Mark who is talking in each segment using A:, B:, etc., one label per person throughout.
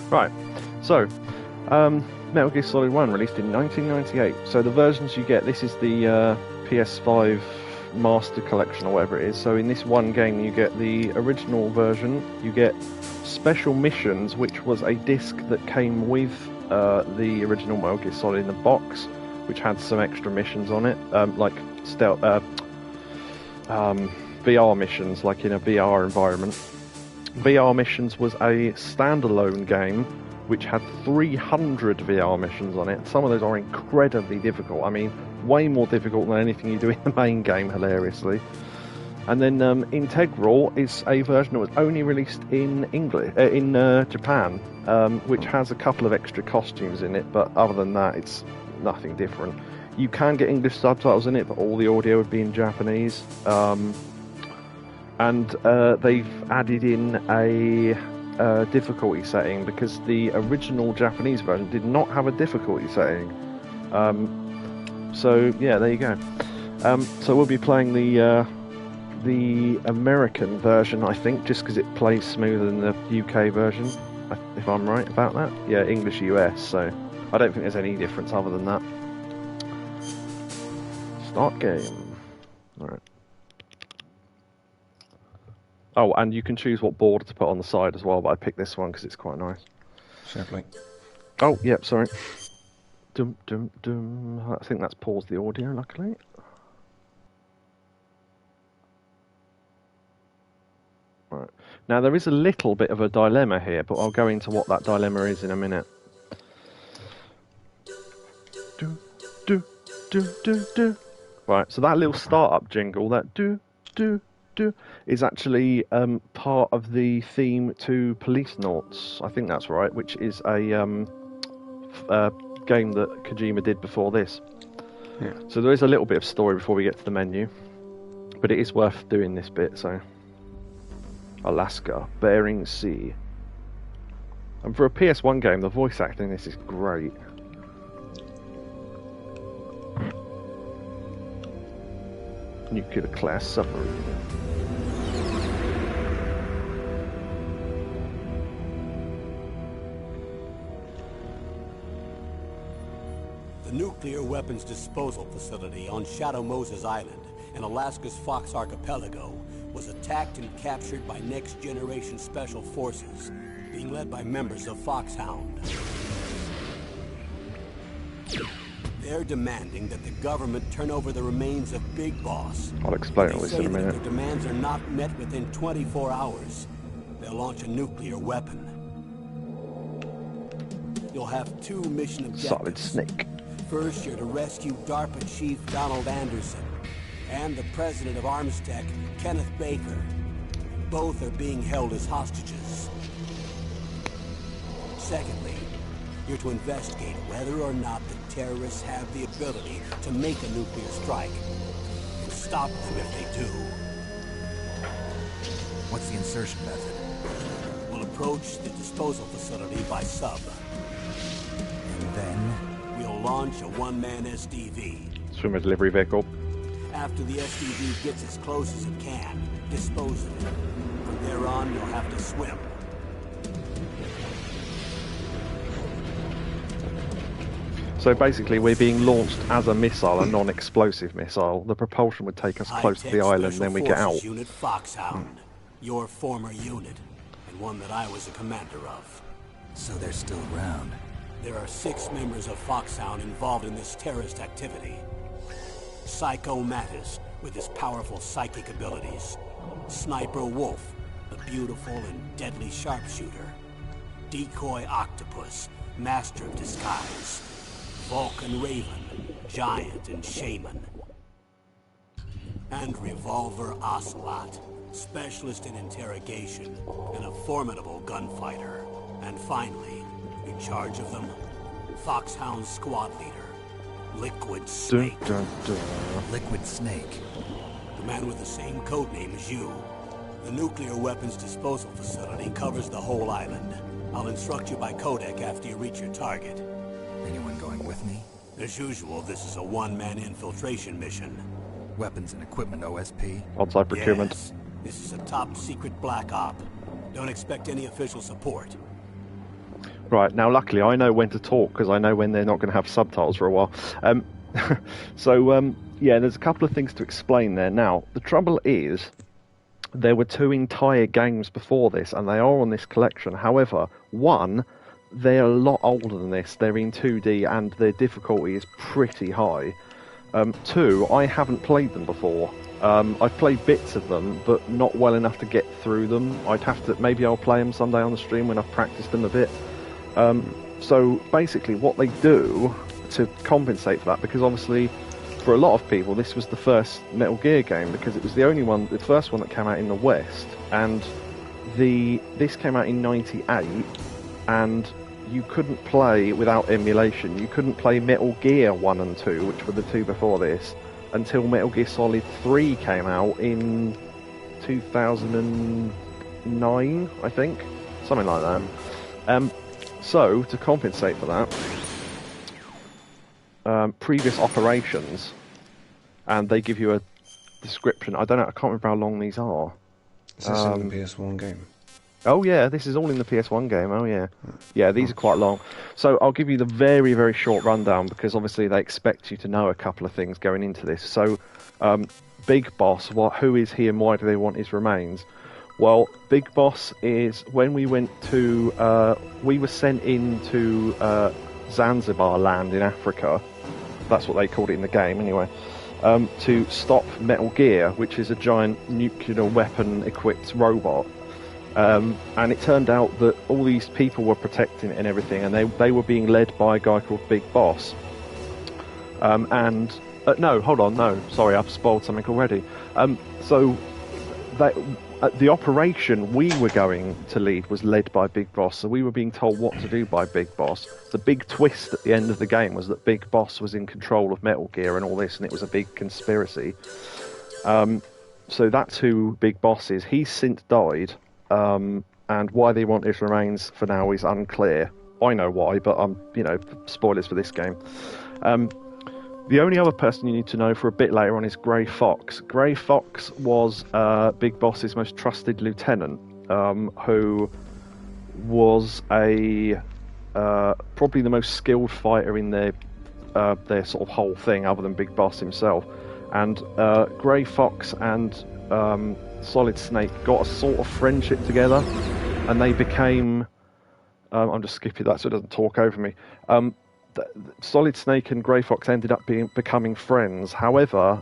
A: Right, so Metal Gear Solid 1 released in 1998. So the versions you get, this is the PS5 Master Collection or whatever it is. So in this one game you get the original version, you get Special Missions, which was a disc that came with the original Metal Gear Solid in the box, which had some extra missions on it, like stealth, VR missions, like in a VR environment. VR Missions was a standalone game which had 300 VR missions on it. Some of those are incredibly difficult. I mean, way more difficult than anything you do in the main game, hilariously. And then Integral is a version that was only released in Japan, which has a couple of extra costumes in it, but other than that, it's nothing different. You can get English subtitles in it, but all the audio would be in Japanese. And they've added in a difficulty setting because the original Japanese version did not have a difficulty setting. So yeah, there you go. So we'll be playing the American version, I think, just because it plays smoother than the UK version, if I'm right about that. Yeah, English US. So I don't think there's any difference other than that. Start game. All right. Oh, and you can choose what border to put on the side as well, but I picked this one because it's quite nice.
B: Simply.
A: Oh, yep, sorry. Dum dum dum. I think that's paused the audio, luckily. Right. Now, there is a little bit of a dilemma here, but I'll go into what that dilemma is in a minute. Do, do, do, do, do. Right, so that little startup jingle, that do, do, is actually part of the theme to Police Noughts. I think that's right, which is a game that Kojima did before this.
B: Yeah.
A: So there is a little bit of story before we get to the menu, but it is worth doing this bit. So, Alaska, Bering Sea, and for a PS1 game, the voice acting in this is great. Nuclear class submarine.
C: The nuclear weapons disposal facility on Shadow Moses Island in Alaska's Fox Archipelago was attacked and captured by next-generation special forces, being led by members of Foxhound. They're demanding that the government turn over the remains of Big Boss.
A: I'll explain all this in a minute.
C: If their demands are not met within 24 hours, they'll launch a nuclear weapon. You'll have two mission objectives.
A: Solid Snake.
C: First, you're to rescue DARPA Chief Donald Anderson and the president of Armstech, Kenneth Baker. Both are being held as hostages. Secondly, you're to investigate whether or not the terrorists have the ability to make a nuclear strike and stop them if they do.
B: What's the insertion method?
C: We'll approach the disposal facility by sub.
B: And then?
C: We'll launch a one-man SDV.
A: Swimmer delivery vehicle.
C: After the SDV gets as close as it can, dispose of it. From there on, you'll have to swim.
A: So basically, we're being launched as a missile, a non-explosive missile. The propulsion would take us close to the island, then we get out.
C: Unit Foxhound, your former unit, and one that I was a commander of.
B: So they're still around.
C: There are 6 members of Foxhound involved in this terrorist activity. Psycho Mattis, with his powerful psychic abilities. Sniper Wolf, a beautiful and deadly sharpshooter. Decoy Octopus, master of disguise. Vulcan Raven, giant and shaman. And Revolver Ocelot, specialist in interrogation and a formidable gunfighter. And finally, in charge of them, Foxhound squad leader, Liquid Snake.
A: Dun, dun, dun.
B: Liquid Snake.
C: The man with the same codename as you. The nuclear weapons disposal facility covers the whole island. I'll instruct you by codec after you reach your target.
B: Anyone going with me?
C: As usual, this is a one-man infiltration mission.
B: Weapons and equipment OSP?
A: On-site procurement.
C: Yes, this is a top-secret black op. Don't expect any official support.
A: Right, now luckily I know when to talk because I know when they're not going to have subtitles for a while. Yeah, there's a couple of things to explain there. Now, the trouble is, there were 2 entire games before this, and they are on this collection. However, one, they're a lot older than this. They're in 2D, and their difficulty is pretty high. 2, I haven't played them before. I've played bits of them, but not well enough to get through them. I'd have to, maybe I'll play them someday on the stream when I've practiced them a bit. So basically what they do to compensate for that, because obviously for a lot of people this was the first Metal Gear game, because it was the first one that came out in the West, and this came out in 98, and you couldn't play without emulation. You couldn't play Metal Gear 1 and 2, which were the 2 before this, until Metal Gear Solid 3 came out in 2009, I think. Something like that. So, to compensate for that, previous operations, and they give you a description. I don't know, I can't remember how long these are.
D: Is this in the PS1 game?
A: Oh yeah, this is all in the PS1 game, oh yeah. Yeah, these are quite long. So I'll give you the very, very short rundown, because obviously they expect you to know a couple of things going into this. So, Big Boss, who is he and why do they want his remains? Well, Big Boss is, when we went to, we were sent into Zanzibar land in Africa, that's what they called it in the game anyway, to stop Metal Gear, which is a giant nuclear weapon equipped robot. And it turned out that all these people were protecting it and everything, and they were being led by a guy called Big Boss. No, hold on, no, sorry, I've spoiled something already. So the operation we were going to lead was led by Big Boss, so we were being told what to do by Big Boss. The big twist at the end of the game was that Big Boss was in control of Metal Gear and all this, and it was a big conspiracy. So that's who Big Boss is. He's since died. And why they want his remains for now is unclear. I know why, but spoilers for this game. The only other person you need to know for a bit later on is Grey Fox. Grey Fox was Big Boss's most trusted lieutenant, who was probably the most skilled fighter in their sort of whole thing, other than Big Boss himself. And Grey Fox and Solid Snake got a sort of friendship together, and they became I'm just skipping that so it doesn't talk over me. Solid Snake and Grey Fox ended up becoming friends. However,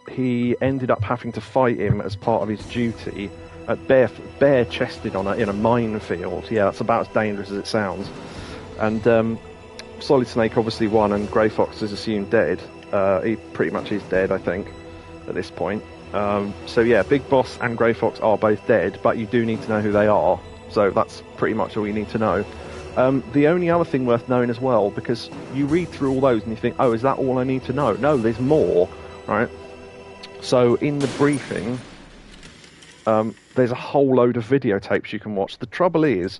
A: he ended up having to fight him as part of his duty, bare-chested in a minefield. Yeah, that's about as dangerous as it sounds. And Solid Snake obviously won, and Grey Fox is assumed dead. He pretty much is dead, I think, at this point. So yeah, Big Boss and Grey Fox are both dead, but you do need to know who they are. So that's pretty much all you need to know. The only other thing worth knowing as well, because you read through all those and you think, oh, is that all I need to know? No, there's more, right? So in the briefing, there's a whole load of videotapes you can watch. The trouble is,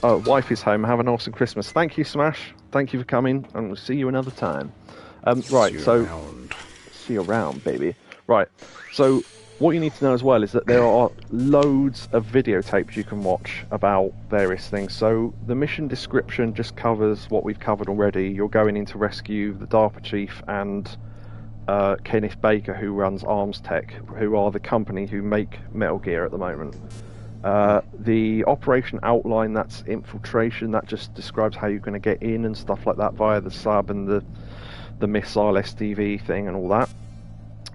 A: wife is home, have an awesome Christmas. Thank you, Smash. Thank you for coming, and we'll see you another time. Right, so... See you around, baby. Right, so what you need to know as well is that there are loads of videotapes you can watch about various things. So the mission description just covers what we've covered already. You're going in to rescue the DARPA chief and Kenneth Baker, who runs Arms Tech, who are the company who make Metal Gear at the moment. The operation outline, that's infiltration, that just describes how you're going to get in and stuff like that via the sub and the missile SDV thing and all that.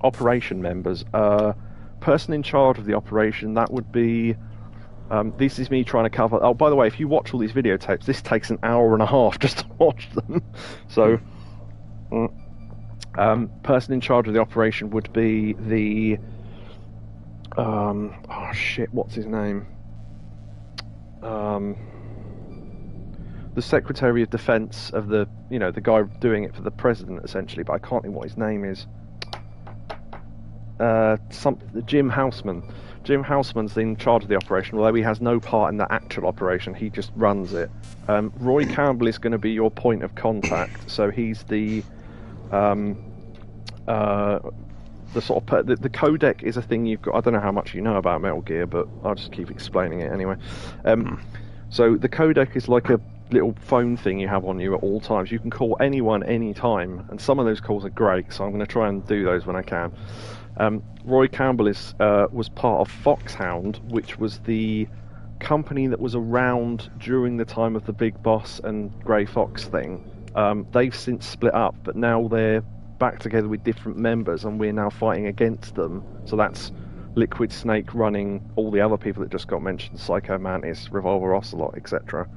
A: Operation members, person in charge of the operation, that would be this is me trying to cover. Oh, by the way, if you watch all these videotapes, this takes an hour and a half just to watch them. So person in charge of the operation would be the oh shit, what's his name, the Secretary of Defense of the, the guy doing it for the president essentially, but I can't think what his name is. Jim Houseman. Jim Houseman's in charge of the operation, although he has no part in the actual operation, he just runs it. Roy Campbell is going to be your point of contact, so he's the sort of the codec is a thing you've got. I don't know how much you know about Metal Gear, but I'll just keep explaining it anyway. So the codec is like a little phone thing you have on you at all times. You can call anyone anytime, and some of those calls are great, so I'm going to try and do those when I can. Roy Campbell was part of Foxhound, which was the company that was around during the time of the Big Boss and Grey Fox thing. They've since split up, but now they're back together with different members, and we're now fighting against them. So that's Liquid Snake running all the other people that just got mentioned, Psycho Mantis, Revolver Ocelot, etc.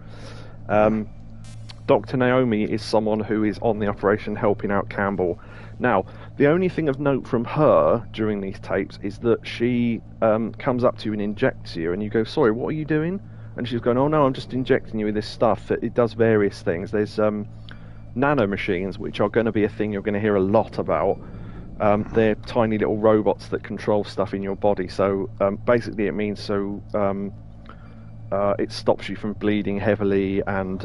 A: Dr. Naomi is someone who is on the operation helping out Campbell. Now, the only thing of note from her during these tapes is that she comes up to you and injects you, and you go, sorry, what are you doing? And she's going, oh no, I'm just injecting you with this stuff. It does various things. There's nano machines, which are going to be a thing you're going to hear a lot about. They're tiny little robots that control stuff in your body. So basically it means it stops you from bleeding heavily and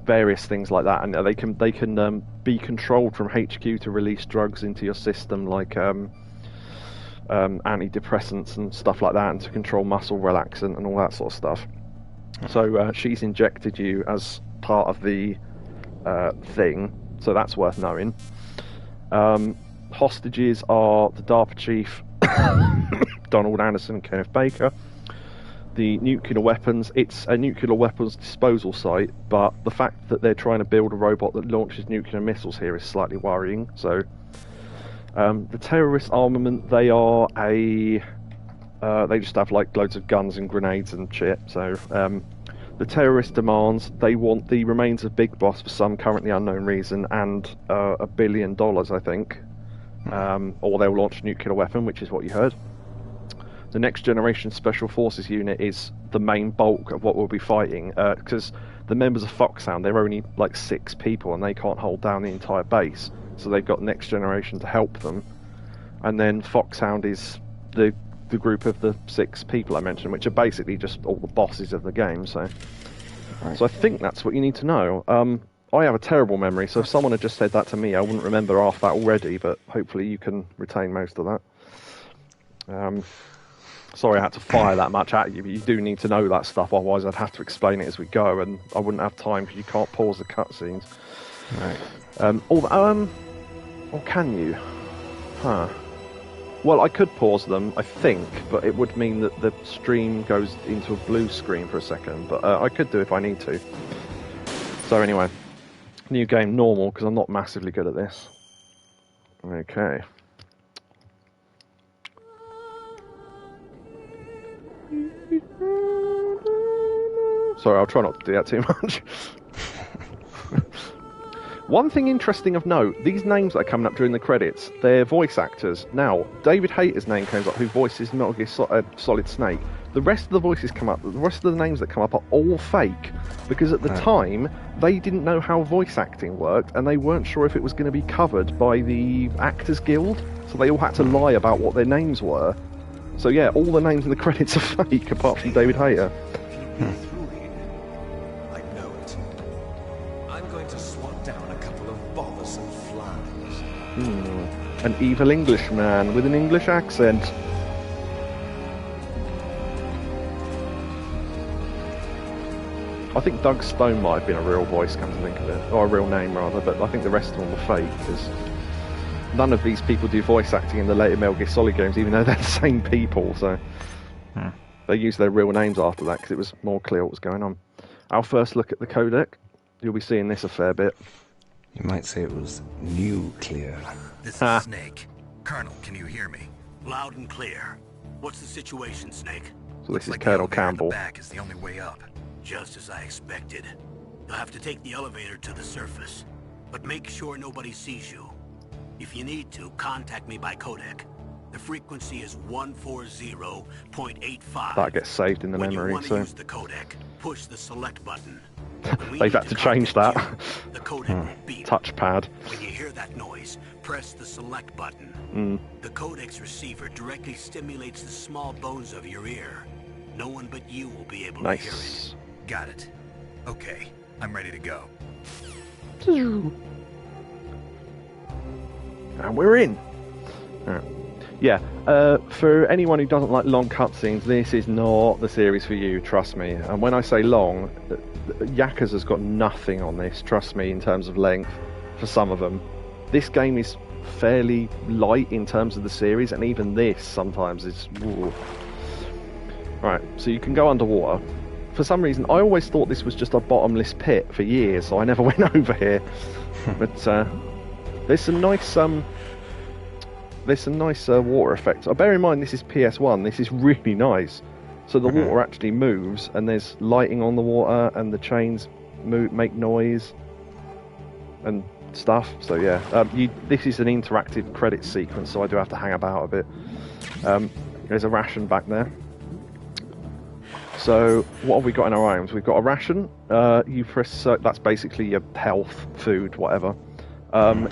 A: various things like that, and they can be controlled from HQ to release drugs into your system, like antidepressants and stuff like that, and to control muscle relaxant and all that sort of stuff. So she's injected you as part of the thing, so that's worth knowing. Hostages are the DARPA chief, Donald Anderson and Kenneth Baker. The nuclear weapons, it's a nuclear weapons disposal site, but the fact that they're trying to build a robot that launches nuclear missiles here is slightly worrying. So the terrorist armament, they just have like loads of guns and grenades and shit. So the terrorist demands, they want the remains of Big Boss for some currently unknown reason, and $1 billion, I think, or they'll launch a nuclear weapon, which is what you heard. The Next Generation Special Forces unit is the main bulk of what we'll be fighting, because the members of Foxhound, they're only like 6 people and they can't hold down the entire base, so they've got Next Generation to help them. And then Foxhound is the group of the 6 people I mentioned, which are basically just all the bosses of the game. So I think that's what you need to know. I have a terrible memory, so if someone had just said that to me, I wouldn't remember half that already, but hopefully you can retain most of that. Sorry I had to fire that much at you, but you do need to know that stuff, otherwise I'd have to explain it as we go, and I wouldn't have time because you can't pause the cutscenes. Right. Or can you? Huh. Well, I could pause them, I think, but it would mean that the stream goes into a blue screen for a second, but I could do if I need to. So anyway, new game, normal, because I'm not massively good at this. Okay. Sorry, I'll try not to do that too much. One thing interesting of note, these names that are coming up during the credits, they're voice actors. Now, David Hayter's name comes up, who voices Metal Gear Solid Snake. The rest of the voices come up, the rest of the names that come up are all fake, because at the time, they didn't know how voice acting worked, and they weren't sure if it was going to be covered by the Actors Guild, so they all had to lie about what their names were. So yeah, all the names in the credits are fake, apart from David Hayter.
E: I know it. I'm going to swat down a couple of bothersome flies.
A: An evil Englishman with an English accent. I think Doug Stone might have been a real voice, come to think of it, or a real name rather, but I think the rest of them were fake, because none of these people do voice acting in the later Metal Gear Solid games, even though they're the same people, so they used their real names after that because it was more clear what was going on. Our first look at the codec. You'll be seeing this a fair bit.
D: You might say it was nuclear.
B: This is Snake. Colonel, can you hear me?
C: Loud and clear. What's the situation, Snake?
A: So this is
B: Like
A: Colonel
B: the elevator in
A: Campbell.
B: the back is the only way up.
C: Just as I expected. You'll have to take the elevator to the surface, but make sure nobody sees you. If you need to, contact me by codec. The frequency is 140.85.
A: That gets saved in the memory,
C: When you want to
A: so
C: use the codec, push the select button.
A: they've had to change that.
C: The codec will beep.
A: Touchpad.
C: When you hear that noise, press the select button. The codec's receiver directly stimulates the small bones of your ear. No one but you will be able to hear it.
A: Nice.
B: Got it. Okay, I'm ready to go.
A: And we're in. Right. Yeah, for anyone who doesn't like long cutscenes, this is not the series for you, trust me. And when I say long, Yakuza's got nothing on this, trust me, in terms of length, for some of them. This game is fairly light in terms of the series, and even this sometimes is... Ooh. Right, so you can go underwater. For some reason, I always thought this was just a bottomless pit for years, so I never went over here. But there's some nice... There's some nice water effects. Bear in mind, this is PS1. This is really nice. So the water actually moves, and there's lighting on the water, and the chains make noise and stuff. So yeah, this is an interactive credit sequence, so I do have to hang about a bit. There's a ration back there. So what have we got in our items? We've got a ration. You press that's basically your health, food, whatever.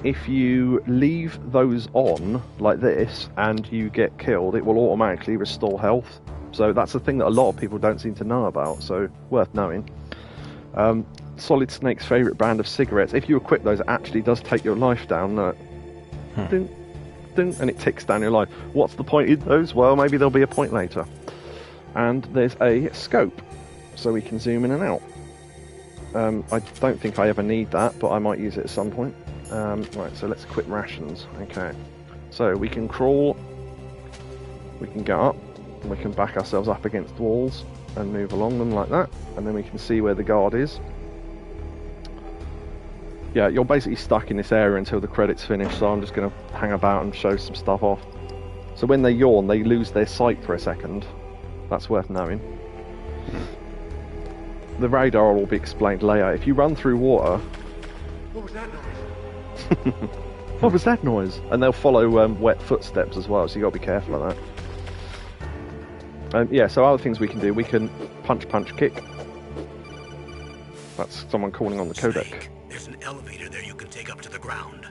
A: If you leave those on, like this, and you get killed, it will automatically restore health. So that's the thing that a lot of people don't seem to know about, so worth knowing. Solid Snake's favourite brand of cigarettes. If you equip those, it actually does take your life down. Dun, dun, and it ticks down your life. What's the point in those? Well, maybe there'll be a point later. And there's a scope, so we can zoom in and out. I don't think I ever need that, but I might use it at some point. Right, so let's quit rations. Okay, so we can crawl, we can go up, and we can back ourselves up against walls and move along them like that, and then we can see where the guard is. Yeah, you're basically stuck in this area until the credits finish, so I'm just going to hang about and show some stuff off. So when they yawn, they lose their sight for a second. That's worth knowing. The radar will be explained later. If you run through water...
C: What was that noise?
A: What was that noise? And they'll follow wet footsteps as well, so you got to be careful of that. Yeah, so other things we can do, we can punch, kick. That's someone calling on the codec.
C: Snake, there's an elevator there you can take up to the ground.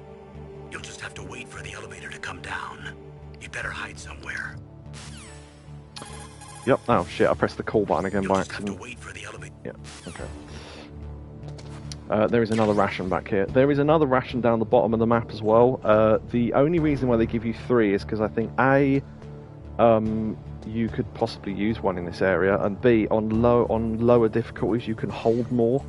C: You'll just have to wait for the elevator to come down. You'd better hide somewhere.
A: Yep, oh shit, I pressed the call button again by
C: You'll just have
A: accident.
C: to wait for the elevator.
A: Yeah, okay. There is another ration back here. There is another ration down the bottom of the map as well. The only reason why they give you 3 is because I think A, you could possibly use one in this area, and B, on lower difficulties you can hold more.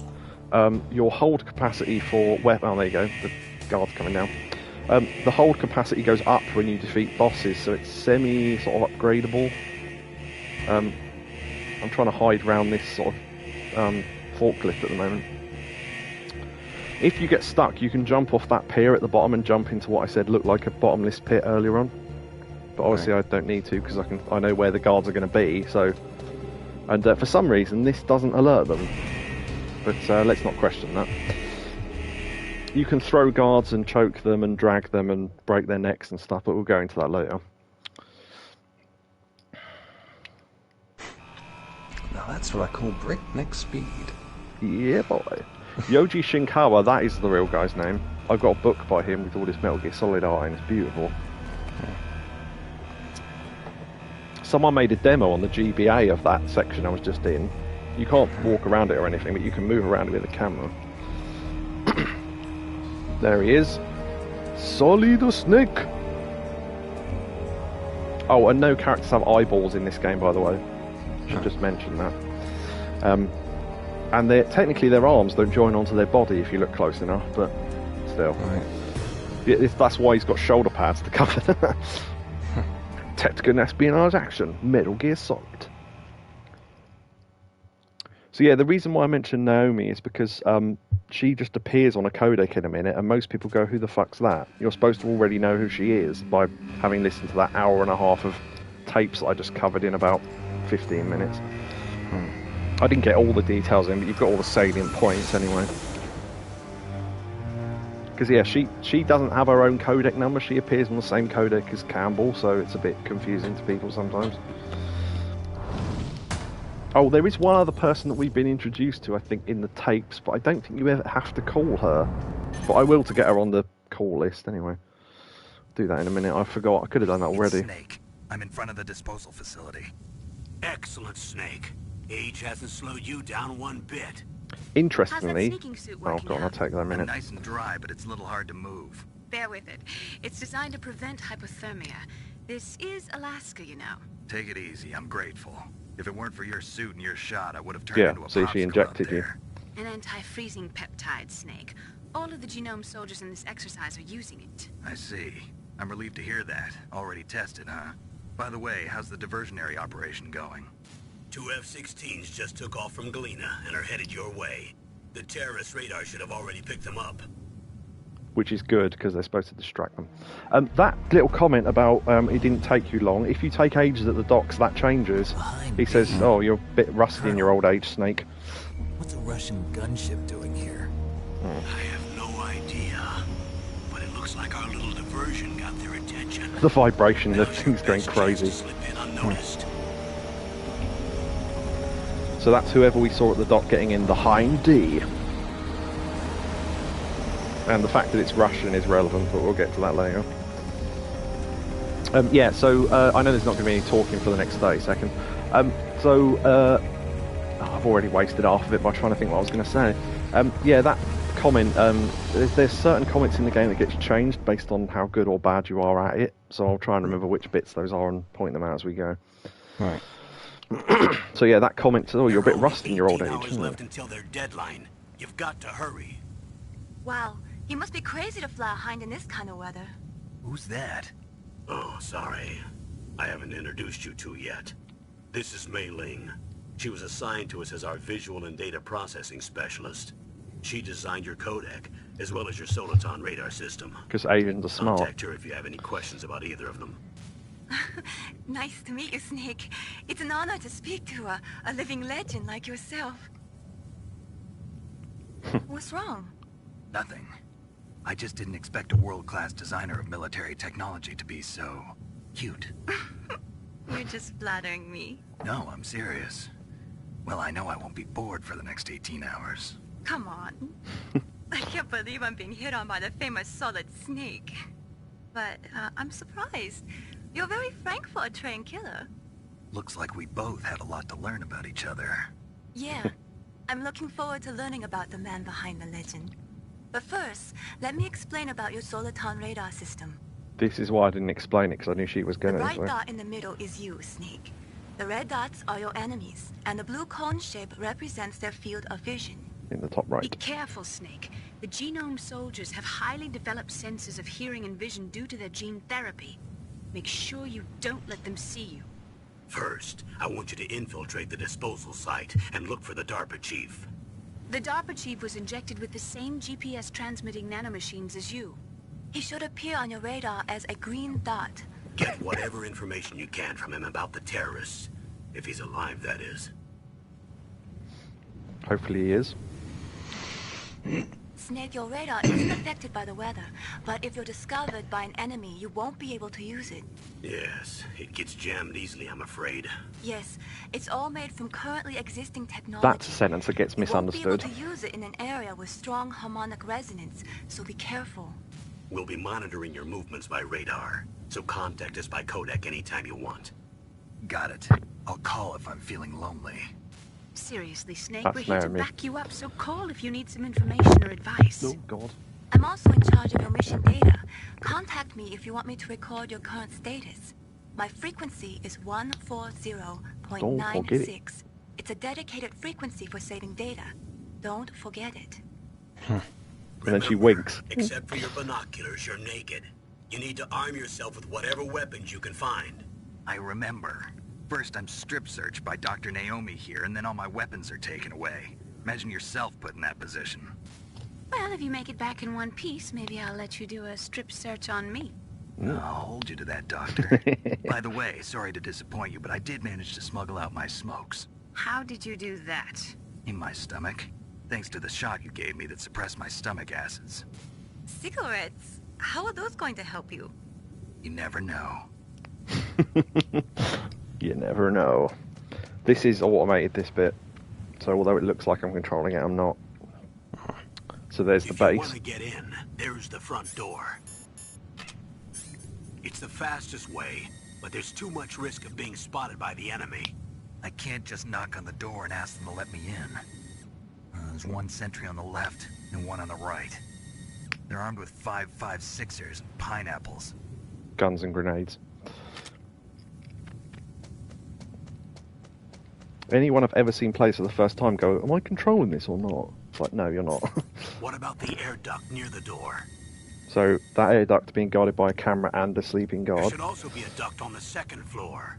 A: Your hold capacity for oh there you go, the guard's coming down. The hold capacity goes up when you defeat bosses, so it's semi sort of upgradable. I'm trying to hide around this sort of forklift at the moment. If you get stuck, you can jump off that pier at the bottom and jump into what I said looked like a bottomless pit earlier on. But obviously I don't need to, because I know where the guards are going to be. So, and for some reason this doesn't alert them. But let's not question that. You can throw guards and choke them and drag them and break their necks and stuff, but we'll go into that later.
D: Now that's what I call breakneck speed.
A: Yeah, boy. Yoji Shinkawa, that is the real guy's name. I've got a book by him with all this Metal Gear Solid art, and it's beautiful. Someone made a demo on the GBA of that section I was just in. You can't walk around it or anything, but you can move around it with a camera. There he is. Solid Snake! Oh, and no characters have eyeballs in this game, by the way. Should just mention that. And technically their arms don't join onto their body if you look close enough, but still.
D: Right.
A: Yeah, that's why he's got shoulder pads to cover that. Technical espionage action, Metal Gear Solid. So yeah, the reason why I mentioned Naomi is because she just appears on a codec in a minute, and most people go, who the fuck's that? You're supposed to already know who she is by having listened to that hour and a half of tapes that I just covered in about 15 minutes. I didn't get all the details in, but you've got all the salient points anyway. Because yeah, she doesn't have her own codec number. She appears on the same codec as Campbell, so it's a bit confusing to people sometimes. Oh, there is one other person that we've been introduced to, I think, in the tapes, but I don't think you ever have to call her. But I will to get her on the call list anyway. Do that in a minute. I forgot. I could have done that already.
B: It's Snake. I'm in front of the disposal facility.
C: Excellent, Snake. Age hasn't slowed you down one bit.
A: Interestingly,
F: How's that sneaking suit
A: oh
F: working
A: god, I'll
F: out?
A: take that a
B: I'm
A: minute.
B: nice and dry, but it's a little hard to move.
F: Bear with it. It's designed to prevent hypothermia. This is Alaska, you know.
B: Take it easy, I'm grateful. If it weren't for your suit and your shot, I would have turned
A: Yeah,
B: into a
A: see, she
B: popsicle
A: injected
B: out
A: you.
B: there.
F: An anti-freezing peptide, Snake. All of the genome soldiers in this exercise are using it.
B: I see. I'm relieved to hear that. Already tested, huh? By the way, how's the diversionary operation going?
C: 2 F-16s just took off from Galena and are headed your way. The terrorist radar should have already picked them up.
A: Which is good, because they're supposed to distract them. That little comment about it didn't take you long, if you take ages at the docks, that changes. He says, oh, you're a bit rusty in your old age, Snake.
E: What's a Russian gunship doing here?
C: I have no idea, but it looks like our little diversion got their attention.
A: The vibration, the
C: Now's your
A: thing's going
C: best chance to
A: crazy.
C: slip in unnoticed.
A: So that's whoever we saw at the dock getting in the Hind D. And the fact that it's Russian is relevant, but we'll get to that later. Yeah, so I know there's not going to be any talking for the next 30 seconds. I've already wasted half of it by trying to think what I was going to say. Yeah, that comment, there's certain comments in the game that gets changed based on how good or bad you are at it. So I'll try and remember which bits those are and point them out as we go.
D: Right.
A: So yeah, that comment says, oh, you're a bit
C: There are
A: rusty in your old
C: 18
A: age.
C: hours
A: Isn't
C: left
A: it?
C: until their deadline. You've got to hurry.
F: Wow, you must be crazy to fly a Hind in this kind of weather.
B: Who's that?
C: Oh, sorry. I haven't introduced you to yet. This is Mei Ling. She was assigned to us as our visual and data processing specialist. She designed your codec, as well as your Soliton radar system.
A: Because Asians are smart.
C: Contact her if you have any questions about either of them.
F: Nice to meet you, Snake. It's an honor to speak to a living legend like yourself. What's wrong?
B: Nothing. I just didn't expect a world-class designer of military technology to be so cute.
F: You're just flattering me.
B: No, I'm serious. Well, I know I won't be bored for the next 18 hours.
F: Come on. I can't believe I'm being hit on by the famous Solid Snake. But I'm surprised. You're very frank for a trained killer.
B: Looks like we both had a lot to learn about each other.
F: Yeah. I'm looking forward to learning about the man behind the legend. But first, let me explain about your Soliton radar system.
A: This is why I didn't explain it, because I knew she was
F: The
A: going to.
F: bright dot in the middle is you, Snake. The red dots are your enemies, and the blue cone shape represents their field of vision.
A: In the top
F: Be
A: right.
F: careful, Snake. The genome soldiers have highly developed senses of hearing and vision due to their gene therapy. Make sure you don't let them see you.
C: First, I want you to infiltrate the disposal site and look for the DARPA chief.
F: The DARPA chief was injected with the same GPS transmitting nanomachines as you. He should appear on your radar as a green dot.
C: Get whatever information you can from him about the terrorists. If he's alive, that is.
A: Hopefully he is.
F: Snake, your radar isn't affected by the weather, but if you're discovered by an enemy, you won't be able to use it.
C: Yes, it gets jammed easily, I'm afraid.
F: Yes, it's all made from currently existing technology.
A: That's a sentence that gets
F: You won't
A: misunderstood.
F: be able to use it in an area with strong harmonic resonance, so be careful.
C: We'll be monitoring your movements by radar, so contact us by codec anytime you want.
B: Got it. I'll call if I'm feeling lonely.
F: Seriously, Snake,
A: That's
F: we're here to
A: Naomi.
F: back you up, so call if you need some information or advice.
A: Oh, God.
F: I'm also in charge of your mission data. Contact me if you want me to record your current status. My frequency is 140.96. It's a dedicated frequency for saving data. Don't forget it.
A: And then she
C: Remember,
A: winks.
C: Except for your binoculars, you're naked. You need to arm yourself with whatever weapons you can find.
B: I remember. First, I'm strip searched by Dr. Naomi here, and then all my weapons are taken away. Imagine yourself put in that position.
F: Well, if you make it back in one piece, maybe I'll let you do a strip search on me.
B: I'll hold you to that, Doctor. By the way, sorry to disappoint you, but I did manage to smuggle out my smokes.
F: How did you do that?
B: In my stomach. Thanks to the shot you gave me that suppressed my stomach acids.
F: Cigarettes? How are those going to help you?
B: You never know.
A: You never know. This is automated, this bit. So although it looks like I'm controlling it, I'm not. So there's the
C: If you
A: base.
C: want to get in, there's the front door. It's the fastest way, but there's too much risk of being spotted by the enemy.
B: I can't just knock on the door and ask them to let me in. There's one sentry on the left and one on the right. They're armed with 5.56ers and pineapples.
A: Guns and grenades. anyone I've ever seen play for the first time go, am I controlling this or not? It's like, no, you're not.
C: What about the air duct near the door?
A: So that air duct being guarded by a camera and a sleeping
C: There
A: guard.
C: should also be a duct on the second floor.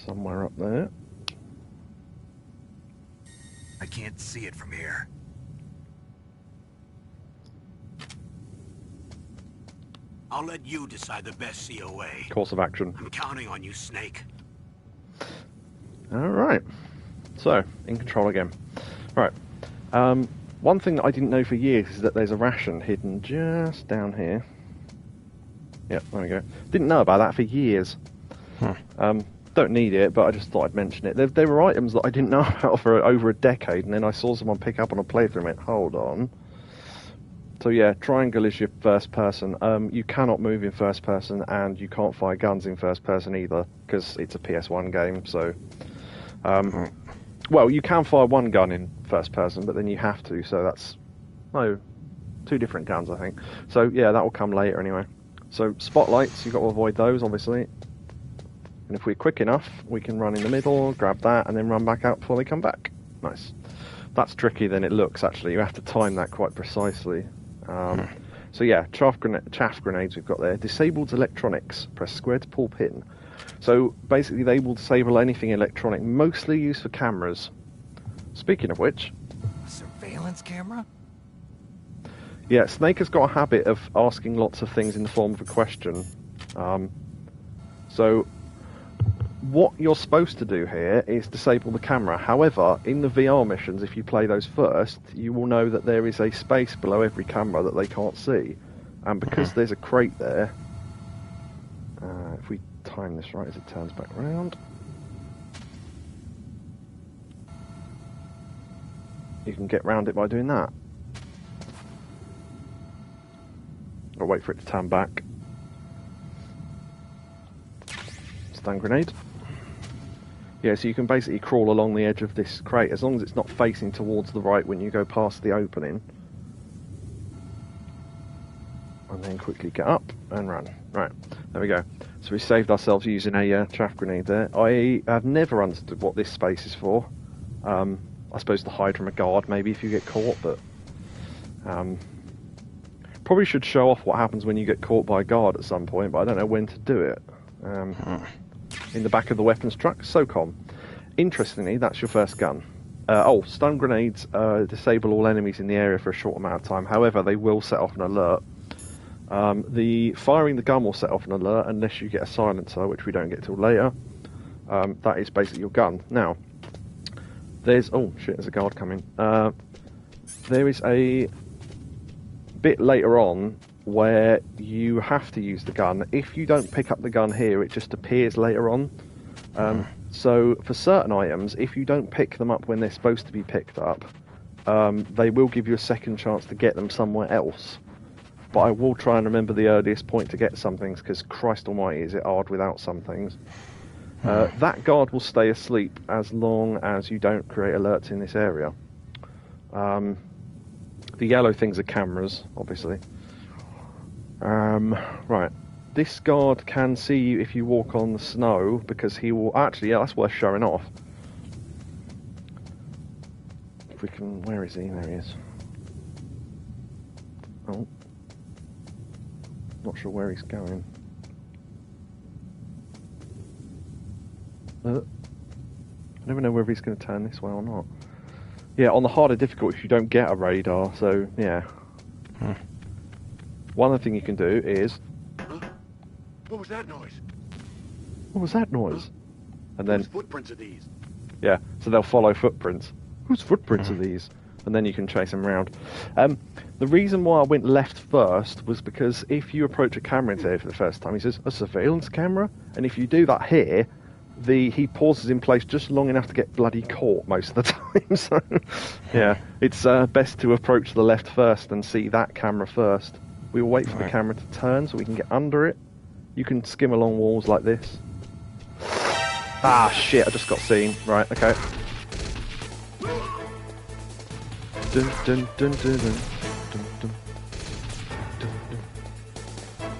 A: Somewhere up there.
B: I can't see it from here.
C: I'll let you decide the best COA.
A: Course of action.
C: I'm counting on you, Snake.
A: Alright. So, in control again. Right. One thing that I didn't know for years is that there's a ration hidden just down here. Yep, there we go. Didn't know about that for years. Don't need it, but I just thought I'd mention it. There were items that I didn't know about for over a decade, and then I saw someone pick up on a playthrough and went, hold on. So yeah, triangle is your first person. You cannot move in first person, and you can't fire guns in first person either, because it's a PS1 game, so... well, you can fire one gun in first person, but then you have to, so that's... No, 2 different guns, I think. So yeah, that will come later anyway. So spotlights, you've got to avoid those, obviously. And if we're quick enough, we can run in the middle, grab that, and then run back out before they come back. Nice. That's trickier than it looks, actually. You have to time that quite precisely. So yeah, chaff grenades we've got there. Disabled electronics. Press square to pull pin. So basically they will disable anything electronic, mostly used for cameras. Speaking of which...
B: A surveillance camera?
A: Yeah, Snake has got a habit of asking lots of things in the form of a question. So what you're supposed to do here is disable the camera. However, in the VR missions, if you play those first, you will know that there is a space below every camera that they can't see. And because there's a crate there, if we time this right as it turns back round, you can get round it by doing that. Or wait for it to turn back. Stun grenade. Yeah, so you can basically crawl along the edge of this crate, as long as it's not facing towards the right when you go past the opening. And then quickly get up and run. Right, there we go. So we saved ourselves using a chaff grenade there. I have never understood what this space is for. I suppose to hide from a guard, maybe, if you get caught, but... probably should show off what happens when you get caught by a guard at some point, but I don't know when to do it. In the back of the weapons truck, SOCOM. Interestingly, that's your first gun. Stun grenades disable all enemies in the area for a short amount of time. However, they will set off an alert. The firing the gun will set off an alert unless you get a silencer, which we don't get till later. That is basically your gun. Now, there's... Oh, shit, there's a guard coming. There is a bit later on where you have to use the gun. If you don't pick up the gun here, it just appears later on. So for certain items, if you don't pick them up when they're supposed to be picked up, they will give you a second chance to get them somewhere else. But I will try and remember the earliest point to get some things, because Christ almighty is it hard without some things. That guard will stay asleep as long as you don't create alerts in this area. The yellow things are cameras, obviously. Right. This guard can see you if you walk on the snow, because he will... Actually, yeah, that's worth showing off. If we can... Where is he? There he is. Oh. Not sure where he's going. I never know whether he's going to turn this way or not. Yeah, on the harder difficulty, you don't get a radar, so, yeah. One other thing you can do is...
C: What was that noise?
A: What was that noise? And then...
C: Whose footprints are these?
A: Yeah, so they'll follow footprints. Whose footprints are these? And then you can chase them around. The reason why I went left first was because if you approach a camera in here for the first time, he says, a surveillance camera? And if you do that here, he pauses in place just long enough to get bloody caught most of the time. So, yeah, it's best to approach the left first and see that camera first. We will wait for the camera to turn so we can get under it. You can skim along walls like this. Ah, shit, I just got seen. Right, okay. Dun, dun, dun, dun, dun, dun, dun,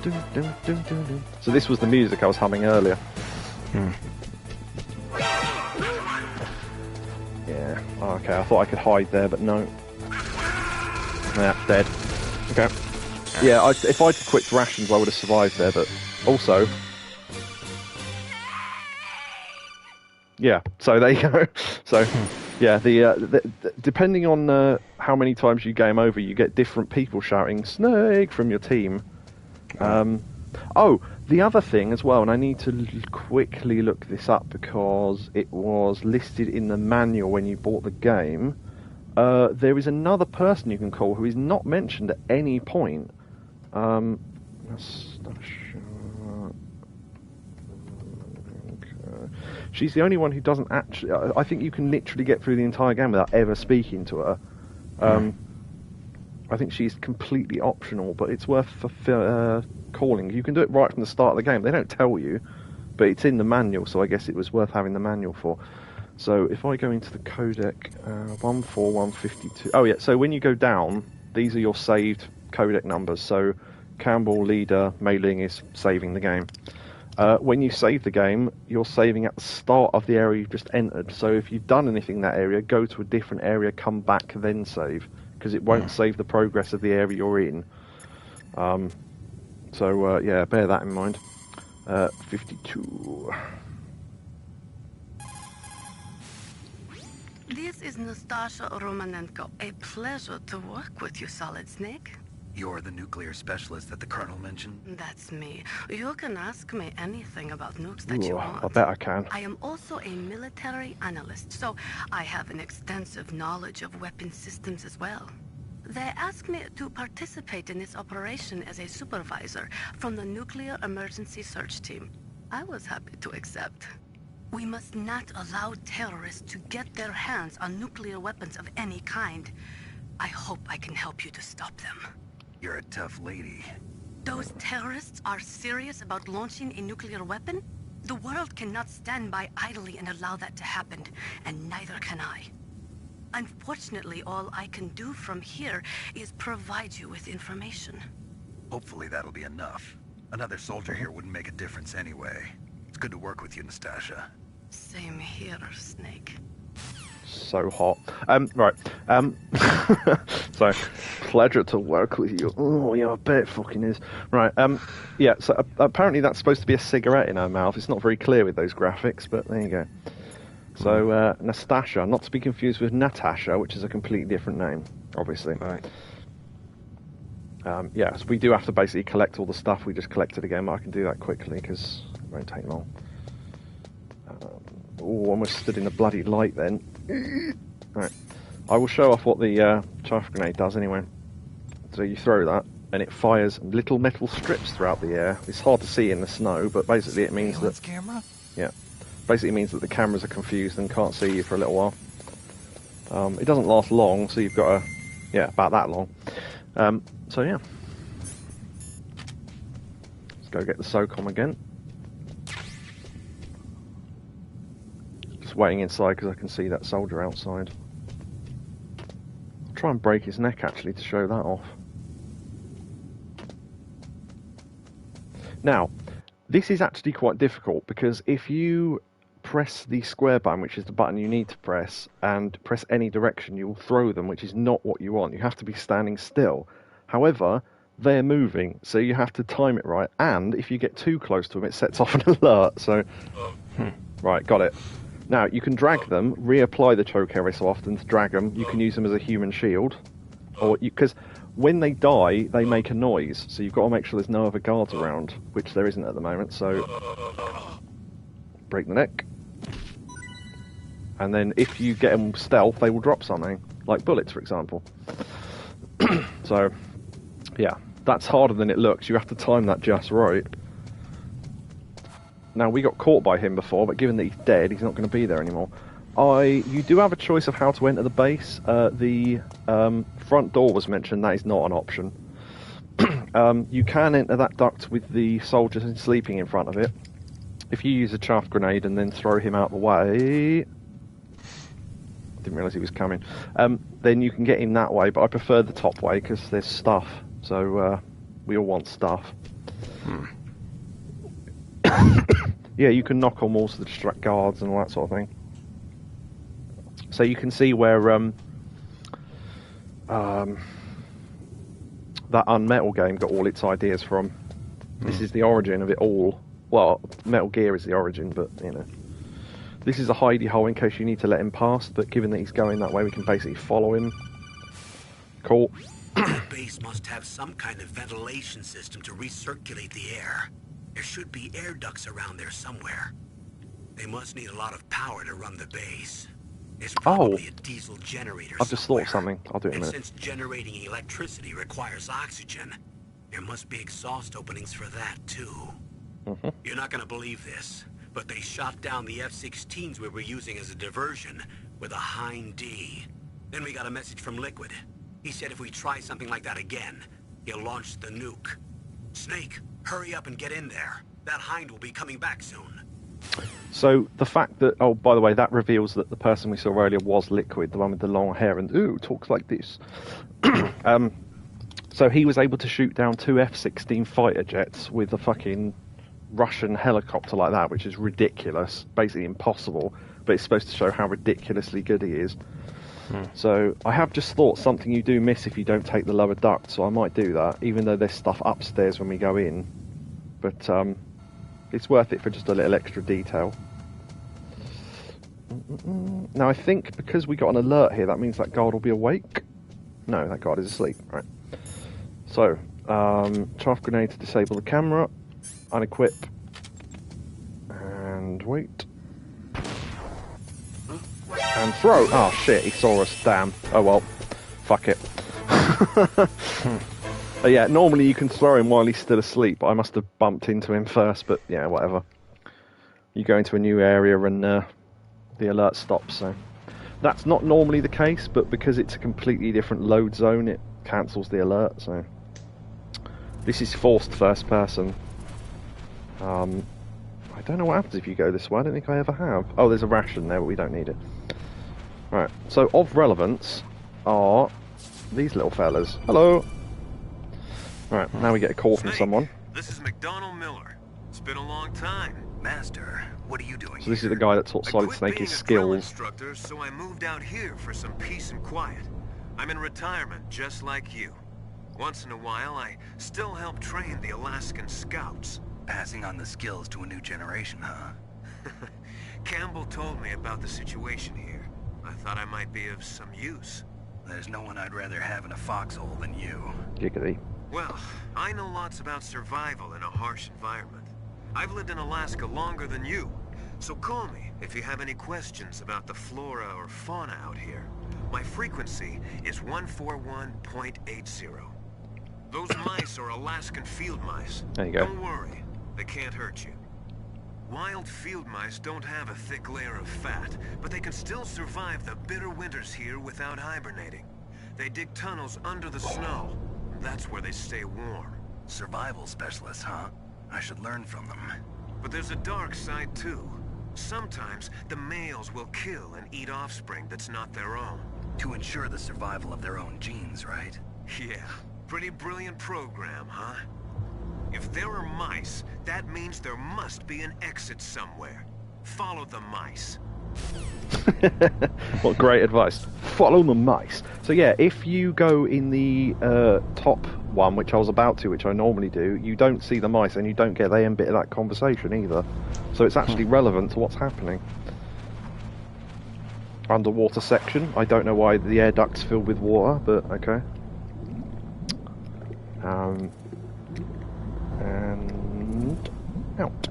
A: dun, dun, dun, dun, dun. So this was the music I was humming earlier. Okay, I thought I could hide there, but no. Yeah, dead. Okay. Yeah, if I'd quick rations, I would have survived there, but also... Yeah, so there you go. So, yeah, depending on how many times you game over, you get different people shouting "Snake" from your team. Oh, the other thing as well, and I need to quickly look this up because it was listed in the manual when you bought the game. There is another person you can call who is not mentioned at any point. She's the only one who doesn't actually... I think you can literally get through the entire game without ever speaking to her. I think she's completely optional, but it's worth calling. You can do it right from the start of the game. They don't tell you, but it's in the manual, so I guess it was worth having the manual for. So if I go into the codec, 14152... Oh yeah, so when you go down, these are your saved codec numbers. So Campbell, Leader, Mei Ling is saving the game. When you save the game, you're saving at the start of the area you've just entered. So if you've done anything in that area, go to a different area, come back, then save. Because it won't save the progress of the area you're in. Yeah, bear that in mind. 52.
G: This is Nastasha Romanenko. A pleasure to work with you, Solid Snake.
B: You're the nuclear specialist that the Colonel mentioned?
G: That's me. You can ask me anything about nukes that you want.
A: I bet I can.
G: I am also a military analyst, so I have an extensive knowledge of weapon systems as well. They asked me to participate in this operation as a supervisor from the Nuclear Emergency Search Team. I was happy to accept. We must not allow terrorists to get their hands on nuclear weapons of any kind. I hope I can help you to stop them.
B: You're a tough lady.
G: Those terrorists are serious about launching a nuclear weapon? The world cannot stand by idly and allow that to happen, and neither can I. Unfortunately, all I can do from here is provide you with information.
B: Hopefully that'll be enough. Another soldier here wouldn't make a difference anyway. It's good to work with you, Nastasha.
G: Same here, Snake.
A: So hot. Right. So, pleasure to work with you. Oh, yeah, I bet it fucking is. Right. Yeah, so apparently that's supposed to be a cigarette in her mouth. It's not very clear with those graphics, but there you go. So, Nastasha, not to be confused with Natasha, which is a completely different name, obviously.
D: Right.
A: Yes, we do have to basically collect all the stuff we just collected again, but I can do that quickly because it won't take long. Almost stood in the bloody light then. Right. I will show off what the chaff grenade does anyway. So you throw that, and it fires little metal strips throughout the air. It's hard to see in the snow, but basically it means that...
B: camera?
A: Yeah. Basically means that the cameras are confused and can't see you for a little while. It doesn't last long, so you've got to... Yeah, about that long. So yeah. Let's go get the SOCOM again. Just waiting inside because I can see that soldier outside. I'll try and break his neck actually to show that off. Now, this is actually quite difficult because if you press the square button, which is the button you need to press, and press any direction, you'll throw them, which is not what you want. You have to be standing still. However, they're moving, so you have to time it right, and if you get too close to them, it sets off an alert, so... Right, got it. Now, you can drag them, reapply the choke every so often to drag them. You can use them as a human shield, or because when they die, they make a noise, so you've got to make sure there's no other guards around, which there isn't at the moment, so... Break the neck. And then if you get them stealth, they will drop something, like bullets, for example. So, yeah, that's harder than it looks. You have to time that just right. Now, we got caught by him before, but given that he's dead, he's not going to be there anymore. You do have a choice of how to enter the base. The front door was mentioned. That is not an option. You can enter that duct with the soldiers sleeping in front of it. If you use a chaff grenade and then throw him out the way... Didn't realise he was coming. Then you can get in that way, but I prefer the top way because there's stuff. So we all want stuff. Yeah, you can knock on walls to distract guards and all that sort of thing. So you can see where that Unmetal game got all its ideas from. This is the origin of it all. Well, Metal Gear is the origin, but, you know. This is a hidey hole in case you need to let him pass, but given that he's going that way, we can basically follow him. Cool.
C: The base must have some kind of ventilation system to recirculate the air. There should be air ducts around there somewhere. They must need a lot of power to run the base. There's probably a diesel generator
A: I've just thought of something. I'll do it in a
C: And
A: minute.
C: since generating electricity requires oxygen, there must be exhaust openings for that too. You're not gonna believe this, but they shot down the F-16s we were using as a diversion with a Hind D. Then we got a message from Liquid. He said if we try something like that again, he'll launch the nuke. Snake, hurry up and get in there. That Hind will be coming back soon.
A: So the fact that, oh, by the way, that reveals that the person we saw earlier was Liquid, the one with the long hair and, ooh, talks like this. So he was able to shoot down 2 F-16 fighter jets with a fucking Russian helicopter like that, which is ridiculous, basically impossible, but it's supposed to show how ridiculously good he is. So I have just thought something you do miss if you don't take the lower duct, so I might do that, even though there's stuff upstairs when we go in. But it's worth it for just a little extra detail. Now I think because we got an alert here, that means that guard will be awake. No, that guard is asleep. Right. So, chaff grenade to disable the camera. Unequip. And wait. And throw! Oh shit, he saw us, damn. Oh well. Fuck it. Yeah, normally you can throw him while he's still asleep, but I must have bumped into him first, but yeah, whatever. You go into a new area and the alert stops, so... That's not normally the case, but because it's a completely different load zone, it cancels the alert, so... This is forced first person. I don't know what happens if you go this way. I don't think I ever have. Oh, there's a ration there, but we don't need it. Right, so of relevance are these little fellas. Hello! Right, now we get a call from someone.
E: This is McDonald Miller. It's been a long time.
B: Master, what are you doing
A: So this is
B: here?
A: the guy that taught
E: I
A: Solid
E: quit
A: Snake
E: being
A: his
E: a drill
A: skills.
E: instructor, so I moved out here for some peace and quiet. I'm in retirement, just like you. Once in a while, I still help train the Alaskan Scouts.
B: Passing on the skills to a new generation, huh?
E: Campbell told me about the situation here. I thought I might be of some use.
B: There's no one I'd rather have in a foxhole than you.
A: Giggity.
E: Well, I know lots about survival in a harsh environment. I've lived in Alaska longer than you, so call me if you have any questions about the flora or fauna out here. My frequency is 141.80. Those mice are Alaskan field mice.
A: There you go.
E: Don't worry, they can't hurt you. Wild field mice don't have a thick layer of fat, but they can still survive the bitter winters here without hibernating. They dig tunnels under the snow. That's where they stay warm.
B: Survival specialists, huh? I should learn from them.
E: But there's a dark side too. Sometimes the males will kill and eat offspring that's not their own.
B: To ensure the survival of their own genes, right?
E: Yeah, pretty brilliant program, huh? If there are mice, that means there must be an exit somewhere. Follow the mice.
A: What great advice. Follow the mice. So yeah, if you go in the top one, which I was about to, which I normally do, you don't see the mice and you don't get the end bit of that conversation either. So it's actually relevant to what's happening. Underwater section. I don't know why the air duct's filled with water, but okay. And out.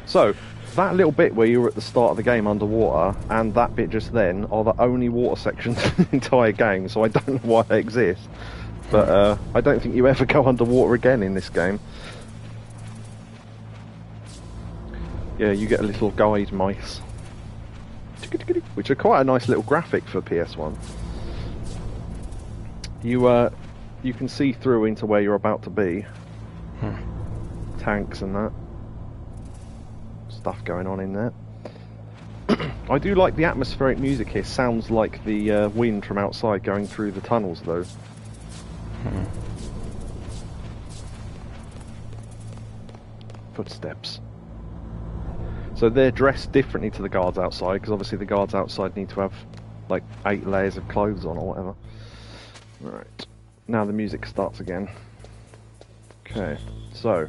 A: So that little bit where you were at the start of the game underwater and that bit just then are the only water sections in the entire game, so I don't know why they exist. But I don't think you ever go underwater again in this game. Yeah, you get a little guide mice, which are quite a nice little graphic for PS1. You can see through into where you're about to be. Tanks and that. Stuff going on in there. I do like the atmospheric music here. Sounds like the wind from outside going through the tunnels, though. Footsteps. So they're dressed differently to the guards outside, because obviously the guards outside need to have like 8 layers of clothes on or whatever. Right. Now the music starts again. Okay, so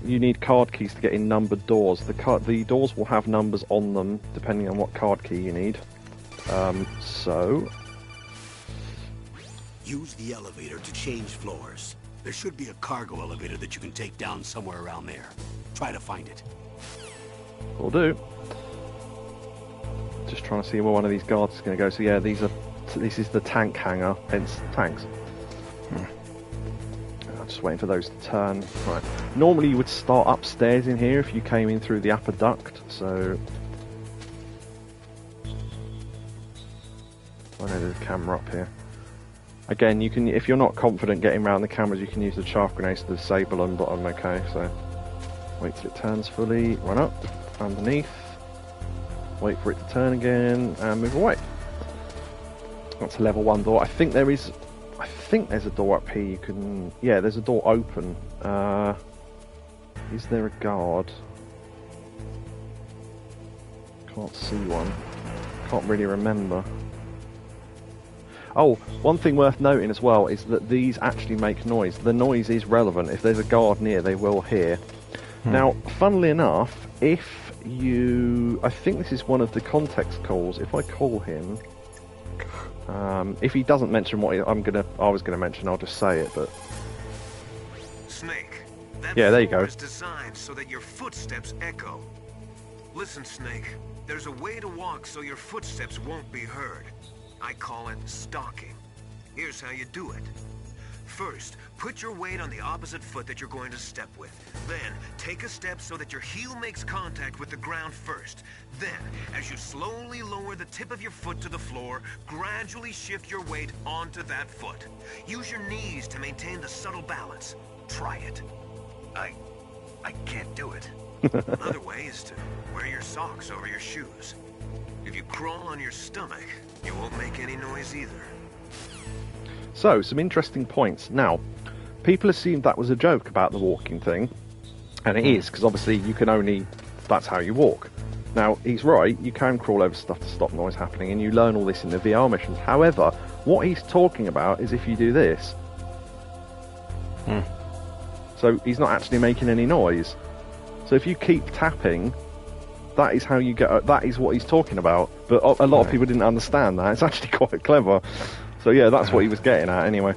A: you need card keys to get in numbered doors. The doors will have numbers on them depending on what card key you need. So
C: use the elevator to change floors. There should be a cargo elevator that you can take down somewhere around there. Try to find it.
A: will do. Just trying to see where one of these guards is going to go. So yeah, this is the tank hangar, hence tanks. I'm just waiting for those to turn. Right. Normally you would start upstairs in here if you came in through the upper duct. So I know there's a camera up here. Again, you can, if you're not confident getting around the cameras, you can use the chaff grenades to disable them, but I'm okay, so wait till it turns fully, run up, underneath, wait for it to turn again, and move away. That's a level 1 door. I think there's a door up here you can, yeah, there's a door open. Is there a guard? Can't see one. Can't really remember. Oh, one thing worth noting as well is that these actually make noise. The noise is relevant. If there's a guard near, they will hear. Now, funnily enough, if you... I think this is one of the context calls. If I call him... if he doesn't mention what I was gonna mention, I'll just say it, but...
E: Snake, that
A: yeah, there you go.
E: is designed so that your footsteps echo. Listen, Snake, there's a way to walk so your footsteps won't be heard. I call it stalking. Here's how you do it. First, put your weight on the opposite foot that you're going to step with. Then, take a step so that your heel makes contact with the ground first. Then, as you slowly lower the tip of your foot to the floor, gradually shift your weight onto that foot. Use your knees to maintain the subtle balance. Try it.
B: I can't do it.
E: Another way is to wear your socks over your shoes. If you crawl on your stomach, you won't make any noise either.
A: So, some interesting points. Now, people assumed that was a joke about the walking thing, and it is, because obviously you can only... that's how you walk. Now, he's right, you can crawl over stuff to stop noise happening, and you learn all this in the VR missions. However, what he's talking about is if you do this. So, he's not actually making any noise. So if you keep tapping... that is how you get... that is what he's talking about. But a lot of people didn't understand that. It's actually quite clever. So yeah, that's what he was getting at anyway.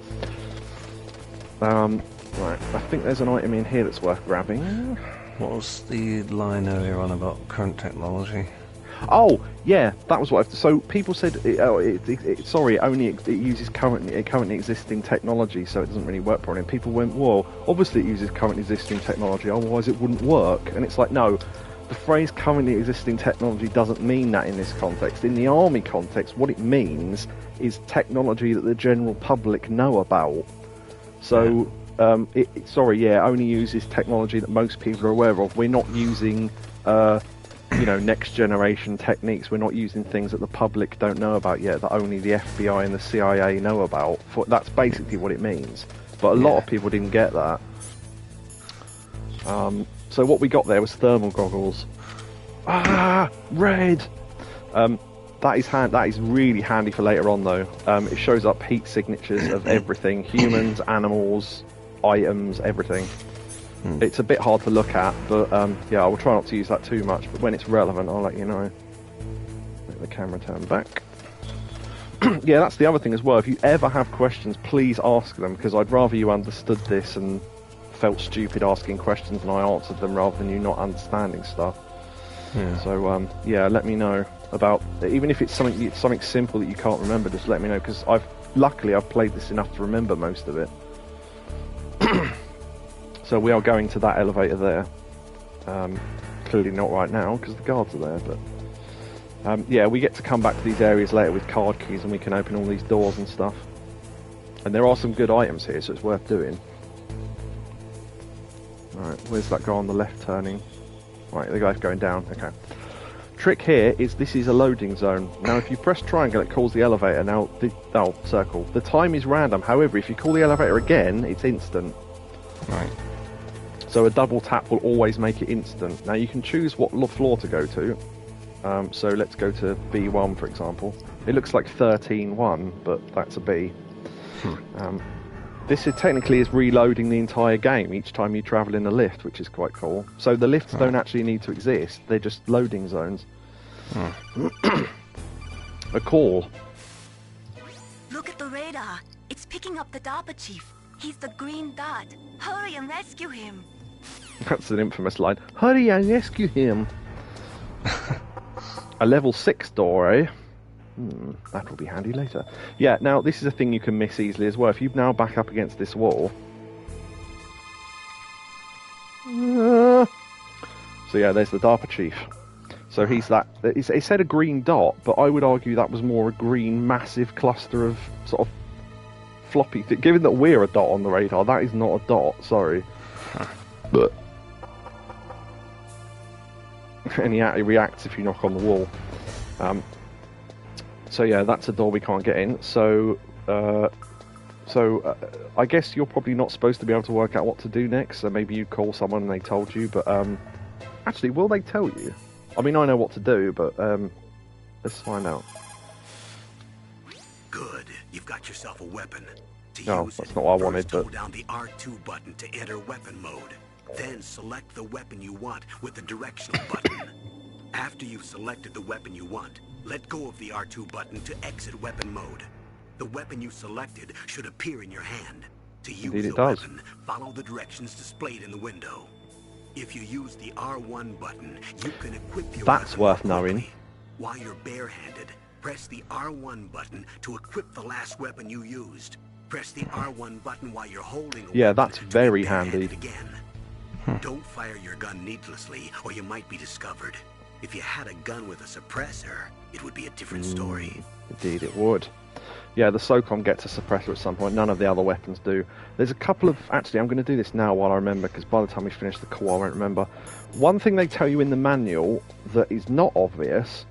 A: Right, I think there's an item in here that's worth grabbing.
D: What was the line earlier on about current technology?
A: Oh, yeah, that was what... so people said, it uses currently existing technology, so it doesn't really work properly. And people went, well, obviously it uses currently existing technology, otherwise it wouldn't work. And it's like, no... the phrase currently existing technology doesn't mean that in this context. In the army context, what it means is technology that the general public know about. So, it only uses technology that most people are aware of. We're not using, next generation techniques. We're not using things that the public don't know about yet, that only the FBI and the CIA know about. That's basically what it means. But a lot of people didn't get that. So what we got there was thermal goggles. Ah, red! That is really handy for later on though. It shows up heat signatures of everything. Humans, animals, items, everything. It's a bit hard to look at, but yeah, I will try not to use that too much, but when it's relevant I'll let you know. Make the camera turn back. Yeah, that's the other thing as well. If you ever have questions, please ask them, because I'd rather you understood this and felt stupid asking questions and I answered them rather than you not understanding stuff. So yeah, let me know about, even if it's something simple that you can't remember, just let me know, because luckily I've played this enough to remember most of it. So we are going to that elevator there. Clearly not right now because the guards are there, but yeah, we get to come back to these areas later with card keys and we can open all these doors and stuff. And there are some good items here, so it's worth doing. Alright, where's that guy on the left turning? Right, the guy's going down, okay. Trick here is this is a loading zone. Now if you press triangle it calls the elevator. Now, circle. The time is random, however if you call the elevator again, it's instant.
D: Right.
A: So a double tap will always make it instant. Now you can choose what floor to go to. So let's go to B1, for example. It looks like 13.1, but that's a B. This technically is reloading the entire game each time you travel in a lift, which is quite cool. So the lifts don't actually need to exist, they're just loading zones. A call.
H: Look at the radar. It's picking up the DARPA chief. He's the green dot. Hurry and rescue him.
A: That's an infamous line. Hurry and rescue him. A level 6 door, eh? That will be handy later. Yeah, now this is a thing you can miss easily as well. If you now back up against this wall... So yeah, there's the DARPA chief. So he's that... It said a green dot, but I would argue that was more a green massive cluster of sort of floppy... Given that we're a dot on the radar, that is not a dot, sorry. But... And he reacts if you knock on the wall. So yeah, that's a door we can't get in. So I guess you're probably not supposed to be able to work out what to do next. So maybe you call someone and they told you. But actually, will they tell you? I mean, I know what to do, but let's find out.
C: Good. You've got yourself a weapon. To
A: No,
C: use
A: that's
C: it,
A: not what I wanted,
C: first
A: but...
C: hold down the R2 button to enter weapon mode. Then select the weapon you want with the directional button. After you've selected the weapon you want, let go of the R2 button to exit weapon mode. The weapon you selected should appear in your hand. To use
A: Indeed it
C: the
A: does.
C: weapon, follow the directions displayed in the window. If you use the R1 button, you can equip your
A: That's
C: weapon
A: worth
C: more
A: knowing.
C: quickly. While you're barehanded, press the R1 button to equip the last weapon you used. Press the R1 button while you're holding a
A: Yeah,
C: weapon
A: that's
C: to be
A: very
C: barehanded
A: handy.
C: again. Don't fire your gun needlessly, or you might be discovered. If you had a gun with a suppressor, it would be a different story.
A: Indeed it would. Yeah, the SOCOM gets a suppressor at some point. None of the other weapons do. There's a couple of... Actually, I'm going to do this now while I remember, because by the time we finish the call, I won't remember. One thing they tell you in the manual that is not obvious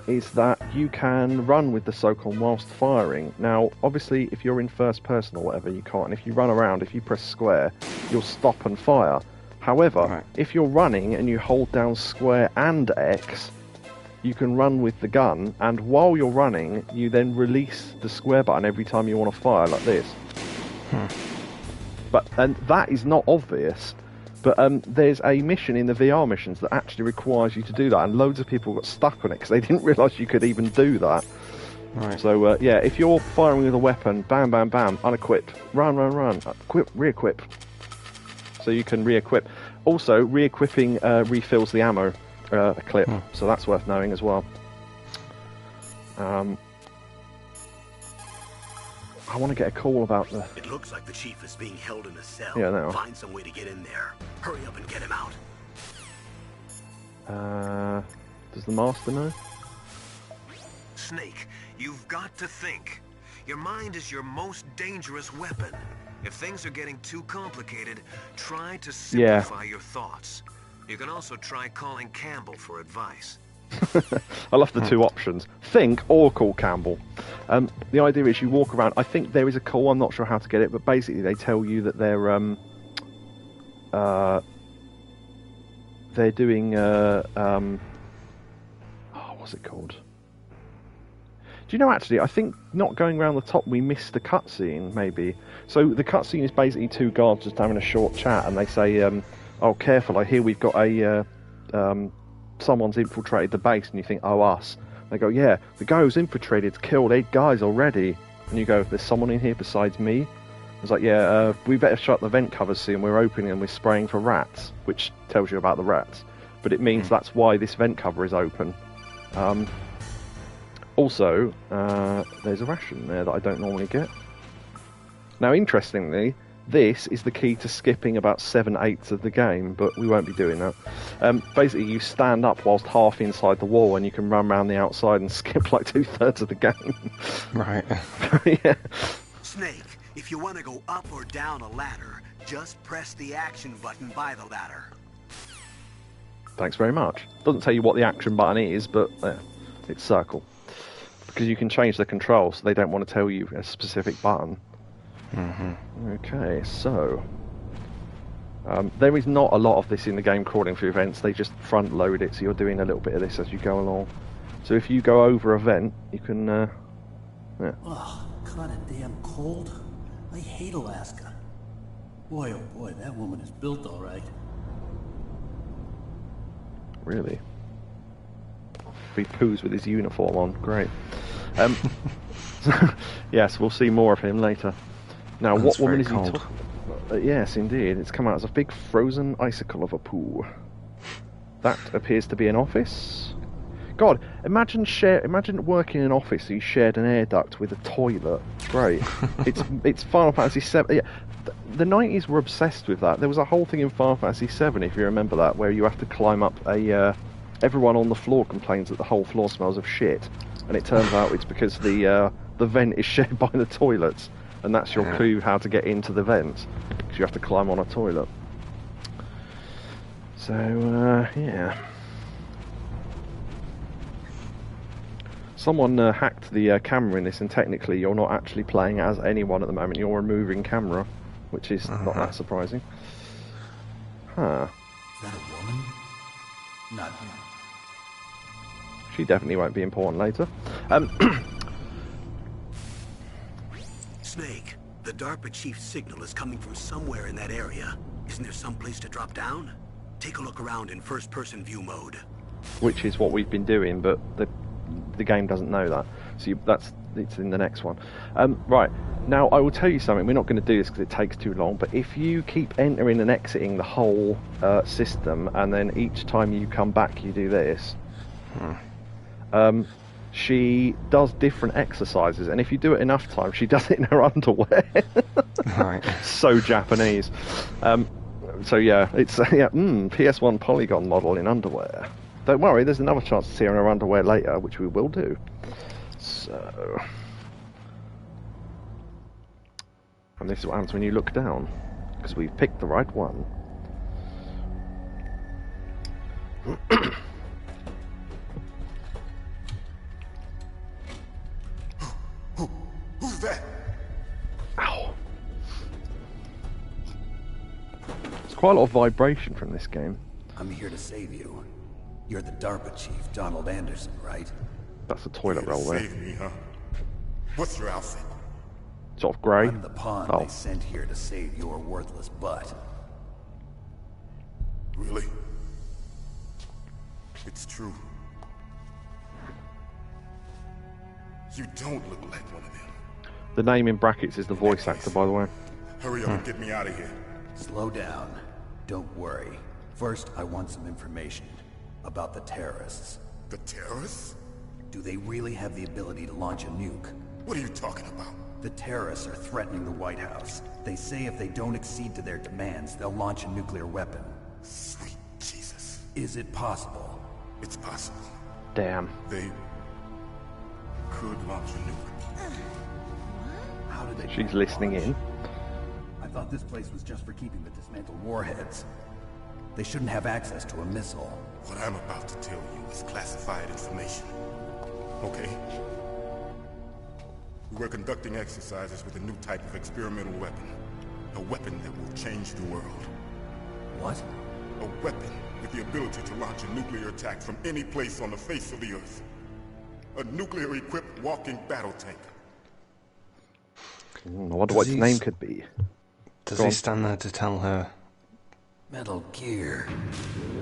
A: is that you can run with the SOCOM whilst firing. Now, obviously, if you're in first person or whatever, you can't. And if you run around, if you press square, you'll stop and fire. However, if you're running and you hold down square and X, you can run with the gun, and while you're running, you then release the square button every time you want to fire, like this. And that is not obvious, but there's a mission in the VR missions that actually requires you to do that, and loads of people got stuck on it because they didn't realise you could even do that.
D: Right.
A: So, yeah, if you're firing with a weapon, bam, bam, bam, unequip, run, run, run, equip, re-equip. So you can re-equip. Also, re-equipping refills the ammo clip, so that's worth knowing as well. I want to get a call about the...
C: It looks like the chief is being held in a cell.
A: Yeah, no.
C: Find some way to get in there. Hurry up and get him out.
A: Does the master know?
E: Snake, you've got to think. Your mind is your most dangerous weapon. If things are getting too complicated, try to simplify your thoughts. You can also try calling Campbell for advice.
A: I love the two options. Think or call Campbell. The idea is you walk around. I think there is a call. I'm not sure how to get it, but basically they tell you that they're doing what's it called? Do you know, actually, I think not going around the top, we missed the cutscene, maybe. So the cutscene is basically two guards just having a short chat, and they say, oh, careful, I hear we've got a, someone's infiltrated the base, and you think, oh, us. They go, yeah, the guy who's infiltrated killed 8 guys already. And you go, there's someone in here besides me? It's like, yeah, we better shut the vent covers soon, we're opening and we're spraying for rats, which tells you about the rats. But it means that's why this vent cover is open. Also, there's a ration there that I don't normally get. Now, interestingly, this is the key to skipping about 7/8 of the game, but we won't be doing that. Basically, you stand up whilst half inside the wall, and you can run around the outside and skip like 2/3 of the game.
D: Right.
A: Yeah.
C: Snake, if you want to go up or down a ladder, just press the action button by the ladder.
A: Thanks very much. Doesn't tell you what the action button is, but it's circle. Because you can change the controls, so they don't want to tell you a specific button. Okay, so There is not a lot of this in the game crawling through vents. They just front load it, so you're doing a little bit of this as you go along. So if you go over a vent, you can. Yeah.
C: Oh, kinda damn cold. I hate Alaska. Boy, oh boy, that woman is built all right.
A: Really? He poos with his uniform on. Great. Yes, we'll see more of him later. Now,
D: That's
A: what woman is
D: very
A: he
D: cold.
A: talking? Yes, indeed. It's come out as a big frozen icicle of a poo. That appears to be an office. God, imagine working in an office so you shared an air duct with a toilet. Great. It's Final Fantasy VII. Yeah, the 90s were obsessed with that. There was a whole thing in Final Fantasy VII, if you remember that, where you have to climb up a. Everyone on the floor complains that the whole floor smells of shit, and it turns out it's because the vent is shared by the toilets, and that's your clue how to get into the vents, because you have to climb on a toilet. So yeah. Someone hacked the camera in this, and technically you're not actually playing as anyone at the moment. You're a moving camera, which is not that surprising. Huh.
C: Is that a woman? Not him.
A: She definitely won't be important later.
C: Snake, the DARPA chief's signal is coming from somewhere in that area. Isn't there some place to drop down? Take a look around in first-person view mode.
A: Which is what we've been doing, but the game doesn't know that. So it's in the next one. Right, now I will tell you something. We're not going to do this because it takes too long, but if you keep entering and exiting the whole system, and then each time you come back you do this, she does different exercises, and if you do it enough times, she does it in her underwear.
D: Right.
A: So Japanese. So yeah, it's PS1 polygon model in underwear. Don't worry, there's another chance to see her in her underwear later, which we will do. So, and this is what happens when you look down, because we've picked the right one.
I: Who's that?
A: Ow. There's quite a lot of vibration from this game.
J: I'm here to save you. You're the DARPA chief, Donald Anderson, right?
A: That's a toilet roll there.
I: Save me, huh? What's your outfit?
A: Sort of grey.
J: I'm the pawn they sent here to save your worthless butt.
I: Really? It's true. You don't look like one of them.
A: The name in brackets is the voice actor, by the way.
I: Hurry up and get me out of here.
J: Slow down. Don't worry. First, I want some information about the terrorists.
I: The terrorists?
J: Do they really have the ability to launch a nuke?
I: What are you talking about?
J: The terrorists are threatening the White House. They say if they don't accede to their demands, they'll launch a nuclear weapon.
I: Sweet Jesus.
J: Is it possible?
I: It's possible.
A: Damn.
I: They could launch a nuke.
J: How do they?
A: She's listening in.
J: I thought this place was just for keeping the dismantled warheads. They shouldn't have access to a missile.
I: What I'm about to tell you is classified information. Okay? We're conducting exercises with a new type of experimental weapon. A weapon that will change the world.
J: What?
I: A weapon with the ability to launch a nuclear attack from any place on the face of the Earth. A nuclear-equipped walking battle tank.
A: I wonder what its name could be.
D: Does
A: Go
D: he
A: on.
D: stand there to tell her?
J: Metal Gear.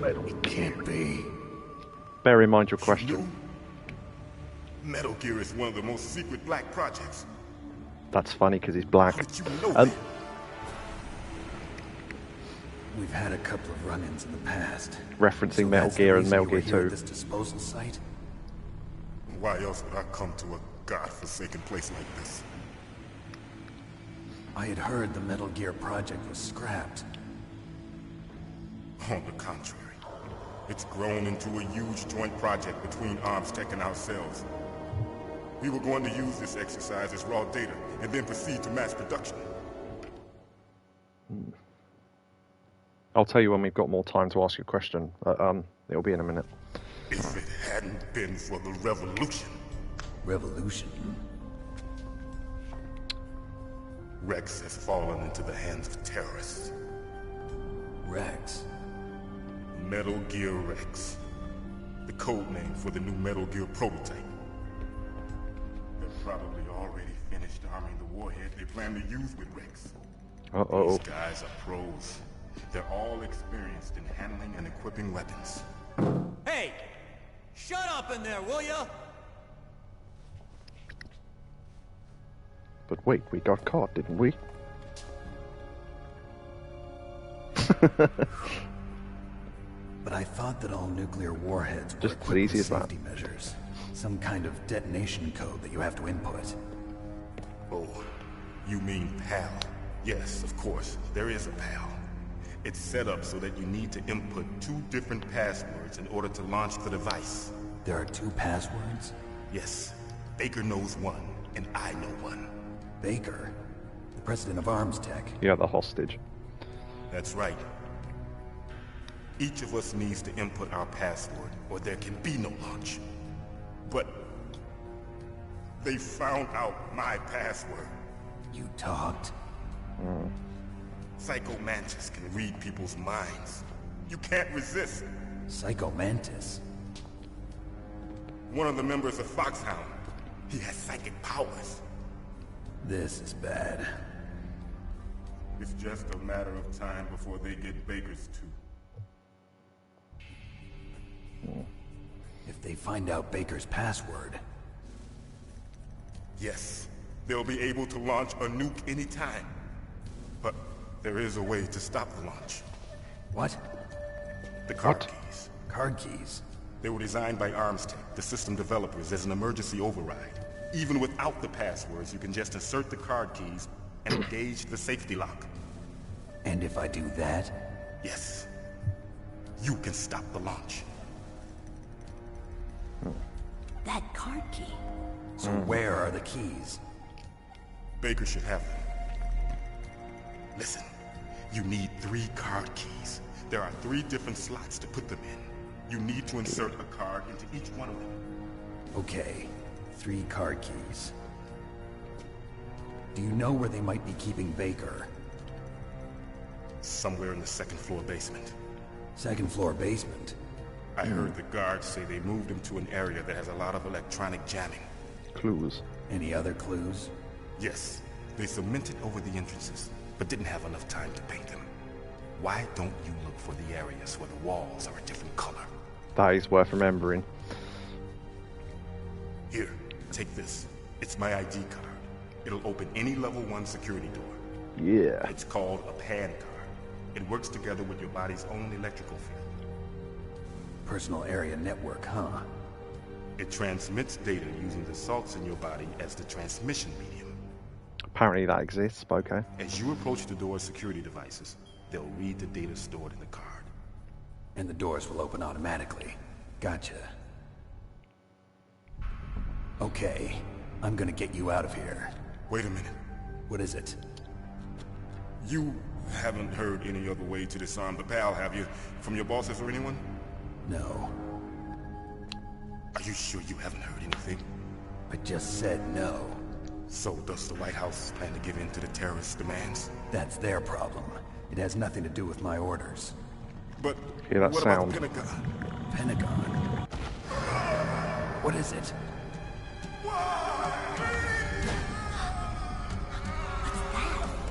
J: It can't be.
A: Bear in mind your question.
I: Metal Gear is one of the most secret black projects.
A: That's funny because he's black.
I: How did you know that?
J: We've had a couple of run-ins in the past.
A: Referencing
J: So
A: Metal
J: that's the
A: Gear and
J: reason
A: Metal
J: you
A: Gear
J: were here
A: 2.
J: at this disposal site?
I: Why else would I come to a godforsaken place like this?
J: I had heard the Metal Gear project was scrapped.
I: On the contrary, it's grown into a huge joint project between ArmsTech and ourselves. We were going to use this exercise as raw data and then proceed to mass production.
A: I'll tell you when we've got more time to ask you a question. It'll be in a minute.
I: If it hadn't been for the revolution.
J: Revolution?
I: Rex has fallen into the hands of terrorists.
J: Rex.
I: Metal Gear Rex. The code name for the new Metal Gear prototype. They're probably already finished arming the warhead they plan to use with Rex.
A: Uh-oh.
I: These guys are pros. They're all experienced in handling and equipping weapons.
C: Hey! Shut up in there, will ya?
A: But wait, we got caught, didn't we?
J: But I thought that all nuclear warheads were
A: Just
J: equipped
A: as easy
J: with
A: as that.
J: safety measures. Some kind of detonation code that you have to input.
I: Oh, you mean PAL? Yes, of course, there is a PAL. It's set up so that you need to input 2 different passwords in order to launch the device.
J: There are 2 passwords?
I: Yes, Baker knows one, and I know one.
J: Baker? The president of Arms Tech?
A: Yeah, the hostage.
I: That's right. Each of us needs to input our password, or there can be no launch. But they found out my password.
J: You talked?
I: Psycho Mantis can read people's minds. You can't resist.
J: Psycho Mantis?
I: One of the members of Foxhound. He has psychic powers.
J: This is bad.
I: It's just a matter of time before they get Baker's too.
J: If they find out Baker's password...
I: Yes, they'll be able to launch a nuke anytime. But there is a way to stop the launch.
J: What?
I: The card keys.
J: Card keys?
I: They were designed by Arms Tech, the system developers, as an emergency override. Even without the passwords, you can just insert the card keys and engage the safety lock.
J: And if I do that?
I: Yes. You can stop the launch.
H: That card key.
J: So where are the keys?
I: Baker should have them. Listen, you need 3 card keys. There are 3 different slots to put them in. You need to insert a card into each one of them.
J: Okay, 3 card keys. Do you know where they might be keeping Baker?
I: Somewhere in the 2nd floor basement.
J: 2nd floor basement?
I: I heard the guards say they moved him to an area that has a lot of electronic jamming.
A: Clues.
J: Any other clues?
I: Yes, they cemented over the entrances, but didn't have enough time to paint them. Why don't you look for the areas where the walls are a different color?
A: That is worth remembering.
I: Here, take this. It's my ID card. It'll open any level 1 security door.
A: Yeah.
I: It's called a PAN card. It works together with your body's own electrical field.
J: Personal area network, huh?
I: It transmits data using the salts in your body as the transmission medium.
A: Apparently that exists, but okay.
I: As you approach the door's security devices, they'll read the data stored in the card.
J: And the doors will open automatically. Gotcha. Okay, I'm gonna get you out of here.
I: Wait a minute.
J: What is it?
I: You haven't heard any other way to disarm the PAL, have you? From your bosses or anyone?
J: No.
I: Are you sure you haven't heard anything?
J: I just said no.
I: So does the White House plan to give in to the terrorists' demands?
J: That's their problem. It has nothing to do with my orders.
I: But
A: Hear that
I: what
A: sound?
I: about the Pentagon?
J: Pentagon? What is it?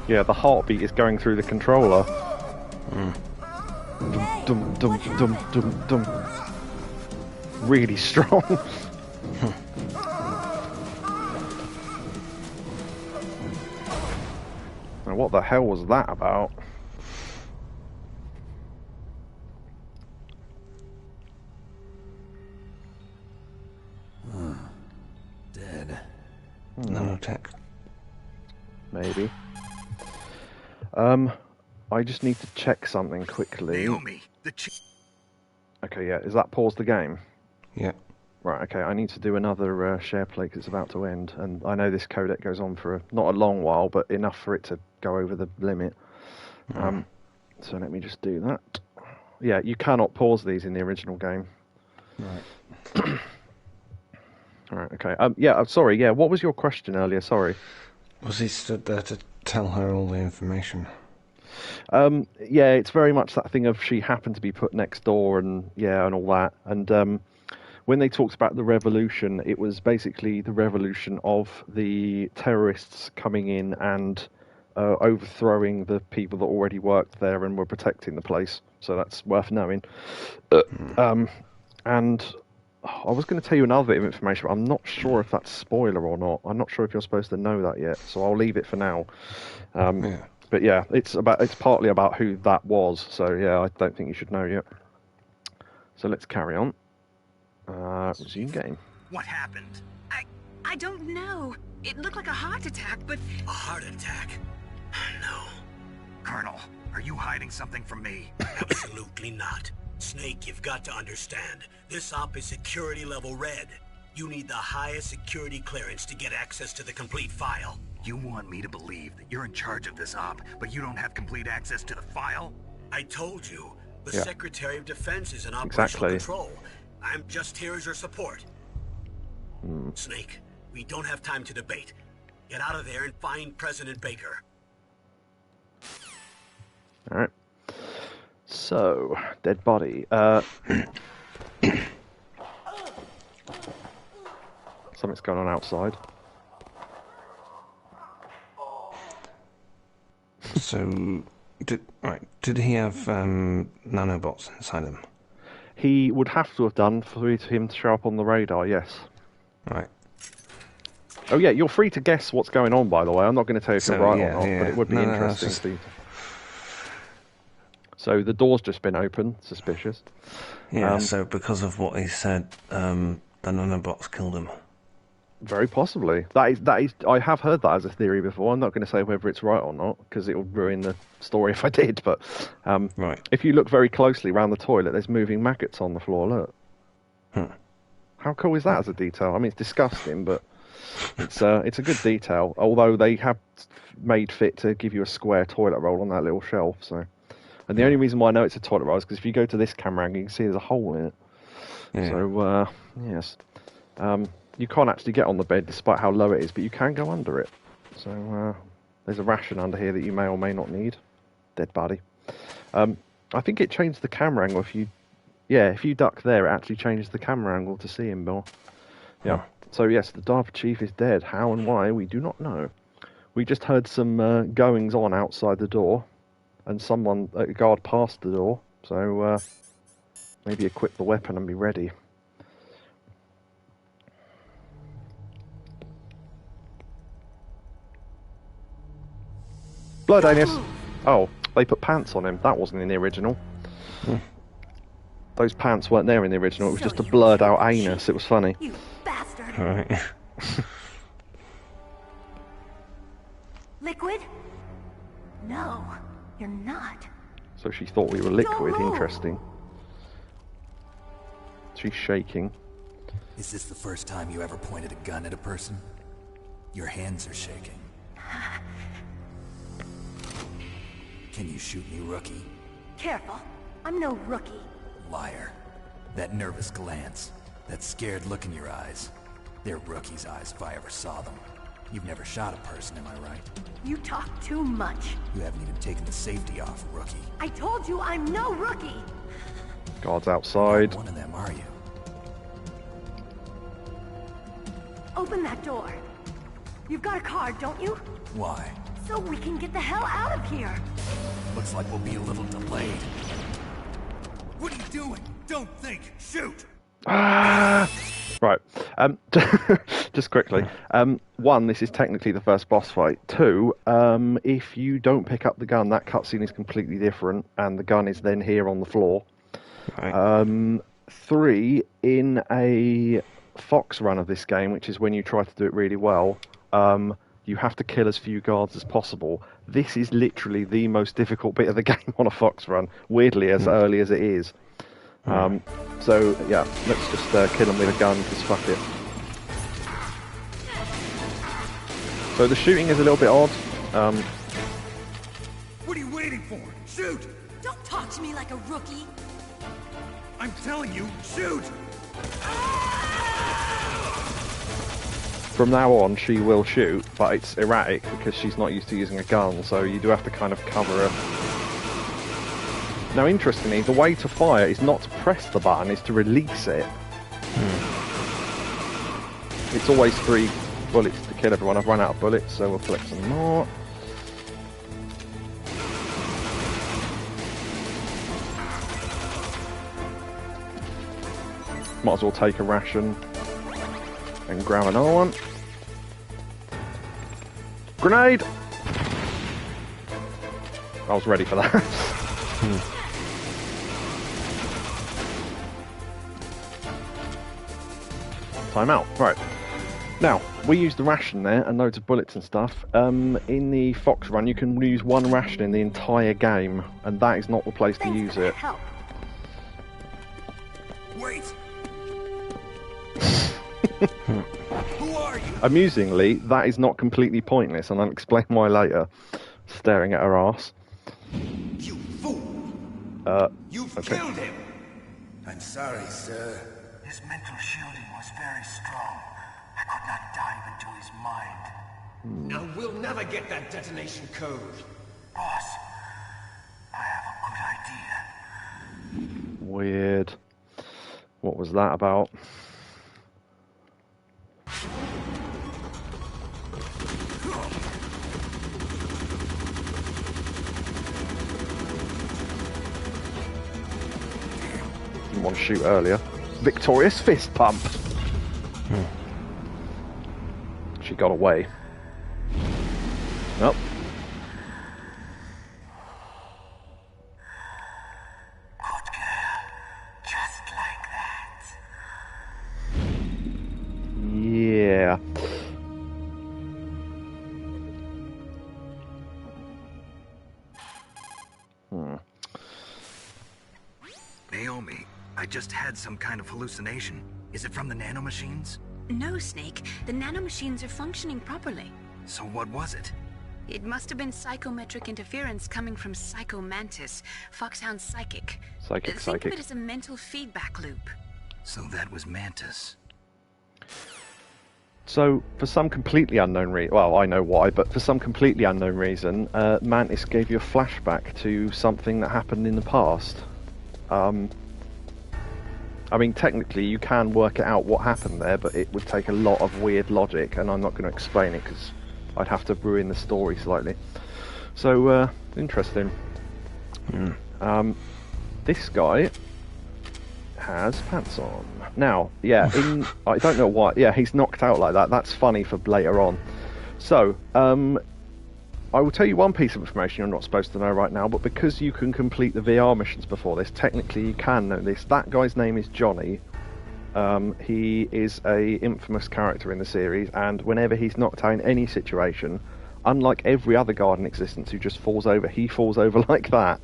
A: Yeah, the heartbeat is going through the controller. Dum dum dum dum dum. Really strong. Now, what the hell was that about?
J: Dead.
D: Nanotech.
A: Maybe. I just need to check something quickly.
B: Naomi, the
A: Okay, yeah. Is that pause the game?
D: Yeah.
A: Right, okay. I need to do another share play because it's about to end. And I know this codec goes on for not a long while, but enough for it to go over the limit. So let me just do that. Yeah, you cannot pause these in the original game.
D: Right.
A: Alright, okay. Yeah, I'm sorry. Yeah, what was your question earlier? Sorry.
D: Was he stood there to tell her all the information?
A: Yeah, it's very much that thing of she happened to be put next door, and and all that. And when they talked about the revolution, it was basically the revolution of the terrorists coming in and overthrowing the people that already worked there and were protecting the place. So that's worth knowing. And I was going to tell you another bit of information, but I'm not sure if that's spoiler or not. I'm not sure if you're supposed to know that yet, so I'll leave it for now. But yeah, it's partly about who that was. So yeah, I don't think you should know yet. So let's carry on. Resume game.
B: What happened?
G: I don't know. It looked like a heart attack, but...
C: A heart attack? No.
B: Colonel, are you hiding something from me?
C: Absolutely not. Snake, you've got to understand. This op is security level red. You need the highest security clearance to get access to the complete file.
B: You want me to believe that you're in charge of this op, but you don't have complete access to the file?
C: I told you. The Secretary of Defense is in operational
A: Exactly.
C: control. I'm just here as your support. Snake, we don't have time to debate. Get out of there and find President Baker.
A: Alright. So, dead body. Something's going on outside.
D: So, did he have nanobots inside him?
A: He would have to have done for him to show up on the radar, yes.
D: Right.
A: Oh yeah, you're free to guess what's going on, by the way. I'm not going to tell you if you're right or not,
D: yeah.
A: but it would be interesting to see. So the door's just been opened. Suspicious.
D: Yeah, so because of what he said, the nanobots killed him.
A: Very possibly. That is. I have heard that as a theory before. I'm not going to say whether it's right or not because it will ruin the story if I did. But if you look very closely around the toilet, there's moving maggots on the floor. Look. How cool is that as a detail? I mean, it's disgusting, but it's a good detail. Although they have made fit to give you a square toilet roll on that little shelf. So, and the only reason why I know it's a toilet roll is because if you go to this camera angle, you can see there's a hole in it. Yeah. So yes. You can't actually get on the bed despite how low it is, but you can go under it. So there's a ration under here that you may or may not need. Dead body. I think it changed the camera angle. If you duck there, it actually changes the camera angle to see him more. Yeah. So yes, the DARPA chief is dead. How and why, we do not know. We just heard some goings on outside the door, and a guard passed the door. So maybe equip the weapon and be ready. Blood anus. Oh, they put pants on him. That wasn't in the original. Those pants weren't there in the original. It was just a blurred out anus. It was funny.
H: You bastard.
D: Right.
H: Liquid? No, you're not.
A: So she thought we were liquid.
H: Don't move.
A: Interesting. She's shaking.
J: Is this the first time you ever pointed a gun at a person? Your hands are shaking. Can you shoot me, rookie?
H: Careful. I'm no rookie.
J: Liar. That nervous glance, that scared look in your eyes. They're rookie's eyes if I ever saw them. You've never shot a person, am I right?
H: You talk too much.
J: You haven't even taken the safety off, rookie.
H: I told you I'm no rookie.
A: Guards outside.
J: Not one of them, are you?
H: Open that door. You've got a card, don't you?
J: Why?
H: So we can get the hell out of here.
J: Looks like we'll be a little delayed. What are you doing? Don't think. Shoot!
A: Right. Just quickly. One, this is technically the first boss fight. Two, if you don't pick up the gun, that cutscene is completely different, and the gun is then here on the floor. Right. Three, in a Fox run of this game, which is when you try to do it really well, you have to kill as few guards as possible. This is literally the most difficult bit of the game on a Fox run, weirdly, as early as it is. So, yeah, let's just kill him with a gun, because fuck it. So the shooting is a little bit odd.
J: What are you waiting for? Shoot!
H: Don't talk to me like a rookie.
J: I'm telling you, shoot!
A: From now on, she will shoot, but it's erratic because she's not used to using a gun, so you do have to kind of cover her. Now, interestingly, the way to fire is not to press the button, it's to release it. It's always 3 bullets to kill everyone. I've run out of bullets, so we'll collect some more. Might as well take a ration and grab another one. Grenade! I was ready for that. Time out. Right. Now, we used the ration there and loads of bullets and stuff. In the Fox run, you can use 1 ration in the entire game, and that is not the place to use it.
H: Help.
J: Wait! Who are you?
A: Amusingly, that is not completely pointless, and I'll explain why later. Staring at her ass.
J: You fool! You've killed him!
I: I'm sorry, sir.
K: His mental shielding was very strong. I could not dive into his mind.
E: Now we'll never get that detonation code.
K: Boss, I have a good idea.
A: Weird. What was that about? Didn't want to shoot earlier. Victorious fist pump. She got away. Nope.
K: Good girl. Just like that.
A: Yeah.
B: Naomi, I just had some kind of hallucination. Is it from the nanomachines?
G: No, Snake. The nanomachines are functioning properly.
B: So what was it?
G: It must have been psychometric interference coming from Psycho Mantis, Foxhound's psychic. Think of it as a mental feedback loop.
B: So that was Mantis.
A: So, for some completely unknown reason, well, I know why, but for some completely unknown reason, Mantis gave you a flashback to something that happened in the past. I mean, technically, you can work it out what happened there, but it would take a lot of weird logic, and I'm not going to explain it because I'd have to ruin the story slightly. So, interesting. This guy has pants on. Now, yeah, I don't know why. Yeah, he's knocked out like that. That's funny for later on. So, I will tell you one piece of information you're not supposed to know right now, but because you can complete the VR missions before this, technically you can know this. That guy's name is Johnny. He is a infamous character in the series, and whenever he's knocked out in any situation, unlike every other guard in existence who just falls over, he falls over like that.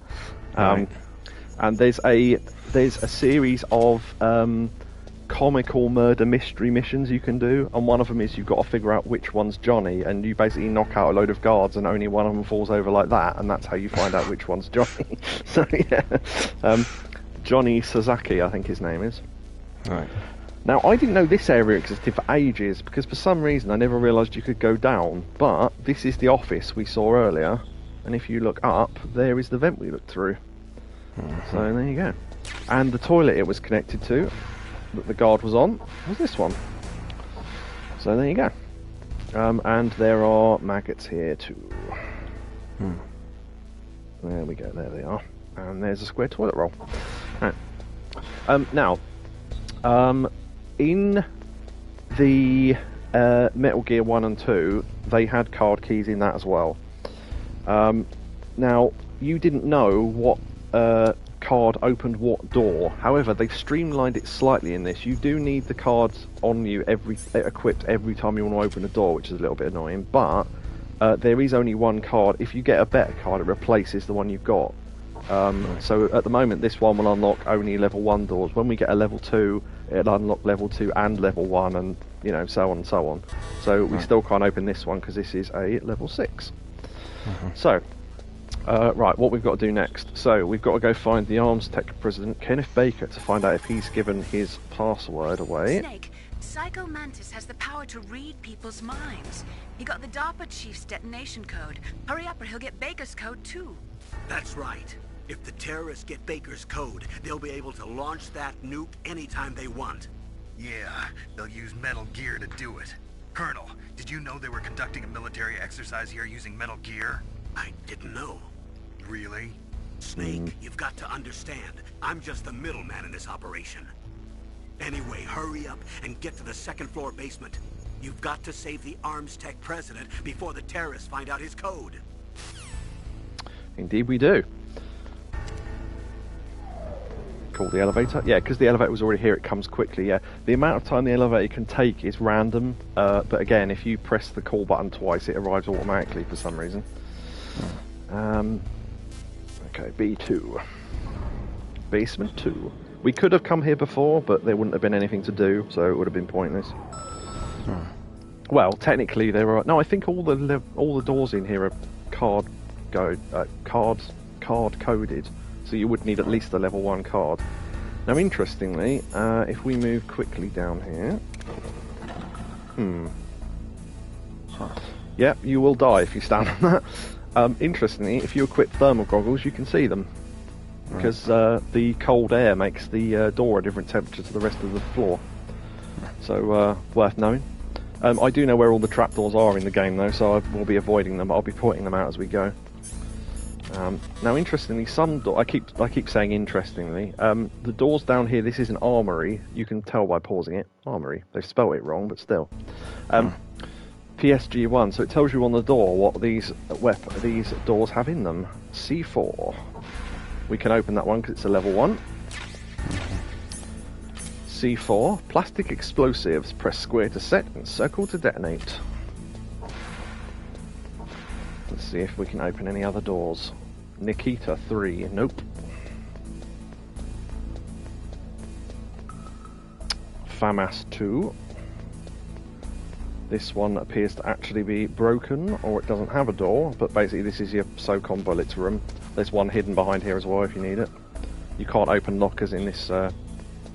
D: Right.
A: And there's a series of comical murder mystery missions you can do, and one of them is you've got to figure out which one's Johnny, and you basically knock out a load of guards and only one of them falls over like that, and that's how you find out which one's Johnny. So yeah, Johnny Sasaki, I think his name is.
D: Right.
A: Now, I didn't know this area existed for ages, because for some reason I never realised you could go down, but this is the office we saw earlier, and if you look up, there is the vent we looked through. So there you go. And the toilet it was connected to, that the guard was on, was this one. So there you go. And there are maggots here too. There we go, there they are. And there's a square toilet roll. Right. Now, in the Metal Gear 1 and 2, they had card keys in that as well. Now, you didn't know what card opened what door. However, they've streamlined it slightly in this. You do need the cards on you equipped every time you want to open a door, which is a little bit annoying, but there is only one card. If you get a better card, it replaces the one you've got. So at the moment, this one will unlock only level 1 doors. When we get a level 2, it'll unlock level 2 and level 1, and so on and so on. So we still can't open this one because this is a level 6. So right, what we've got to do next. So we've got to go find the Arms Tech president, Kenneth Baker, to find out if he's given his password away.
G: Snake,
L: Psycho Mantis has the power to read people's minds. He got the DARPA chief's detonation code. Hurry up or he'll get Baker's code too.
C: That's right. If the terrorists get Baker's code, they'll be able to launch that nuke anytime they want.
B: Yeah, they'll use Metal Gear to do it. Colonel, did you know they were conducting a military exercise here using Metal Gear?
C: I didn't know.
B: Really?
C: Snake, you've got to understand. I'm just the middleman in this operation. Anyway, hurry up and get to the second-floor basement. You've got to save the Arms Tech president before the terrorists find out his code.
A: Indeed we do. Call the elevator. Yeah, because the elevator was already here, it comes quickly. Yeah, the amount of time the elevator can take is random, but again, if you press the call button twice, it arrives automatically for some reason. Okay, B2. Basement 2. We could have come here before, but there wouldn't have been anything to do, so it would have been pointless. Well, technically there are. No, I think all the doors in here are card coded, so you would need at least a level 1 card. Now, interestingly, if we move quickly down here, yeah, you will die if you stand on that. Interestingly, if you equip thermal goggles, you can see them. Because the cold air makes the door a different temperature to the rest of the floor. So, worth knowing. I do know where all the trapdoors are in the game, though, so I will be avoiding them, but I'll be pointing them out as we go. Now, interestingly, I keep saying interestingly, the doors down here, this is an armory. You can tell by pausing it. Armory. They've spelt it wrong, but still. PSG1, so it tells you on the door what these doors have in them. C4. We can open that one because it's a level 1. C4, plastic explosives. Press square to set and circle to detonate. Let's see if we can open any other doors. Nikita 3, nope. FAMAS 2. This one appears to actually be broken, or it doesn't have a door, but basically this is your SOCOM bullets room. There's one hidden behind here as well if you need it. You can't open lockers in this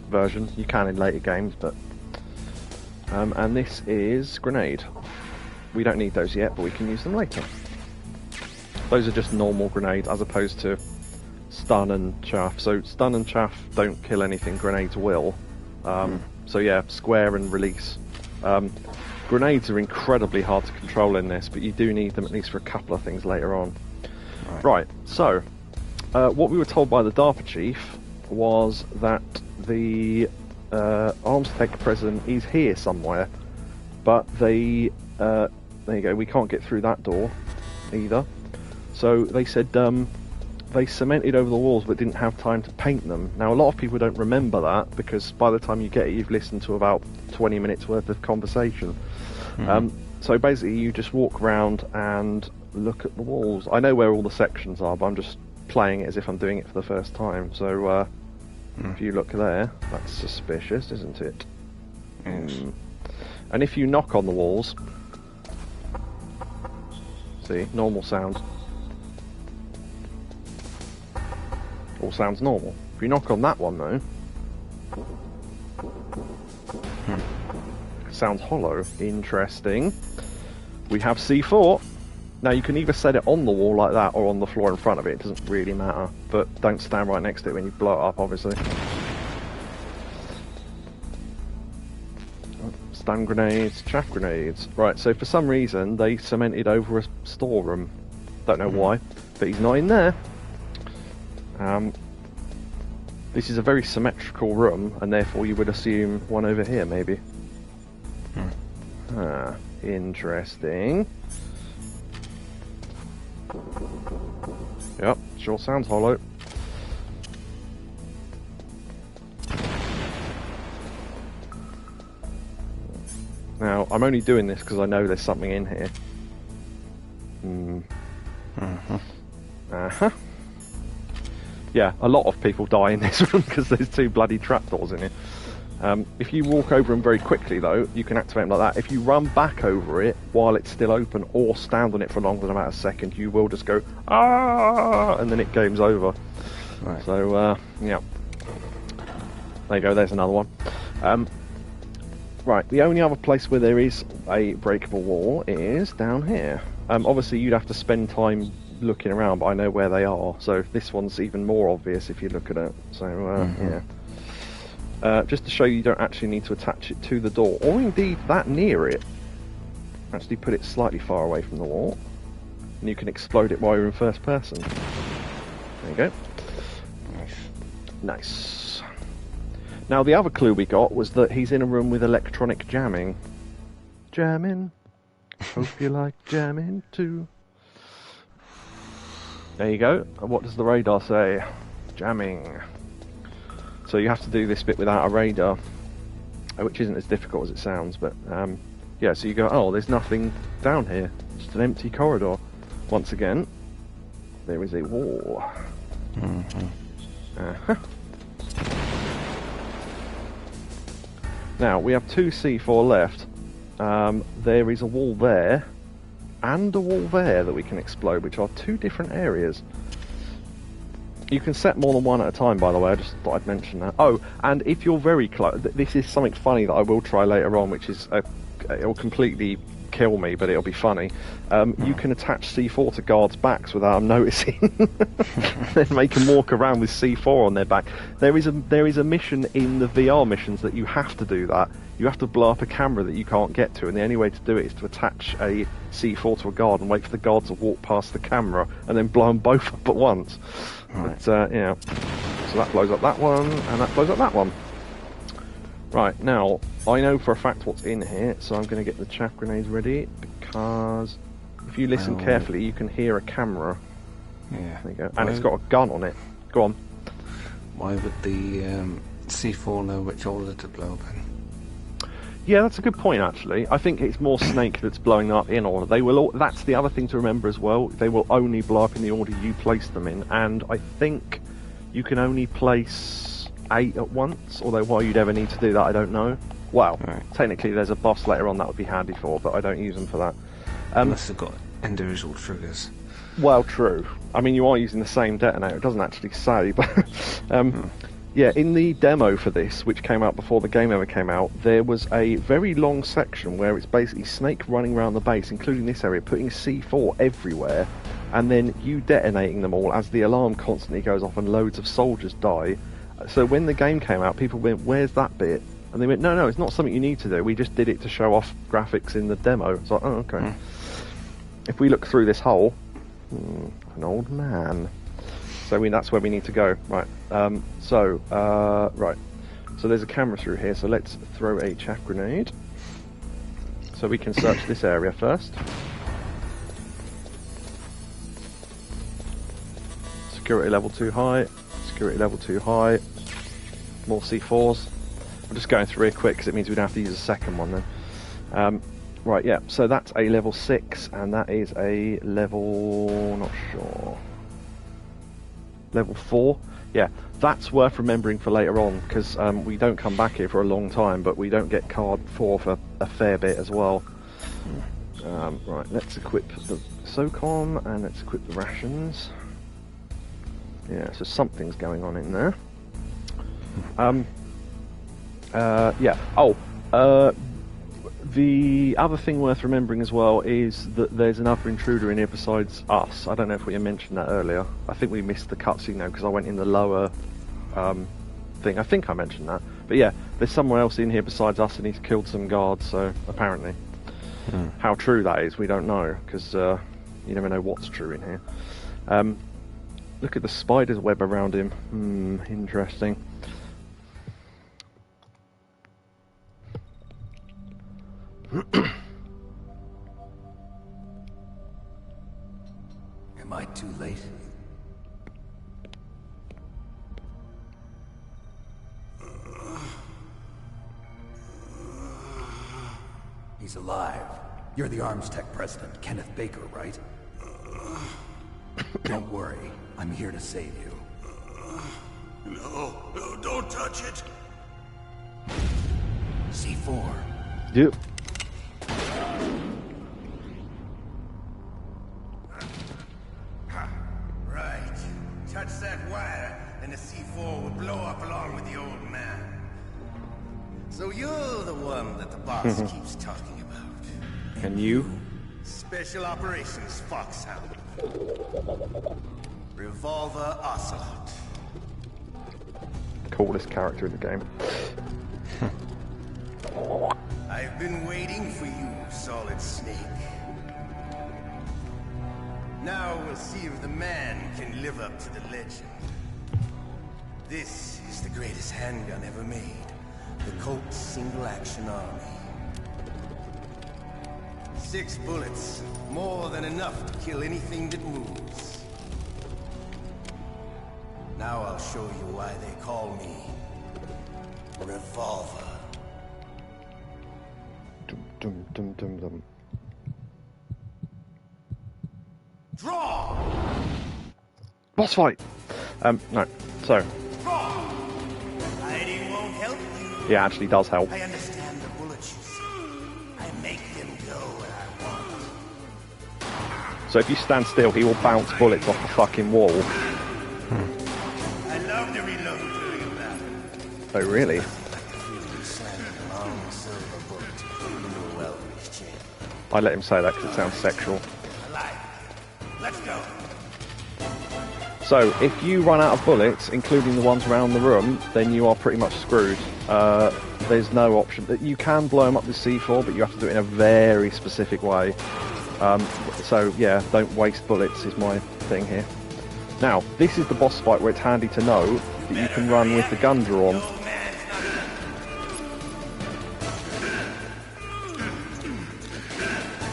A: version. You can in later games, but... and this is grenade. We don't need those yet, but we can use them later. Those are just normal grenades, as opposed to stun and chaff. So stun and chaff don't kill anything, grenades will. So yeah, square and release. Grenades are incredibly hard to control in this, but you do need them at least for a couple of things later on. Right, so, what we were told by the DARPA chief was that the Arms Tech president is here somewhere, but they, there you go, we can't get through that door either. So they said they cemented over the walls but didn't have time to paint them. Now, a lot of people don't remember that, because by the time you get it, you've listened to about 20 minutes worth of conversation. So basically you just walk around and look at the walls. I know where all the sections are, but I'm just playing it as if I'm doing it for the first time. So if you look there, that's suspicious, isn't it? And if you knock on the walls, see, normal sound. All sounds normal. If you knock on that one though, sounds hollow. Interesting. We have C4. Now you can either set it on the wall like that or on the floor in front of it. It doesn't really matter. But don't stand right next to it when you blow it up, obviously. Stun grenades, chaff grenades. Right, so for some reason they cemented over a storeroom. Don't know why, but he's not in there. This is a very symmetrical room, and therefore you would assume one over here, maybe. Interesting. Yep, sure sounds hollow. Now, I'm only doing this because I know there's something in here. Yeah, a lot of people die in this room because there's 2 bloody trapdoors in it. If you walk over them very quickly, though, you can activate them like that. If you run back over it while it's still open, or stand on it for longer than about a second, you will just go, ah, and then it game's over. Right. So, yeah. There you go, there's another one. Right, the only other place where there is a breakable wall is down here. Obviously, you'd have to spend time looking around, but I know where they are. So this one's even more obvious if you look at it. So, yeah. Just to show you don't actually need to attach it to the door, or indeed that near it. Actually put it slightly far away from the wall, and you can explode it while you're in first person. There you go. Nice. Now the other clue we got was that he's in a room with electronic jamming. Jamming. Hope you like jamming too. There you go. And what does the radar say? Jamming. So you have to do this bit without a radar, which isn't as difficult as it sounds, but yeah, so you go, oh, there's nothing down here. Just an empty corridor. Once again, there is a wall. Now, we have 2 C4 left. There is a wall there, and a wall there that we can explode, which are 2 different areas. You can set more than one at a time, by the way, I just thought I'd mention that. Oh, and if you're very close, this is something funny that I will try later on, which is, it'll completely kill me, but it'll be funny. You can attach C4 to guards' backs without them noticing. Then make them walk around with C4 on their back. There is a mission in the VR missions that you have to do that. You have to blow up a camera that you can't get to, and the only way to do it is to attach a C4 to a guard and wait for the guard to walk past the camera, and then blow them both up at once. Right. But, yeah. So that blows up that one, and that blows up that one. Right, now, I know for a fact what's in here, so I'm going to get the chaff grenades ready, because if you listen carefully, you can hear a camera.
D: Yeah.
A: There you go. And it's got a gun on it. Go on.
D: Why would the C4 know which order to blow up in?
A: Yeah, that's a good point, actually. I think it's more Snake that's blowing up in order. They will. That's the other thing to remember as well. They will only blow up in the order you place them in, and I think you can only place 8 at once, although why you'd ever need to do that, I don't know. Well, technically there's a boss later on that would be handy for, but I don't use them for that.
D: Unless they've got individual triggers.
A: Well, true. I mean, you are using the same detonator. It doesn't actually say, but... Yeah, in the demo for this, which came out before the game ever came out, there was a very long section where it's basically Snake running around the base, including this area, putting C4 everywhere, and then you detonating them all as the alarm constantly goes off and loads of soldiers die. So when the game came out, people went, where's that bit? And they went, no, it's not something you need to do. We just did it to show off graphics in the demo. It's like, oh, okay. If we look through this hole, an old man. So that's where we need to go. Right. Right. So there's a camera through here, so let's throw a chaff grenade. So we can search this area first. Security level too high. Security level too high. More C4s. I'm just going through here quick because it means we don't have to use a second one then. Right, yeah, so that's a level 6, and that is a level... not sure... level 4. Yeah, that's worth remembering for later on, because we don't come back here for a long time, but we don't get card 4 for a fair bit as well. Right, let's equip the SOCOM, and let's equip the rations. Yeah, so something's going on in there. Yeah, the other thing worth remembering as well is that there's another intruder in here besides us. I don't know if we mentioned that earlier. I think we missed the cutscene now because I went in the lower thing. I think I mentioned that. But yeah, there's someone else in here besides us and he's killed some guards, so apparently. How true that is, we don't know, because you never know what's true in here. Look at the spider's web around him. Interesting.
J: Am I too late? He's alive. You're the Arms Tech president, Kenneth Baker, right? Don't worry. I'm here to save you.
I: No, don't touch it.
J: C4.
A: Yep.
K: Right. Touch that wire, and the C4 will blow up along with the old man.
M: So you're the one that the boss keeps talking about.
A: And you?
M: Special Operations Foxhound. Revolver Ocelot.
A: Coolest character in the game.
M: I've been waiting for you, Solid Snake. Now we'll see if the man can live up to the legend. This is the greatest handgun ever made. The Colt Single Action Army. 6 bullets, more than enough to kill anything that moves. Now I'll show you why they call me Revolver.
A: Dum dum dum dum dum.
M: Draw!
A: Boss fight! No. So.
M: Hiding won't help you.
A: Yeah, it actually does help.
M: I understand the bullets you see. I make them go where I want.
A: So if you stand still, he will bounce bullets off the fucking wall.
M: I love to reload during a battle.
A: Oh, really? I let him say that because it sounds sexual.
M: Let's go.
A: So, if you run out of bullets, including the ones around the room, then you are pretty much screwed. There's no option. You can blow them up with C4, but you have to do it in a very specific way. So, yeah, don't waste bullets is my thing here. Now, this is the boss fight where it's handy to know that you can run with the gun drawn.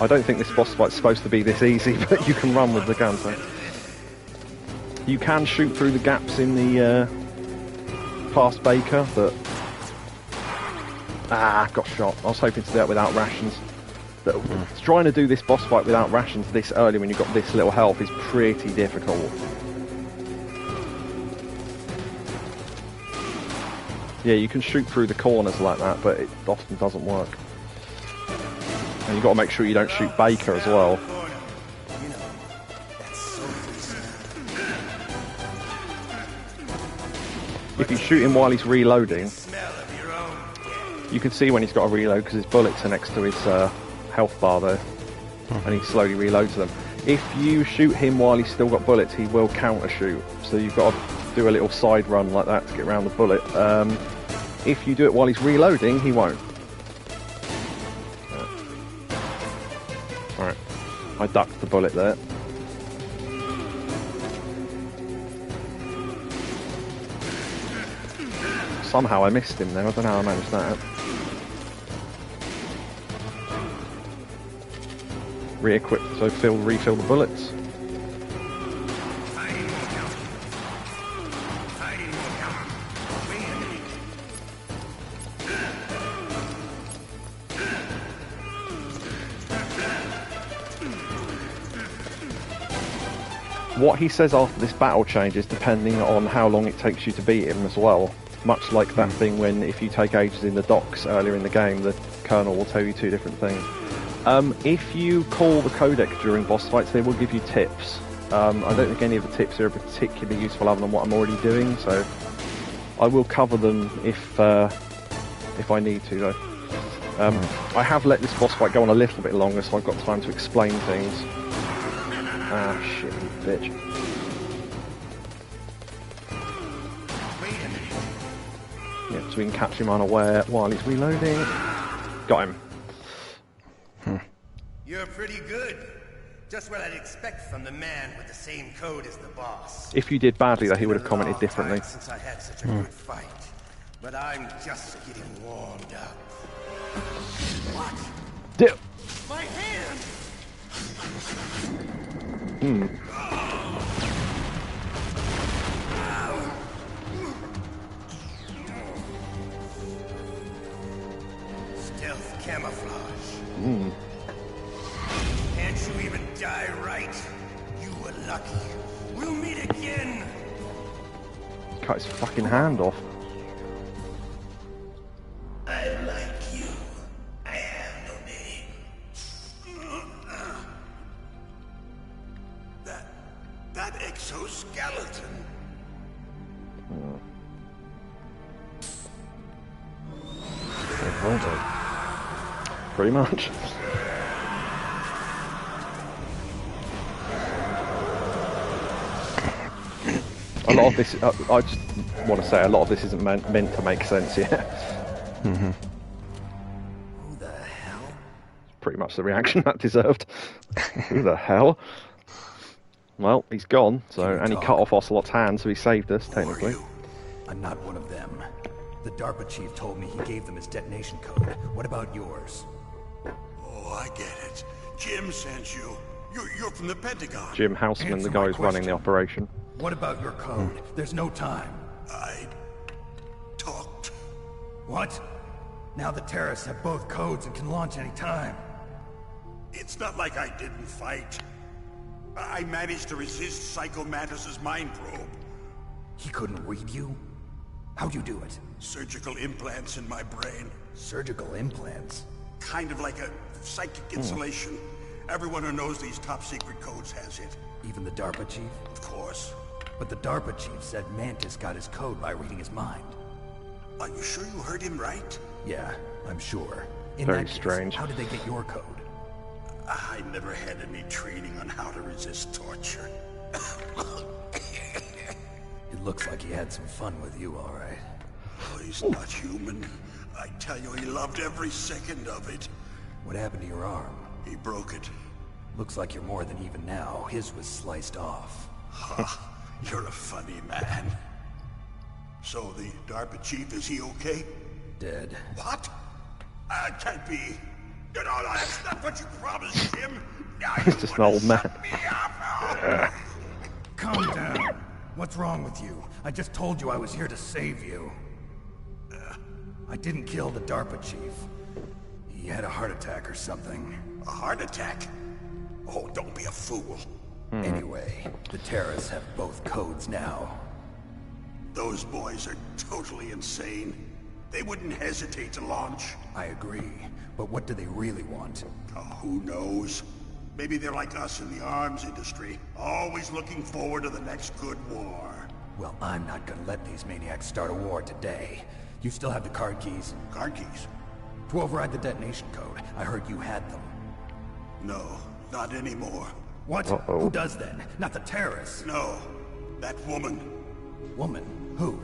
A: I don't think this boss fight's supposed to be this easy, but you can run with the gun. So. You can shoot through the gaps in the past Baker, but got shot. I was hoping to do that without rations. But trying to do this boss fight without rations this early when you've got this little health is pretty difficult. Yeah, you can shoot through the corners like that, but it often doesn't work. And you've got to make sure you don't shoot Baker as well. If you shoot him while he's reloading, you can see when he's got to reload because his bullets are next to his health bar there, and he slowly reloads them. If you shoot him while he's still got bullets, he will counter shoot, so you've got to do a little side run like that to get around the bullet. If you do it while he's reloading, he won't. Alright, I ducked the bullet there. Somehow I missed him there, I don't know how I managed that. Re-equip, so refill the bullets. What he says after this battle changes depending on how long it takes you to beat him as well. Much like that thing when if you take ages in the docks earlier in the game, the Colonel will tell you 2 different things. If you call the codec during boss fights, they will give you tips. I don't think any of the tips are particularly useful other than what I'm already doing, so I will cover them if I need to, though. I have let this boss fight go on a little bit longer, so I've got time to explain things. Ah, shit, you bitch. Yeah, so we can catch him unaware while he's reloading. Got him.
M: You're pretty good. Just what I'd expect from the man with the same code as the boss.
A: If you did badly, though, he would have commented differently.
M: Since I had such a good fight, but I'm just getting warmed up. What? My hand! Stealth camouflage. Can't you even die right? You were lucky. We'll meet again.
A: Cut his fucking hand off.
K: I like you. I have no name. That exoskeleton.
D: Will do.
A: Pretty much. A lot of this, I just want to say, a lot of this isn't meant to make sense yet.
J: Who the hell?
A: Pretty much the reaction that deserved. Who the hell? Well, he's gone, and he cut off Ocelot's hand, so he saved us, technically.
J: I'm not one of them. The DARPA chief told me he gave them his detonation code. What about yours?
M: Oh, I get it. Jim sent you. You're from the Pentagon.
A: Jim Houseman, the guy who's running the operation.
J: What about your code? There's no time.
M: I talked.
J: What? Now the terrorists have both codes and can launch any time.
M: It's not like I didn't fight. I managed to resist Psycho Mantis's mind probe.
J: He couldn't read you? How'd you do it?
M: Surgical implants in my brain.
J: Surgical implants?
M: Kind of like a psychic insulation. Everyone who knows these top secret codes has it.
J: Even the DARPA chief?
M: Of course.
J: But the DARPA chief said Mantis got his code by reading his mind.
M: Are you sure you heard him right?
J: Yeah, I'm sure. In
A: Very
J: that case,
A: strange.
J: How did they get your code?
M: I never had any training on how to resist torture.
J: It looks like he had some fun with you, all right.
M: Oh, he's not human. I tell you, he loved every second of it.
J: What happened to your arm?
M: He broke it.
J: Looks like you're more than even now. His was sliced off.
M: Ha! You're a funny man. So the DARPA chief, is he okay?
J: Dead.
M: What? Can't be. No, that's not what you promised, Jim.
A: He's just an old man.
J: Calm down. What's wrong with you? I just told you I was here to save you. I didn't kill the DARPA chief. He had a heart attack or something.
M: A heart attack? Oh, don't be a fool.
J: Anyway, the terrorists have both codes now.
M: Those boys are totally insane. They wouldn't hesitate to launch.
J: I agree, but what do they really want?
M: Oh, who knows? Maybe they're like us in the arms industry, always looking forward to the next good war.
J: Well, I'm not gonna let these maniacs start a war today. You still have the card keys?
M: Card keys?
J: To override the detonation code. I heard you had them.
M: No, not anymore.
J: What? Who does then? Not the terrorists.
M: No, that woman.
J: Woman? Who?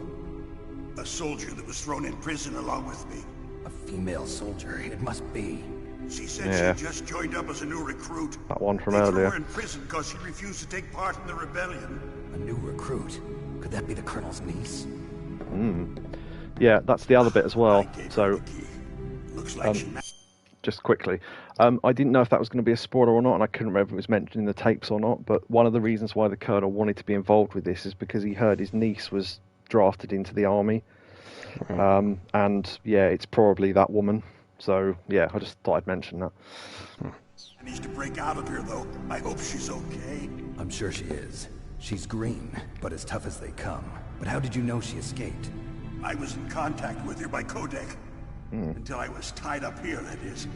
M: A soldier that was thrown in prison along with me.
J: A female soldier, it must be.
M: She said she just joined up as a new recruit.
A: That one from
M: they
A: earlier.
M: threw her in prison because she refused to take part in the rebellion.
J: A new recruit? Could that be the Colonel's niece?
A: Yeah, that's the other bit as well. So,
M: Looks like
A: just quickly, I didn't know if that was going to be a spoiler or not, and I couldn't remember if it was mentioned in the tapes or not, but one of the reasons why the Colonel wanted to be involved with this is because he heard his niece was drafted into the army. And, yeah, it's probably that woman. So, yeah, I just thought I'd mention that.
M: I need to break out of here, though. I hope she's okay.
J: I'm sure she is. She's green, but as tough as they come. But how did you know she escaped?
M: I was in contact with her by codec. Until I was tied up here, that is.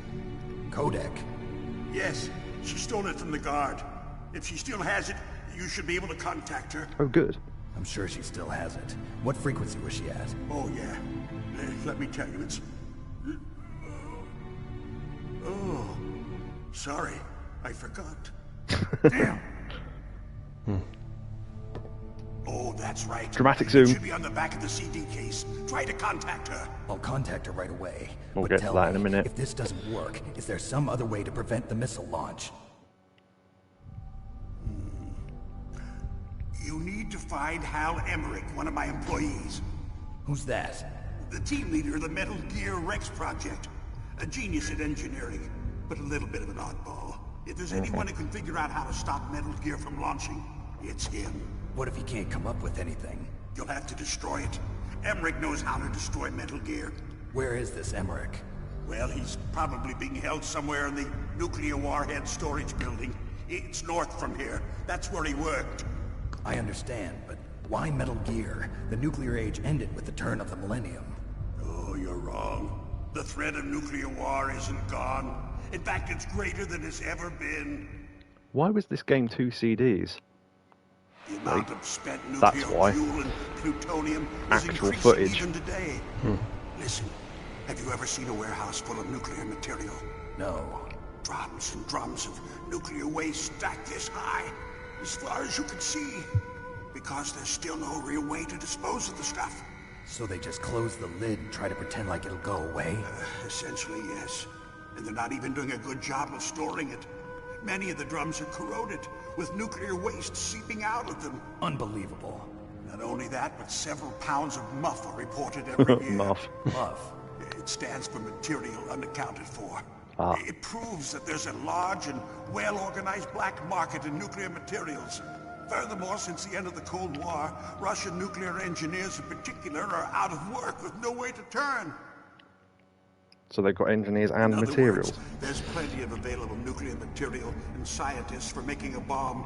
J: Codec?
M: Yes, she stole it from the guard. If she still has it, you should be able to contact her.
A: Oh, good.
J: I'm sure she still has it. What frequency was she at?
M: Oh, yeah. Let me tell you, it's... Oh, sorry. I forgot. Damn! Oh, that's right.
A: Dramatic zoom.
M: It should be on the back of the CD case. Try to contact her.
J: I'll contact her right away.
A: We'll
J: but
A: get to
J: tell
A: that
J: me,
A: in a minute.
J: if this doesn't work, is there some other way to prevent the missile launch?
M: You need to find Hal Emmerich, one of my employees.
J: Who's that?
M: The team leader of the Metal Gear Rex project. A genius at engineering, but a little bit of an oddball. If there's anyone who can figure out how to stop Metal Gear from launching, it's him.
J: What if he can't come up with anything?
M: You'll have to destroy it. Emmerich knows how to destroy Metal Gear.
J: Where is this Emmerich?
M: Well, he's probably being held somewhere in the nuclear warhead storage building. It's north from here. That's where he worked.
J: I understand, but why Metal Gear? The nuclear age ended with the turn of the millennium.
M: Oh, you're wrong. The threat of nuclear war isn't gone. In fact, it's greater than it's ever been.
A: Why was this game 2 CDs?
M: The amount of spent
A: That's
M: nuclear
A: why.
M: fuel and plutonium is
A: Actual
M: increasing
A: footage.
M: even today. Listen, Have you ever seen a warehouse full of nuclear material?
J: No.
M: Drums and drums of nuclear waste stacked this high, as far as you can see. Because there's still no real way to dispose of the stuff.
J: So they just close the lid and try to pretend like it'll go away?
M: Essentially, yes. And they're not even doing a good job of storing it. Many of the drums are corroded, with nuclear waste seeping out of them.
J: Unbelievable.
M: Not only that, but several pounds of muff are reported every year.
A: Muff.
J: Muff?
M: It stands for material unaccounted for.
A: Ah.
M: It proves that there's a large and well-organized black market in nuclear materials. Furthermore, since the end of the Cold War, Russian nuclear engineers in particular are out of work with no way to turn.
A: So they've got engineers and
M: In other
A: materials.
M: words, there's plenty of available nuclear material and scientists for making a bomb.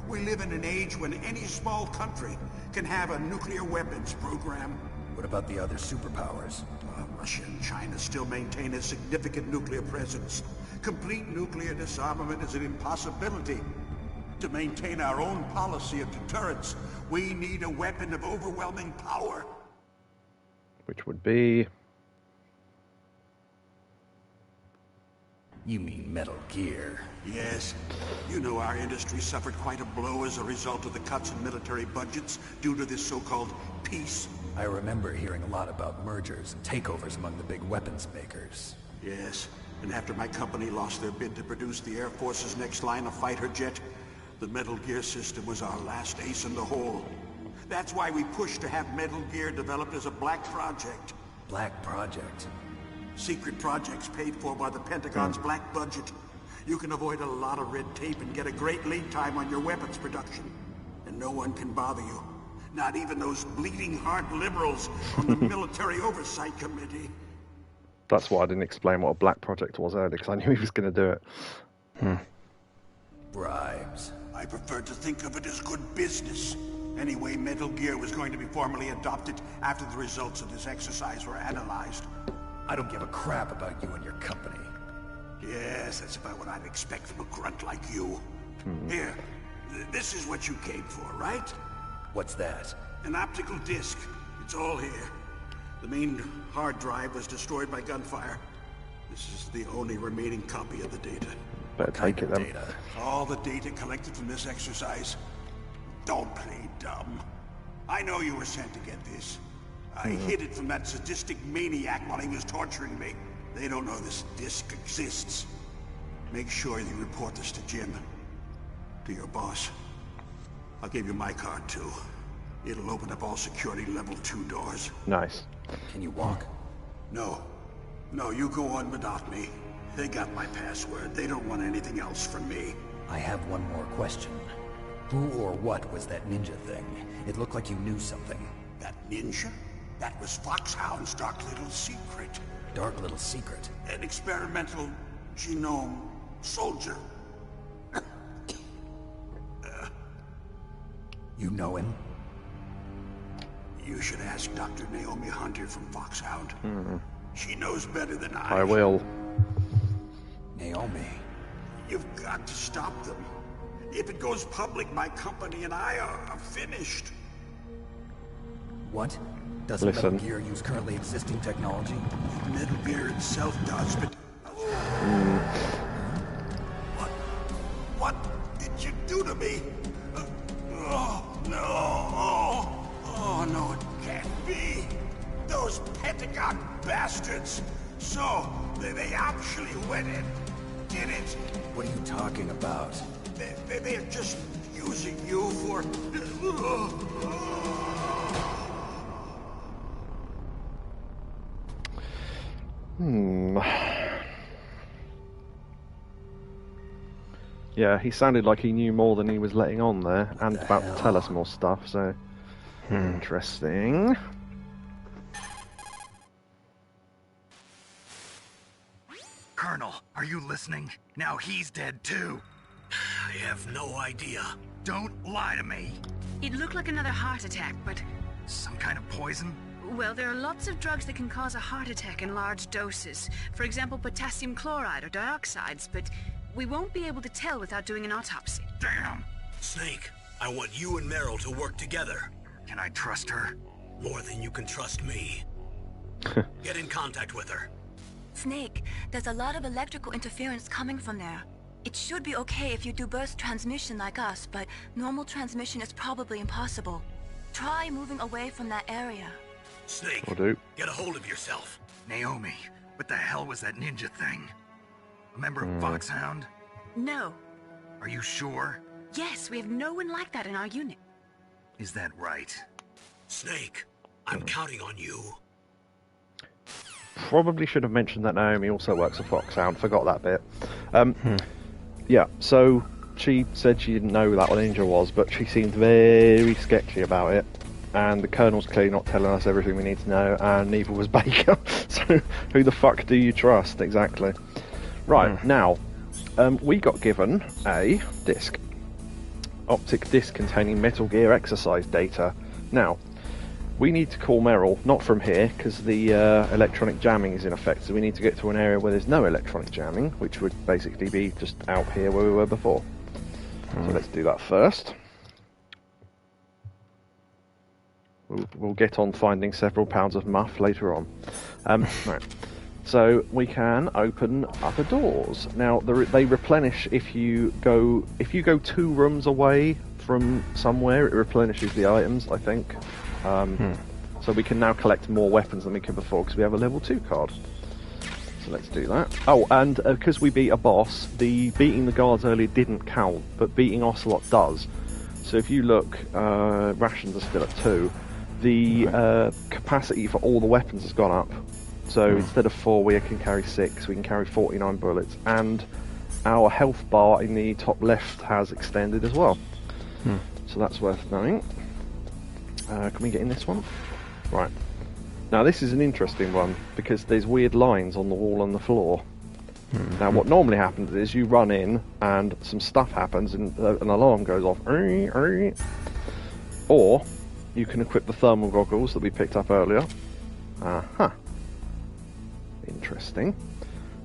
M: We live in an age when any small country can have a nuclear weapons program.
J: What about the other superpowers?
M: Russia and China still maintain a significant nuclear presence. Complete nuclear disarmament is an impossibility. To maintain our own policy of deterrence, we need a weapon of overwhelming power.
A: Which would be...
J: You mean Metal Gear?
M: Yes. You know our industry suffered quite a blow as a result of the cuts in military budgets due to this so-called peace.
J: I remember hearing a lot about mergers and takeovers among the big weapons makers.
M: Yes, and after my company lost their bid to produce the Air Force's next line of fighter jet, the Metal Gear system was our last ace in the hole. That's why we pushed to have Metal Gear developed as a black project.
J: Black project?
M: Secret projects paid for by the Pentagon's black budget. You can avoid a lot of red tape and get a great lead time on your weapons production. And no one can bother you. Not even those bleeding heart liberals on the Military Oversight Committee.
A: That's why I didn't explain what a black project was earlier, because I knew he was going to do it.
J: Bribes.
M: I prefer to think of it as good business. Anyway, Metal Gear was going to be formally adopted after the results of this exercise were analyzed.
J: I don't give a crap about you and your company.
M: Yes, that's about what I'd expect from a grunt like you. Here, this is what you came for, right?
J: What's that?
M: An optical disc. It's all here. The main hard drive was destroyed by gunfire. This is the only remaining copy of the data.
A: Better take it then.
J: Data?
M: All the data collected from this exercise. Don't play dumb. I know you were sent to get this. I hid it from that sadistic maniac while he was torturing me. They don't know this disc exists. Make sure you report this to Jim. To your boss. I'll give you my card too. It'll open up all security level 2 doors.
A: Nice.
J: Can you walk?
M: No. No, you go on without me. They got my password. They don't want anything else from me.
J: I have one more question. Who or what was that ninja thing? It looked like you knew something.
M: That ninja? That was Foxhound's dark little secret.
J: Dark little secret?
M: An experimental genome soldier.
J: You know him?
M: You should ask Dr. Naomi Hunter from Foxhound. She knows better than I.
A: I will.
J: Naomi?
M: You've got to stop them. If it goes public, my company and I are finished.
J: What? Does Metal Gear use currently existing technology?
M: Metal Gear itself does, but... What did you do to me? Oh, no. Oh, no, it can't be. Those Pentagon bastards. So, they actually went and did it.
J: What are you talking about?
M: They're just using you for...
A: Yeah, he sounded like he knew more than he was letting on there, and about to tell us more stuff, so... Interesting.
B: Colonel, are you listening? Now he's dead too.
C: I have no idea.
B: Don't lie to me.
L: It looked like another heart attack, but...
B: Some kind of poison?
L: Well, there are lots of drugs that can cause a heart attack in large doses. For example, potassium chloride or dioxides, but we won't be able to tell without doing an autopsy.
B: Damn!
C: Snake, I want you and Meryl to work together.
B: Can I trust her?
C: More than you can trust me. Get in contact with her.
H: Snake, there's a lot of electrical interference coming from there. It should be okay if you do burst transmission like us, but normal transmission is probably impossible. Try moving away from that area.
C: Snake,
A: Will do.
C: get a hold of yourself.
B: Naomi, what the hell was that ninja thing? A member of Foxhound?
L: No.
B: Are you sure?
L: Yes, we have no one like that in our unit.
B: Is that right?
C: Snake, I'm counting on you.
A: Probably should have mentioned that Naomi also works at Foxhound. Forgot that bit. Yeah, so she said she didn't know that what ninja was, but she seemed very sketchy about it. And the Colonel's clearly not telling us everything we need to know, and neither was Baker. So who the fuck do you trust, exactly? Right, now, we got given a disc. Optic disc containing Metal Gear exercise data. Now, we need to call Merrill, not from here, because the electronic jamming is in effect, so we need to get to an area where there's no electronic jamming, which would basically be just out here where we were before. So let's do that first. We'll get on finding several pounds of muff later on. Right. So we can open other doors. Now they replenish if you go 2 rooms away from somewhere. It replenishes the items, I think. So we can now collect more weapons than we could before because we have a level 2 card. So let's do that. Oh, and because we beat a boss, the beating the guards earlier didn't count, but beating Ocelot does. So if you look, rations are still at 2. The capacity for all the weapons has gone up. So instead of 4, we can carry 6. We can carry 49 bullets, and our health bar in the top left has extended as well. So that's worth knowing. Can we get in this one? Right. Now this is an interesting one because there's weird lines on the wall and the floor. Now what normally happens is you run in and some stuff happens and an alarm goes off. Or you can equip the thermal goggles that we picked up earlier. Interesting.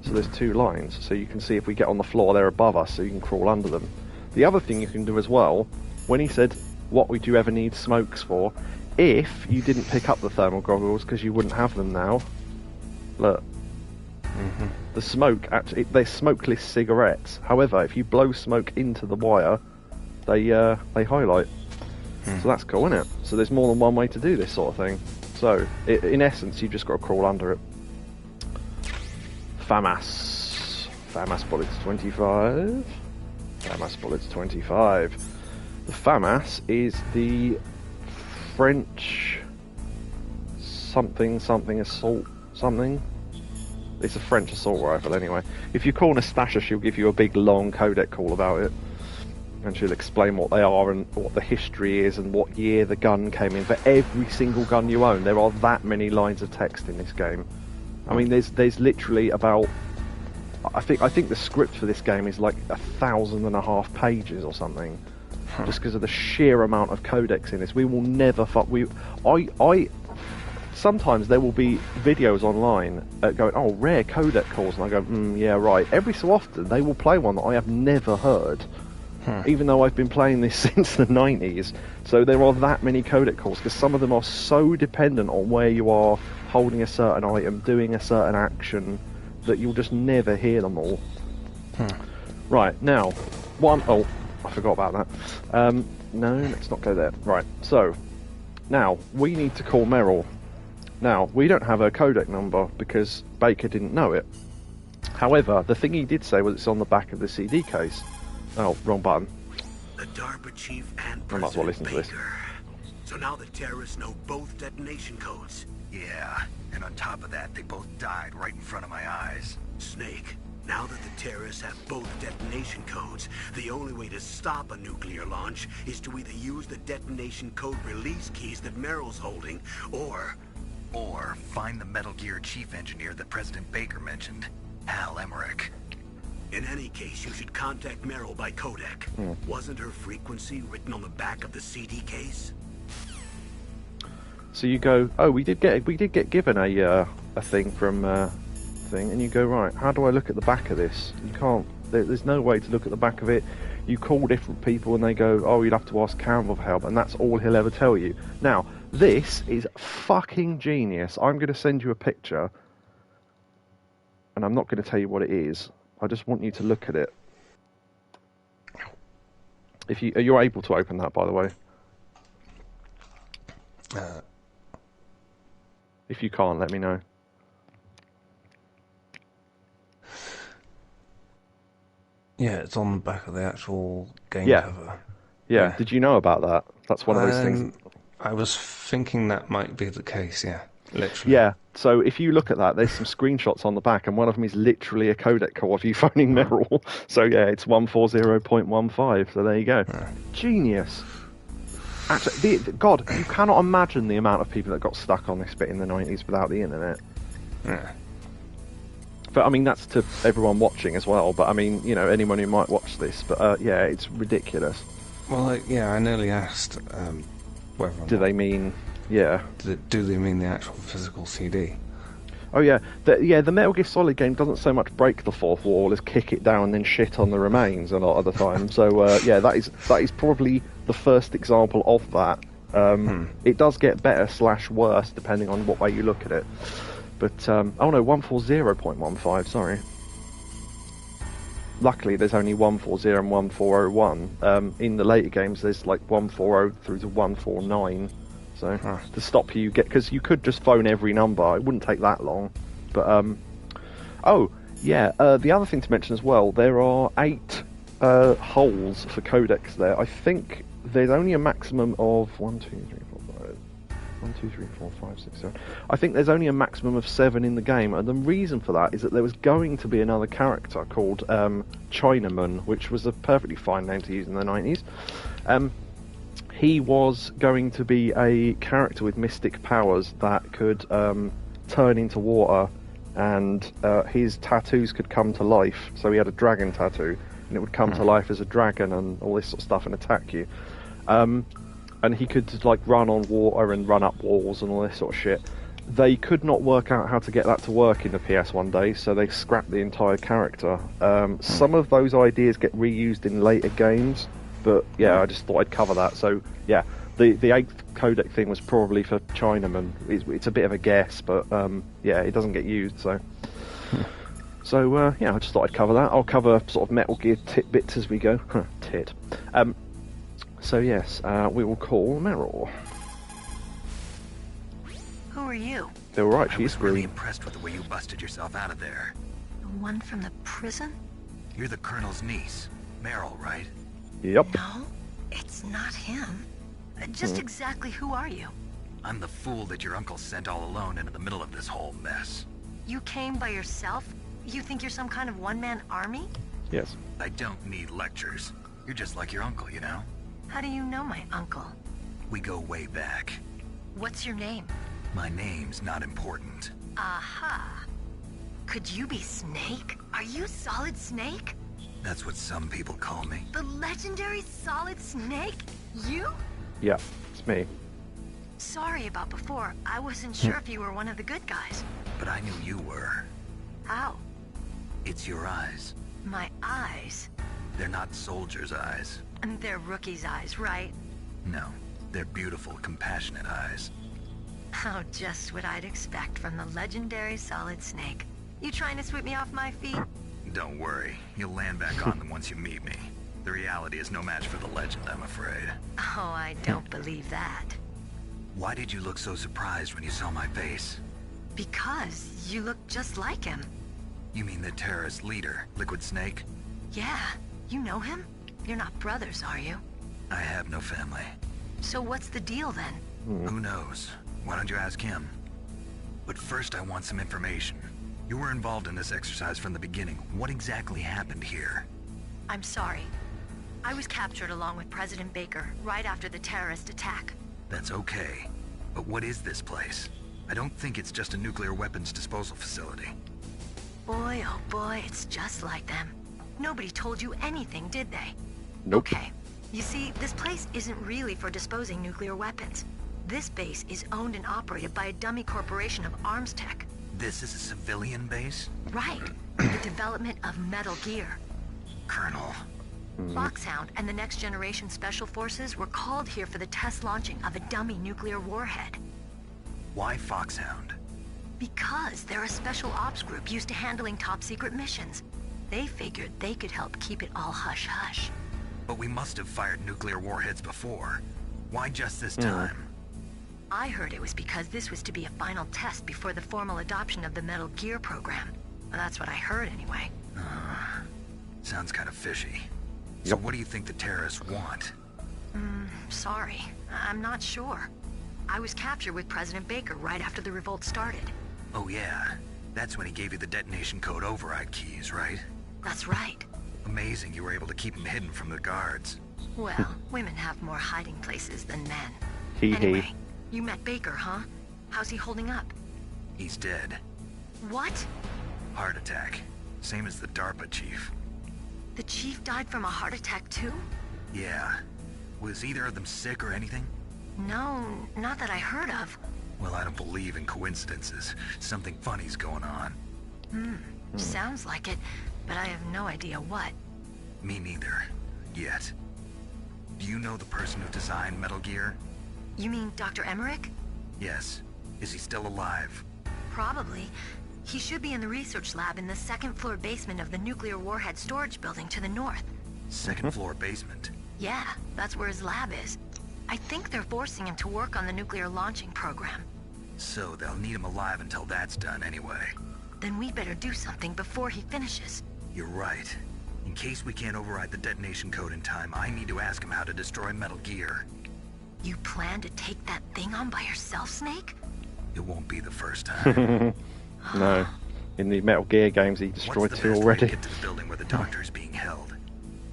A: So there's 2 lines, so you can see if we get on the floor they're above us, so you can crawl under them. The other thing you can do as well, when he said what would you ever need smokes for, if you didn't pick up the thermal goggles because you wouldn't have them now, look, the smoke, actually, they're smokeless cigarettes. However, if you blow smoke into the wire, they highlight. So that's cool, isn't it? So there's more than one way to do this sort of thing. So, in essence, you've just got to crawl under it. FAMAS. FAMAS bullets 25. FAMAS bullets 25. The FAMAS is the French something assault something. It's a French assault rifle anyway. If you call Nastasha, she'll give you a big long codec call about it. And she'll explain what they are and what the history is and what year the gun came in. For every single gun you own, there are that many lines of text in this game. I mean, there's literally about, I think the script for this game is like 1,500 pages or something, just because of the sheer amount of codecs in this. We will never sometimes there will be videos online going, oh, rare codec calls, and I go, yeah, right. Every so often they will play one that I have never heard. Even though I've been playing this since the 90s. So there are that many codec calls, because some of them are so dependent on where you are holding a certain item, doing a certain action, that you'll just never hear them all. Right, now, oh, I forgot about that. No, let's not go there. Right, so, now, we need to call Merrill. Now, we don't have her codec number, because Baker didn't know it. However, the thing he did say was it's on the back of the CD case. Oh, wrong button.
C: The DARPA chief and
A: I might as well listen to this.
C: So now the terrorists know both detonation codes.
B: Yeah, and on top of that, they both died right in front of my eyes.
C: Snake, now that the terrorists have both detonation codes, the only way to stop a nuclear launch is to either use the detonation code release keys that Merrill's holding, or
B: find the Metal Gear chief engineer that President Baker mentioned, Hal Emmerich.
C: In any case, you should contact Merrill by codec. Wasn't her frequency written on the back of the CD case?
A: So you go, oh, we did get given a thing from thing, and you go, right, how do I look at the back of this? You can't. There's no way to look at the back of it. you call different people and they go, oh, you'd have to ask Campbell for help, and that's all he'll ever tell you. Now, this is fucking genius. I'm going to send you a picture, and I'm not going to tell you what it is. I just want you to look at it. If you're able to open that, by the way. If you can't, let me know.
D: Yeah, it's on the back of the actual game cover.
A: Yeah. Did you know about that? That's one of those things.
D: I was thinking that might be the case, yeah. Literally.
A: Yeah, so if you look at that, there's some screenshots on the back, and one of them is literally a codec call of you phoning Meryl. So yeah, it's 140.15, so there you go.
D: Yeah.
A: Genius. Actually, God, you cannot imagine the amount of people that got stuck on this bit in the 90s without the internet.
D: Yeah.
A: But I mean, that's to everyone watching as well, but I mean, you know, anyone who might watch this, but yeah, it's ridiculous.
D: Well, yeah, I nearly asked whether...
A: Do they mean... Yeah.
D: Do they mean the actual physical CD?
A: Oh yeah, the Metal Gear Solid game doesn't so much break the fourth wall as kick it down and then shit on the remains a lot of the time. So yeah, that is probably the first example of that. It does get better / worse depending on what way you look at it. But oh no, 140.15. Sorry. Luckily, there's only 140 and 1401. In the later games, there's like 140 through to 149. So to stop you because you could just phone every number. It wouldn't take that long. But oh yeah, the other thing to mention as well, there are 8 holes for codecs there. I think there's only a maximum of 1, 2, 3, 4, 5. 1, 2, 3, 4, 5, 6, 7. I think there's only a maximum of 7 in the game, and the reason for that is that there was going to be another character called Chinaman, which was a perfectly fine name to use in the 90s. He was going to be a character with mystic powers that could turn into water, and his tattoos could come to life. So he had a dragon tattoo, and it would come to life as a dragon and all this sort of stuff and attack you. And he could like run on water and run up walls and all this sort of shit. They could not work out how to get that to work in the PS1 days, so they scrapped the entire character. Some of those ideas get reused in later games. But yeah, I just thought I'd cover that. So yeah, the 8th codec thing was probably for Chinaman. It's a bit of a guess, but yeah, it doesn't get used. So yeah, I just thought I'd cover that. I'll cover sort of Metal Gear tidbits as we go. Tit. So yes, we will call Meryl.
H: Who are you?
A: They were right.
B: I was really impressed with the way you busted yourself out of there.
H: The one from the prison?
B: You're the Colonel's niece, Meryl, right?
A: Yep.
H: No, it's not him. Just exactly who are you?
B: I'm the fool that your uncle sent all alone into the middle of this whole mess.
H: You came by yourself? You think you're some kind of one-man army?
A: Yes.
B: I don't need lectures. You're just like your uncle, you know?
H: How do you know my uncle?
B: We go way back.
H: What's your name?
B: My name's not important.
H: Aha. Could you be Snake? Are you Solid Snake?
B: That's what some people call me.
H: The legendary Solid Snake? You?
A: Yeah, it's me.
H: Sorry about before. I wasn't sure if you were one of the good guys.
B: But I knew you were.
H: How?
B: It's your eyes.
H: My eyes?
B: They're not soldiers' eyes.
H: And they're rookies' eyes, right?
B: No, they're beautiful, compassionate eyes.
H: Oh, just what I'd expect from the legendary Solid Snake. You trying to sweep me off my feet?
B: Don't worry, you'll land back on them once you meet me. The reality is no match for the legend, I'm afraid.
H: Oh, I don't believe that.
B: Why did you look so surprised when you saw my face?
H: Because you look just like him.
B: You mean the terrorist leader, Liquid Snake?
H: Yeah, you know him? You're not brothers, are you?
B: I have no family.
H: So what's the deal then?
B: Who knows? Why don't you ask him? But first I want some information. You were involved in this exercise from the beginning. What exactly happened here?
H: I'm sorry. I was captured along with President Baker right after the terrorist attack.
B: That's okay. But what is this place? I don't think it's just a nuclear weapons disposal facility.
H: Boy, oh boy, it's just like them. Nobody told you anything, did they?
A: Nope.
H: Okay. You see, this place isn't really for disposing nuclear weapons. This base is owned and operated by a dummy corporation of arms tech.
B: This is a civilian base?
H: Right. The development of Metal Gear.
B: Colonel,
N: Foxhound and the Next Generation Special Forces were called here for the test launching of a dummy nuclear warhead.
B: Why Foxhound?
N: Because they're a special ops group used to handling top-secret missions. They figured they could help keep it all hush-hush.
B: But we must have fired nuclear warheads before. Why just this time?
N: I heard it was because this was to be a final test before the formal adoption of the Metal Gear program. Well, that's what I heard anyway.
B: Sounds kind of fishy. So what do you think the terrorists want?
N: Sorry. I'm not sure. I was captured with President Baker right after the revolt started.
B: Oh yeah, that's when he gave you the detonation code override keys, right?
N: That's right.
B: Amazing you were able to keep him hidden from the guards.
N: Well, women have more hiding places than men.
A: Hee
N: Anyway, you met Baker, huh? How's he holding up?
B: He's dead.
N: What?
B: Heart attack. Same as the DARPA chief.
N: The chief died from a heart attack too?
B: Yeah. Was either of them sick or anything?
N: No, not that I heard of.
B: Well, I don't believe in coincidences. Something funny's going on.
N: Sounds like it, but I have no idea what.
B: Me neither. Yet. Do you know the person who designed Metal Gear?
N: You mean Dr. Emmerich?
B: Yes. Is he still alive?
N: Probably. He should be in the research lab in the second-floor basement of the nuclear warhead storage building to the north.
B: Second floor basement?
N: Yeah, that's where his lab is. I think they're forcing him to work on the nuclear launching program.
B: So they'll need him alive until that's done anyway.
N: Then we better do something before he finishes.
B: You're right. In case we can't override the detonation code in time, I need to ask him how to destroy Metal Gear.
N: You plan to take that thing on by yourself, Snake?
B: It won't be the first time.
A: No. In the Metal Gear games, he destroyed two already.
B: Get to the building where the doctor is being held.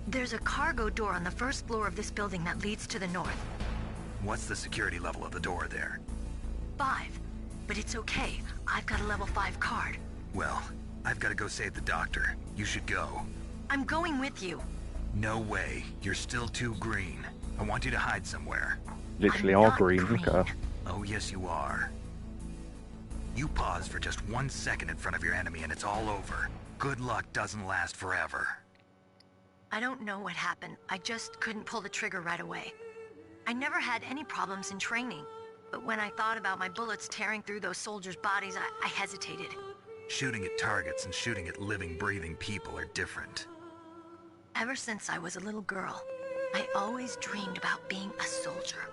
N: There's a cargo door on the first floor of this building that leads to the north.
B: What's the security level of the door there?
N: 5. But it's okay. I've got a level 5 card.
B: Well, I've got to go save the doctor. You should go.
N: I'm going with you.
B: No way. You're still too green. I want you to hide somewhere.
A: Literally are green. Look at her.
B: Oh, yes, you are. You pause for just 1 second in front of your enemy and it's all over. Good luck doesn't last forever.
N: I don't know what happened. I just couldn't pull the trigger right away. I never had any problems in training, but when I thought about my bullets tearing through those soldiers' bodies, I hesitated.
B: Shooting at targets and shooting at living, breathing people are different.
N: Ever since I was a little girl, I always dreamed about being a soldier.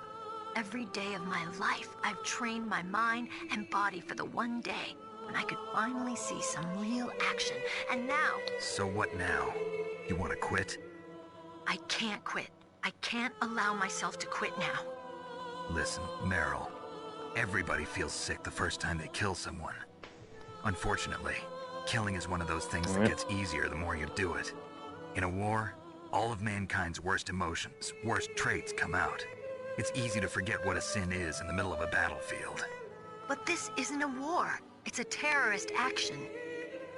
N: Every day of my life, I've trained my mind and body for the one day when I could finally see some real action, and now...
B: So what now? You want to quit?
N: I can't quit. I can't allow myself to quit now.
B: Listen, Meryl. Everybody feels sick the first time they kill someone. Unfortunately, killing is one of those things that gets easier the more you do it. In a war, all of mankind's worst emotions, worst traits come out. It's easy to forget what a sin is in the middle of a battlefield.
N: But this isn't a war. It's a terrorist action.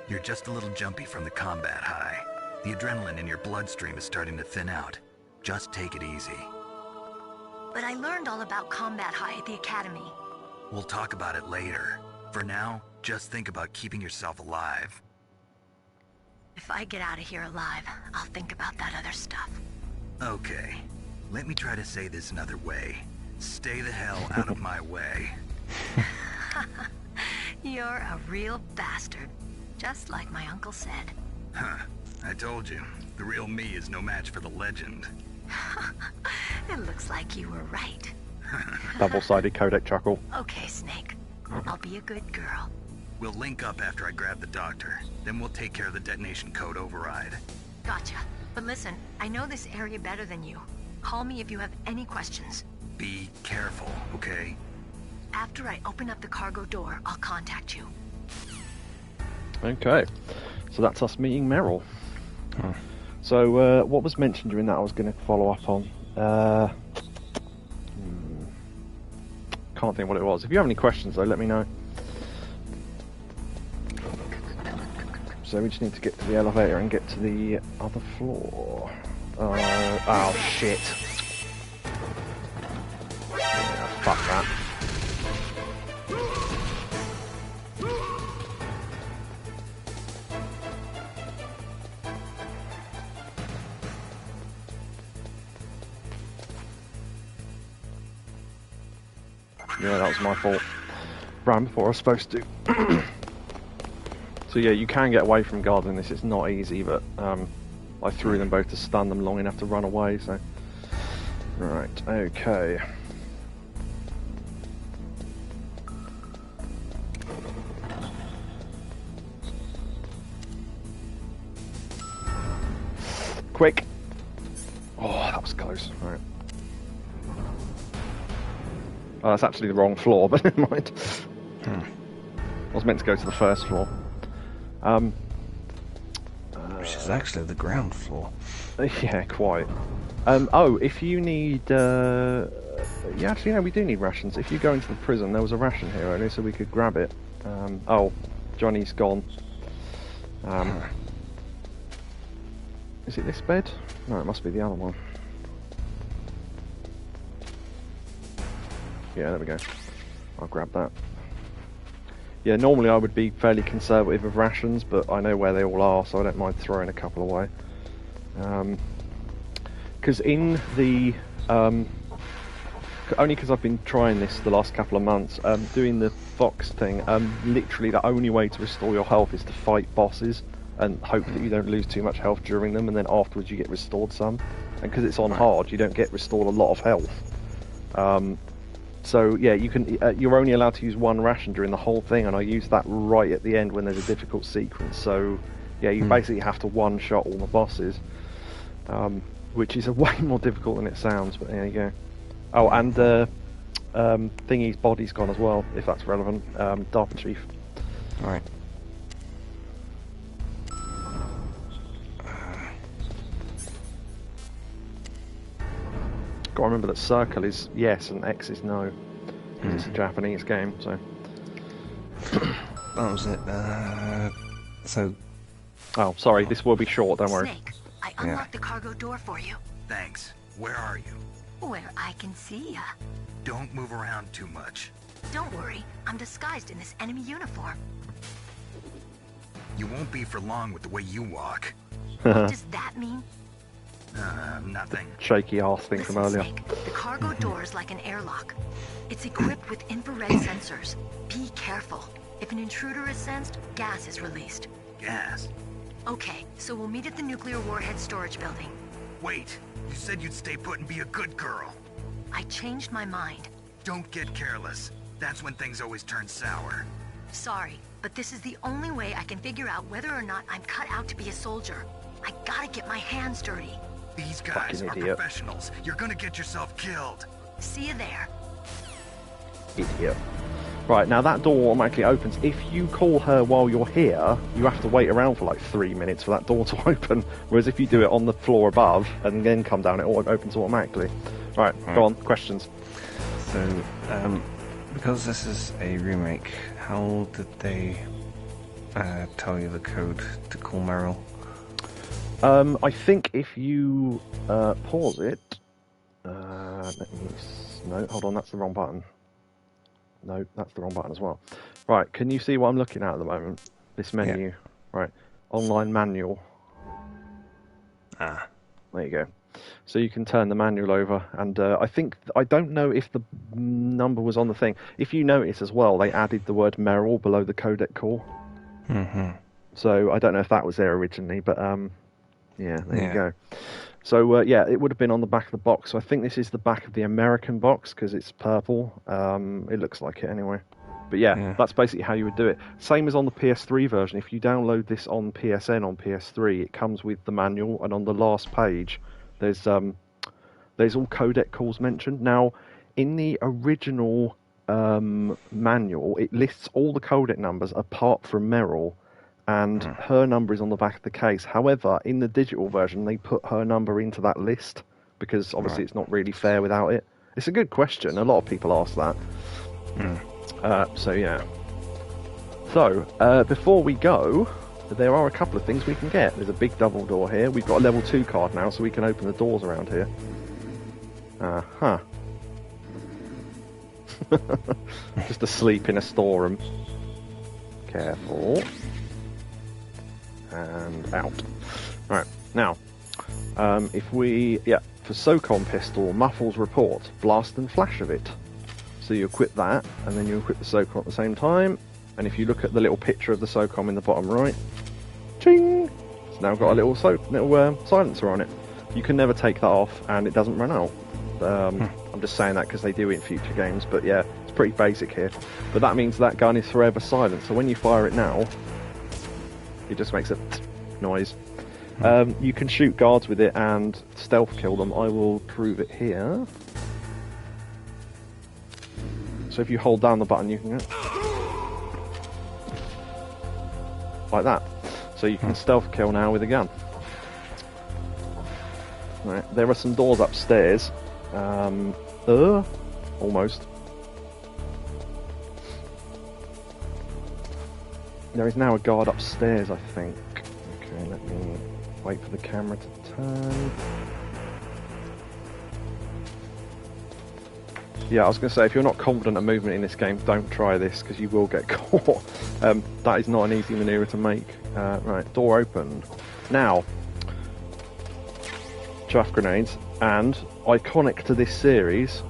B: You're just a little jumpy from the combat high. The adrenaline in your bloodstream is starting to thin out. Just take it easy.
N: But I learned all about combat high at the academy.
B: We'll talk about it later. For now, just think about keeping yourself alive.
N: If I get out of here alive, I'll think about that other stuff.
B: Okay. Let me try to say this another way. Stay the hell out of my way.
N: You're a real bastard. Just like my uncle said.
B: Huh. I told you. The real me is no match for the legend.
N: It looks like you were right.
A: Double-sided codec chuckle.
N: Okay, Snake. I'll be a good girl.
B: We'll link up after I grab the doctor. Then we'll take care of the detonation code override.
N: Gotcha. But listen, I know this area better than you. Call me if you have any questions.
B: Be careful, okay?
N: After I open up the cargo door, I'll contact you.
A: Okay. So that's us meeting Meryl. So, what was mentioned during that I was going to follow up on? Can't think what it was. If you have any questions, though, let me know. So we just need to get to the elevator and get to the other floor. Oh, shit. Yeah, fuck that. Yeah, that was my fault. Ran before I was supposed to. So yeah, you can get away from guarding this. It's not easy, but I threw them both to stun them long enough to run away, so... Right, okay. Quick! Oh, that was close. Right. Oh, that's actually the wrong floor, but never mind. I was meant to go to the first floor.
D: Which is actually the ground floor.
A: Yeah, quite. Oh, if you need... yeah, actually, no, we do need rations. If you go into the prison, there was a ration here earlier, so we could grab it. Oh, Johnny's gone. Is it this bed? No, it must be the other one. Yeah, there we go. I'll grab that. Yeah, normally I would be fairly conservative of rations, but I know where they all are, so I don't mind throwing a couple away. Because in the... only because I've been trying this the last couple of months, doing the Fox thing, literally the only way to restore your health is to fight bosses and hope that you don't lose too much health during them, and then afterwards you get restored some. And because it's on hard, you don't get restored a lot of health. So yeah, you can. You're only allowed to use one ration during the whole thing, and I use that right at the end when there's a difficult sequence. So yeah, you basically have to one-shot all the bosses, which is a way more difficult than it sounds. But there you go. Oh, and Thingy's body's gone as well, if that's relevant. DARPA Chief.
D: All right.
A: Got to remember that circle is yes and X is no. It's a Japanese game, so.
D: That was it. So.
A: Oh, sorry. This will be short. Don't worry.
N: Snake, I unlocked the cargo door for you.
B: Thanks. Where are you?
N: Where I can see ya.
B: Don't move around too much.
N: Don't worry. I'm disguised in this enemy uniform.
B: You won't be for long with the way you walk.
N: What does that mean?
B: Nothing.
A: Shaky ass thing from earlier.
N: Snake, the cargo door is like an airlock. It's equipped with infrared sensors. Be careful. If an intruder is sensed, gas is released.
B: Gas?
N: Okay, so we'll meet at the nuclear warhead storage building.
B: Wait, you said you'd stay put and be a good girl.
N: I changed my mind.
B: Don't get careless. That's when things always turn sour.
N: Sorry, but this is the only way I can figure out whether or not I'm cut out to be a soldier. I gotta get my hands dirty.
B: These guys are professionals. You're gonna get yourself killed.
N: See you there.
A: Idiot. Right, now that door automatically opens. If you call her while you're here, you have to wait around for like 3 minutes for that door to open. Whereas if you do it on the floor above and then come down, it opens automatically. Right, go on. Questions.
D: So, because this is a remake, how did they tell you the code to call Meryl?
A: I think if you pause it... let me... No, hold on, that's the wrong button. No, that's the wrong button as well. Right, can you see what I'm looking at the moment? This menu. Yeah. Right, online manual.
D: Ah.
A: There you go. So you can turn the manual over, and I don't know if the number was on the thing. If you notice as well, they added the word Meryl below the codec call.
D: Mm-hmm.
A: So I don't know if that was there originally, but yeah, there you go. So yeah, it would have been on the back of the box. So I think this is the back of the American box because it's purple. It looks like it anyway. But yeah, that's basically how you would do it. Same as on the PS3 version. If you download this on PSN on PS3, it comes with the manual, and on the last page, there's all codec calls mentioned. Now, in the original manual, it lists all the codec numbers apart from Meryl. And her number is on the back of the case. However, in the digital version, they put her number into that list because obviously it's not really fair without it. It's a good question. A lot of people ask that. So yeah. So before we go, there are a couple of things we can get. There's a big double door here. We've got a level 2 card now, so we can open the doors around here. Just asleep in a storeroom. Careful. And out. Right, now, if we, for SOCOM pistol, muffles report, blast and flash of it. So you equip that, and then you equip the SOCOM at the same time. And if you look at the little picture of the SOCOM in the bottom right, ching! It's now got a little silencer on it. You can never take that off, and it doesn't run out. I'm just saying that because they do it in future games, but yeah, it's pretty basic here. But that means that gun is forever silent, so when you fire it now, it just makes a noise. You can shoot guards with it and stealth kill them. I will prove it here. So if you hold down the button, you can go like that. So you can stealth kill now with a gun. Right, there are some doors upstairs. Almost. There is now a guard upstairs, I think. Okay, let me wait for the camera to turn. Yeah, I was going to say, if you're not confident of movement in this game, don't try this, because you will get caught. That is not an easy manoeuvre to make. Right, door open. Now, chaff grenades, and iconic to this series,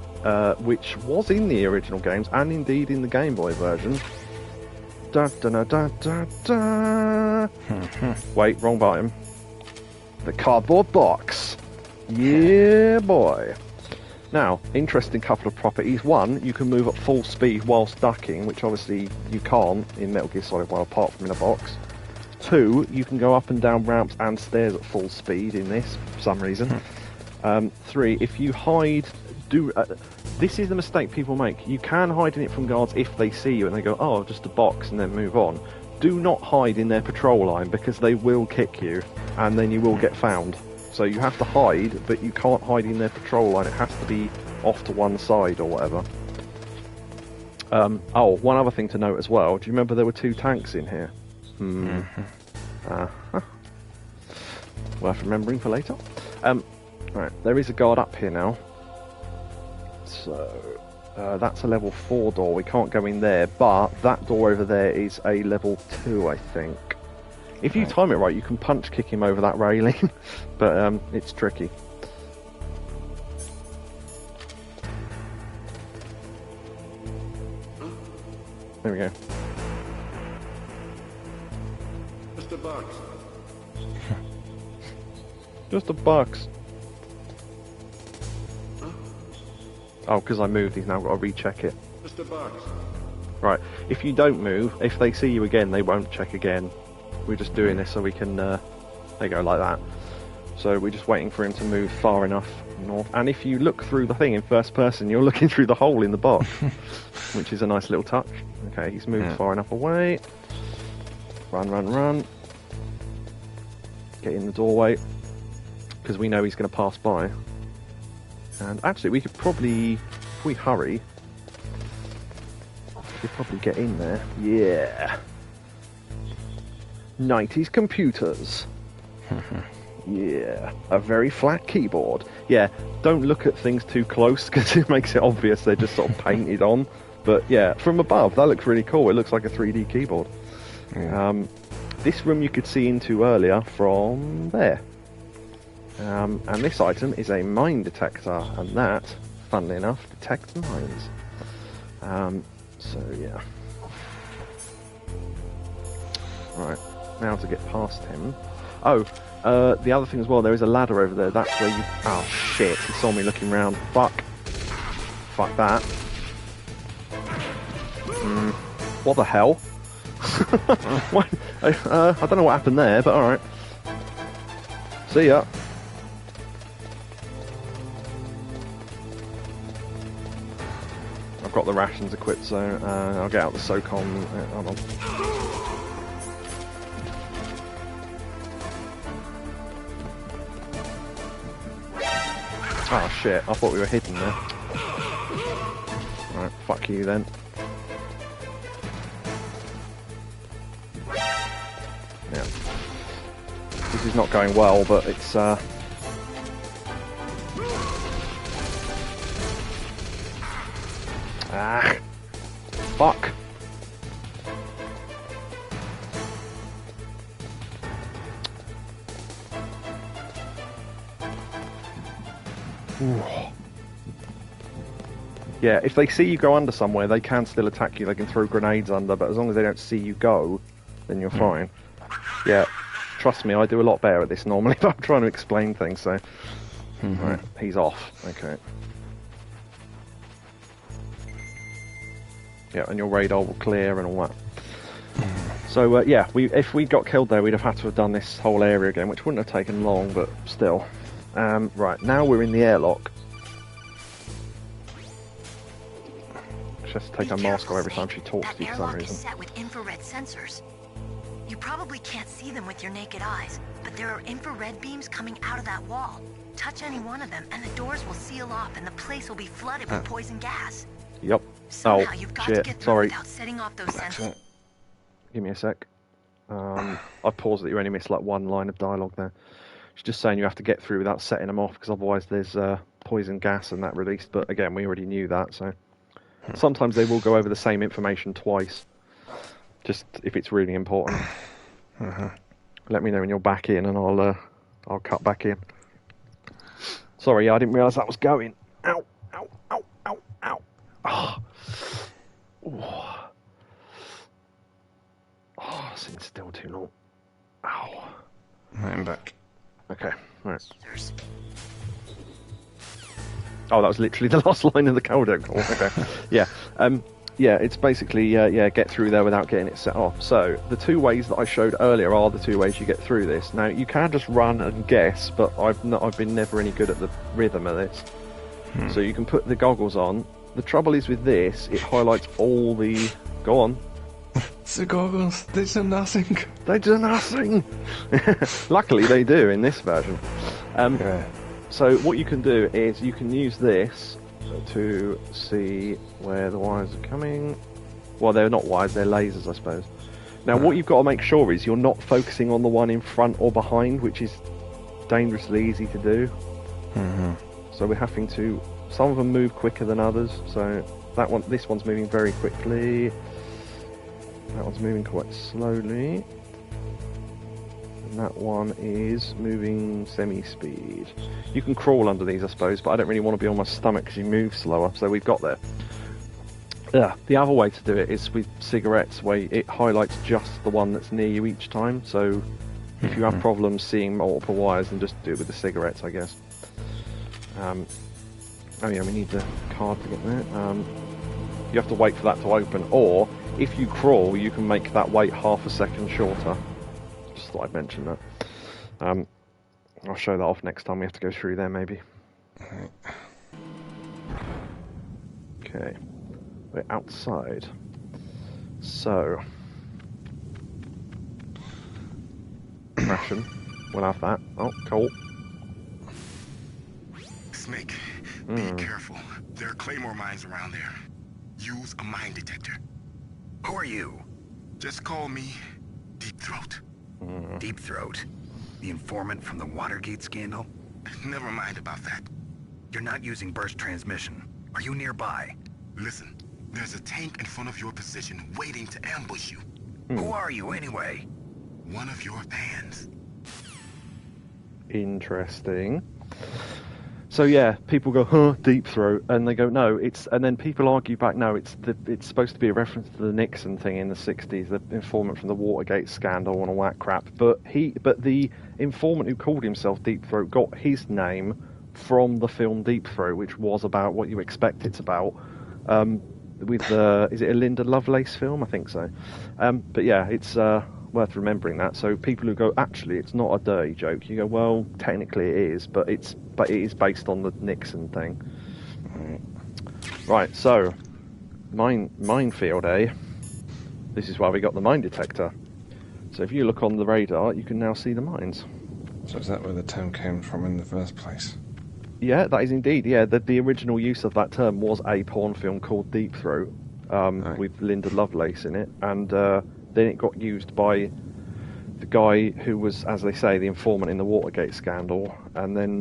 A: which was in the original games, and indeed in the Game Boy version. Da, da, da, da, da, da. Wait, wrong button. The cardboard box. Yeah, boy. Now, interesting couple of properties. One, you can move at full speed whilst ducking, which obviously you can't in Metal Gear Solid 1 apart from in a box. Two, you can go up and down ramps and stairs at full speed in this, for some reason. Three, if you hide... this is the mistake people make. You can hide in it from guards if they see you and they go, oh, just a box, and then move on. Do not hide in their patrol line, because they will kick you, and then you will get found. So you have to hide, but you can't hide in their patrol line. It has to be off to one side or whatever. One other thing to note as well. Do you remember there were 2 tanks in here? Worth remembering for later. Right, there is a guard up here now. So that's a level 4 door. We can't go in there, but that door over there is a level 2, I think. If you time it right, you can punch kick him over that railing, but it's tricky. There we go.
M: Just a box.
A: Just a box. Oh, because I moved, he's now got to recheck it.
M: Just a box.
A: Right, if you don't move, if they see you again, they won't check again. We're just doing this so we can, there you go, like that. So we're just waiting for him to move far enough north. And if you look through the thing in first person, you're looking through the hole in the box, which is a nice little touch. Okay, he's moved far enough away. Run, run, run. Get in the doorway, because we know he's going to pass by. And actually, we could probably, if we hurry, we could probably get in there. Yeah. 90s computers. Yeah, a very flat keyboard. Yeah, don't look at things too close because it makes it obvious they're just sort of painted on. But yeah, from above, that looks really cool. It looks like a 3D keyboard. Yeah. This room you could see into earlier from there. And this item is a mine detector, and that, funnily enough, detects mines. So yeah. Right. Now to get past him. Oh, the other thing as well, there is a ladder over there. That's where you... Oh, shit. He saw me looking round. Fuck. Fuck that. What the hell? What? I don't know what happened there, but alright. See ya. I've got the rations equipped, so I'll get out the SOCOM. Hold on. Oh shit, I thought we were hidden there. Right, fuck you then. Yeah. This is not going well, but it's Ah, fuck. Ooh. Yeah, if they see you go under somewhere, they can still attack you. They can throw grenades under, but as long as they don't see you go, then you're fine. Yeah, trust me, I do a lot better at this normally, but I'm trying to explain things, so... Right, he's off. Okay. Yeah, and your radar will clear and all that. So, yeah, if we got killed there, we'd have had to have done this whole area again, which wouldn't have taken long, but still. Right, now we're in the airlock. She has to take her mask off every time she talks to you for some reason.
N: Is set with infrared sensors. You probably can't see them with your naked eyes, but there are infrared beams coming out of that wall. Touch any one of them, and the doors will seal off, and the place will be flooded with poison gas.
A: Yep.
N: Somehow you've got to
A: shit.
N: get through
A: Sorry.
N: without setting off those sensors.
A: Give me a sec. I paused that you only missed like one line of dialogue there. She's just saying you have to get through without setting them off, because otherwise there's poison gas and that released. But again, we already knew that, so... Sometimes they will go over the same information twice, just if it's really important. Let me know when you're back in, and I'll cut back in. Sorry, I didn't realise that was going. Ow, ow, ow, ow, ow. Oh, it's been still too long. Ow.
D: Right, I'm back.
A: Okay, right. Oh, that was literally the last line of the codec call. Okay. Yeah. Yeah, it's basically, get through there without getting it set off. So, the two ways that I showed earlier are the two ways you get through this. Now, you can just run and guess, but I've been never any good at the rhythm of this. So you can put the goggles on. The trouble is with this, it highlights all the... Go on.
D: It's the goggles. They do nothing.
A: They do nothing! Luckily, they do in this version. So what you can do is you can use this to see where the wires are coming. Well, they're not wires, they're lasers, I suppose. Now, what you've got to make sure is you're not focusing on the one in front or behind, which is dangerously easy to do. So we're having to... Some of them move quicker than others, so this one's moving very quickly. That one's moving quite slowly. And that one is moving semi-speed. You can crawl under these, I suppose, but I don't really want to be on my stomach because you move slower, so we've got there. Yeah, the other way to do it is with cigarettes, where it highlights just the one that's near you each time, so if you have problems seeing multiple wires, then just do it with the cigarettes, I guess. Oh yeah, we need the card to get there. You have to wait for that to open, or if you crawl, you can make that wait half a second shorter. Just thought I'd mention that. I'll show that off next time we have to go through there, maybe. Okay, we're outside. So, ration. We'll have that. Oh, cool.
I: Snake, be careful. There are claymore mines around there. Use a mine detector.
B: Who are you?
I: Just call me Deep Throat.
B: Deep Throat? The informant from the Watergate scandal?
I: Never mind about that.
B: You're not using burst transmission. Are you nearby?
I: Listen, there's a tank in front of your position waiting to ambush you.
B: Who are you, anyway?
I: One of your fans.
A: Interesting. So yeah, people go, huh, Deep Throat, and they go, no, it's, and then people argue back, no, it's supposed to be a reference to the Nixon thing in the 60s, the informant from the Watergate scandal and all that crap. But the informant who called himself Deep Throat got his name from the film Deep Throat, which was about what you expect it's about. With is it a Linda Lovelace film? I think so. But yeah, it's worth remembering that. So people who go, actually, it's not a dirty joke. You go, well, technically it is, but it is based on the Nixon thing. Right. So minefield, eh? This is why we got the mine detector. So if you look on the radar, you can now see the mines.
D: So is that where the term came from in the first place?
A: Yeah, that is indeed. Yeah, the original use of that term was a porn film called Deep Throat, with Linda Lovelace in it, and then it got used by the guy who was, as they say, the informant in the Watergate scandal, and then,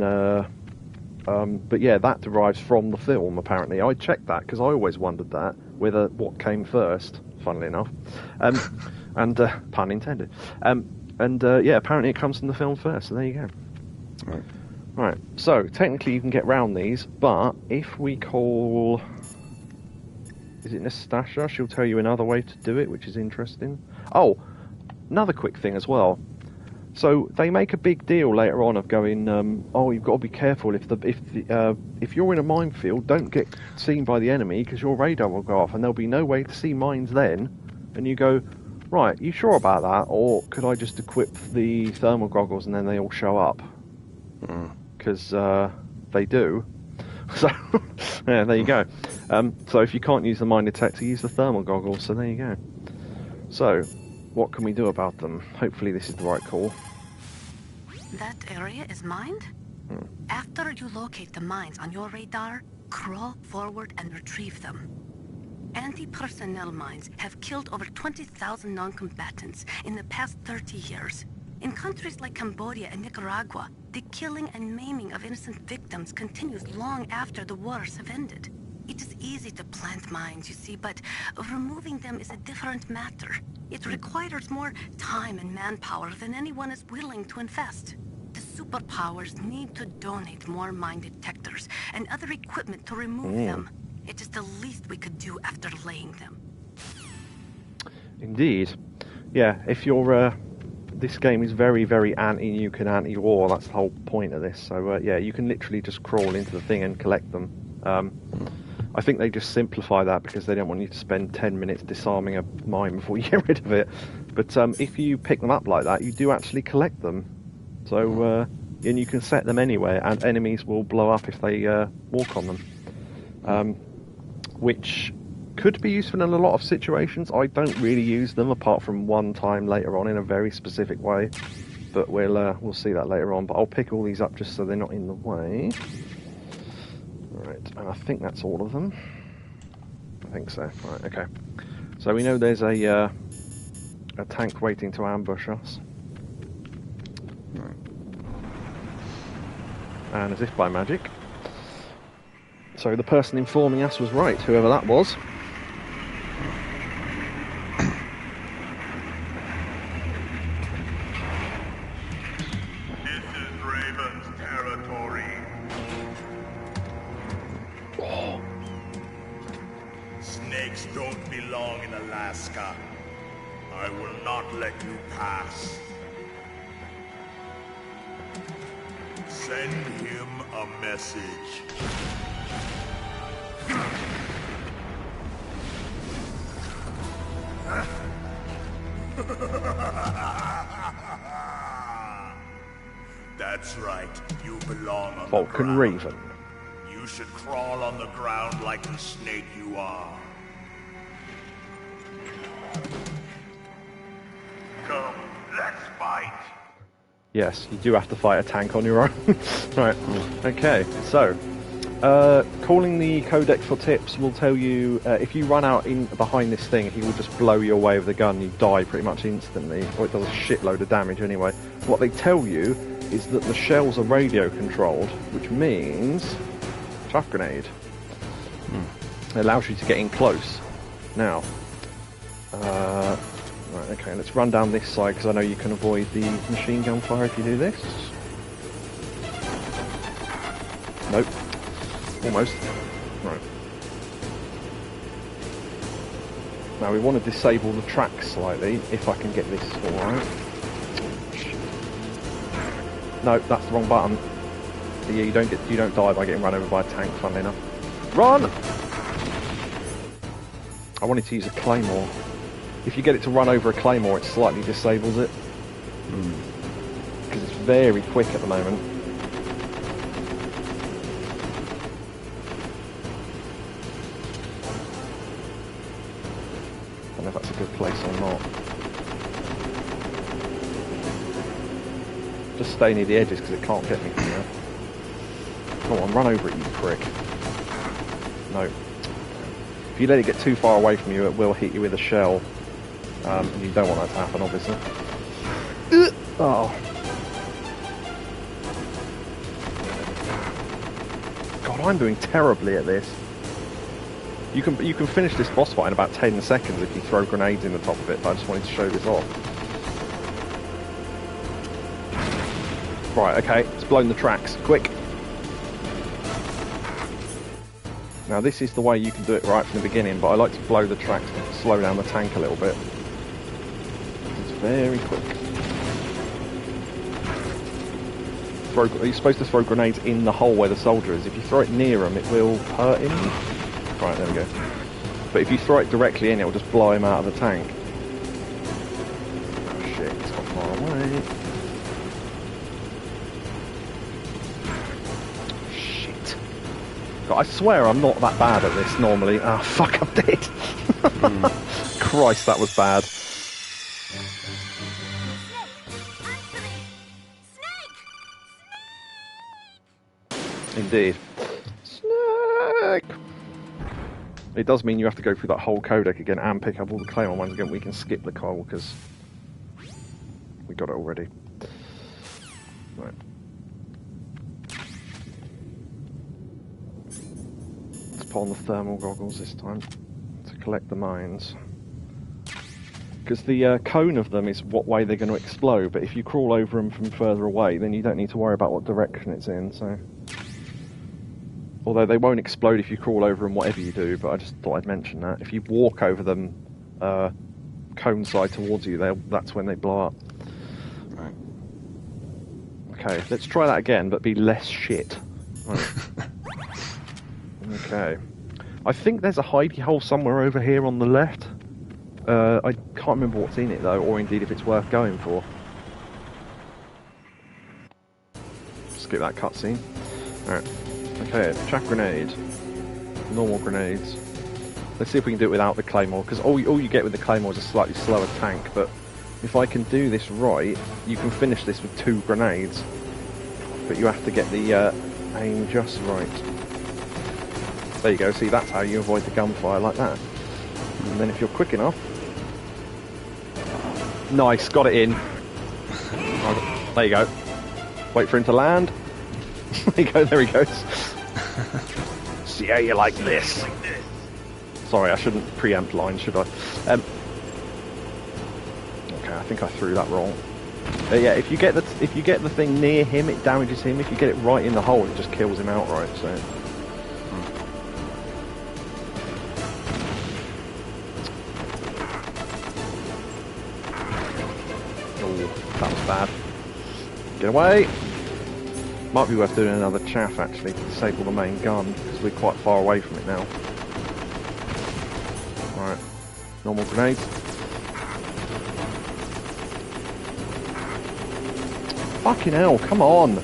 A: but yeah, that derives from the film, apparently. I checked that, because I always wondered that, whether what came first, funnily enough, and pun intended, yeah, apparently it comes from the film first, so there you go. Right, so technically you can get round these, but if we call Is it Nastasha? She'll tell you another way to do it, which is interesting. Oh, another quick thing as well. So they make a big deal later on of going, oh, you've got to be careful if you're in a minefield, don't get seen by the enemy because your radar will go off and there'll be no way to see mines then. And you go, right, you sure about that? Or could I just equip the thermal goggles and then they all show up? Because they do. So, yeah, there you go. So if you can't use the mine detector, use the thermal goggles. So there you go. So, what can we do about them? Hopefully this is the right call.
G: That area is mined? After you locate the mines on your radar, crawl forward and retrieve them. Anti-personnel mines have killed over 20,000 non-combatants in the past 30 years. In countries like Cambodia and Nicaragua, the killing and maiming of innocent victims continues long after the wars have ended. It is easy to plant mines, you see, but removing them is a different matter. It requires more time and manpower than anyone is willing to invest. The superpowers need to donate more mine detectors and other equipment to remove them. It is the least we could do after laying them.
A: Indeed. Yeah, if you're... this game is very, very anti-nuke and anti-war. That's the whole point of this. So, yeah, you can literally just crawl into the thing and collect them. I think they just simplify that because they don't want you to spend 10 minutes disarming a mine before you get rid of it. But if you pick them up like that, you do actually collect them. So, and you can set them anywhere, and enemies will blow up if they walk on them. Which could be useful in a lot of situations. I don't really use them apart from one time later on in a very specific way. But we'll see that later on. But I'll pick all these up just so they're not in the way. Right, and I think that's all of them. I think so. Right, okay. So we know there's a tank waiting to ambush us.
D: Right.
A: And as if by magic. So the person informing us was right, whoever that was.
I: Snakes don't belong in Alaska. I will not let you pass. Send him a message. That's right. You belong on the ground.
A: Raven.
I: You should crawl on the ground like the snake you are. Come, let's fight.
A: Yes, you do have to fight a tank on your own. Right, okay, so calling the codec for tips will tell you if you run out in behind this thing, he will just blow you away with a gun. You die pretty much instantly, or it does a shitload of damage anyway. What they tell you is that the shells are radio controlled, which means chaff grenade. It allows you to get in close. Now, right, okay, let's run down this side because I know you can avoid the machine gun fire if you do this. Nope. Almost. Right. Now we want to disable the track slightly, if I can get this alright. No, that's the wrong button. So yeah, you don't die by getting run over by a tank, funnily enough. Run! I wanted to use a claymore. If you get it to run over a claymore, it slightly disables it. Because it's very quick at the moment. I don't know if that's a good place or not. Just stay near the edges because it can't get me from there. Come on, run over it, you prick. No. If you let it get too far away from you, it will hit you with a shell. And you don't want that to happen, obviously. Oh. God, I'm doing terribly at this. You can finish this boss fight in about 10 seconds if you throw grenades in the top of it, but I just wanted to show this off. Right, okay, it's blown the tracks. Quick. Now this is the way you can do it right from the beginning, but I like to blow the tracks to slow down the tank a little bit. It's very quick. You're supposed to throw grenades in the hole where the soldier is. If you throw it near him, it will hurt him. Right, there we go. But if you throw it directly in, it will just blow him out of the tank. Oh shit, it's got far away. Shit. God, I swear I'm not that bad at this normally. Ah, fuck, I'm dead. Christ, that was bad. Indeed. Snake! It does mean you have to go through that whole codec again and pick up all the Claymore ones again. We can skip the call because we got it already. Right. Let's put on the thermal goggles this time to collect the mines. Because the cone of them is what way they're going to explode, but if you crawl over them from further away, then you don't need to worry about what direction it's in, so... Although they won't explode if you crawl over them, whatever you do, but I just thought I'd mention that. If you walk over them, cone side towards you, that's when they blow up.
D: Right.
A: Okay, let's try that again, but be less shit. Right. Okay. I think there's a hidey hole somewhere over here on the left. I can't remember what's in it, though, or indeed if it's worth going for. Skip that cutscene. Alright. Okay, track grenade. Normal grenades. Let's see if we can do it without the Claymore, because all you get with the Claymore is a slightly slower tank, but if I can do this right, you can finish this with 2 grenades. But you have to get the aim just right. There you go, see, that's how you avoid the gunfire, like that. And then if you're quick enough... Nice, got it in. There you go. Wait for him to land. There you go, there he goes. See how you like this. Sorry, I shouldn't preempt lines, should I? Okay, I think I threw that wrong. Yeah, if you get the thing near him, it damages him. If you get it right in the hole, it just kills him outright. So. Oh, that was bad. Get away. Might be worth doing another chaff actually to disable the main gun, because we're quite far away from it now. Right, normal grenades. Fucking hell, come on!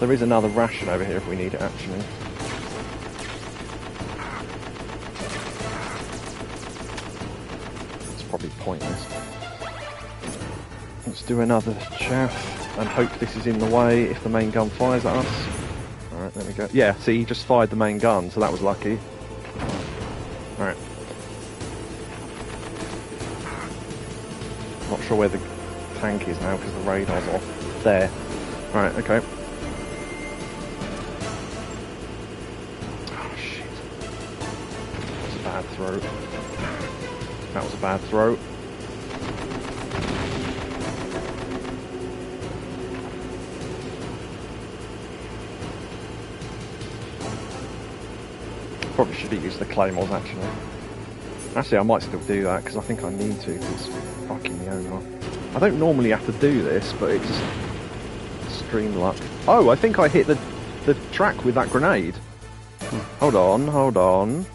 A: There is another ration over here if we need it actually. It's probably pointless. Let's do another chaff. And hope this is in the way if the main gun fires at us. Alright, there we go. Yeah, see, he just fired the main gun, so that was lucky. Alright. Not sure where the tank is now because the radar's off. There. Right, okay. Oh, shit. That was a bad throw. That was a bad throw. Probably should have used the Claymores actually. Actually, I might still do that because I think I need to, because it's fucking me over. I don't normally have to do this, but it's just stream luck. Oh, I think I hit the track with that grenade. Hold on, hold on.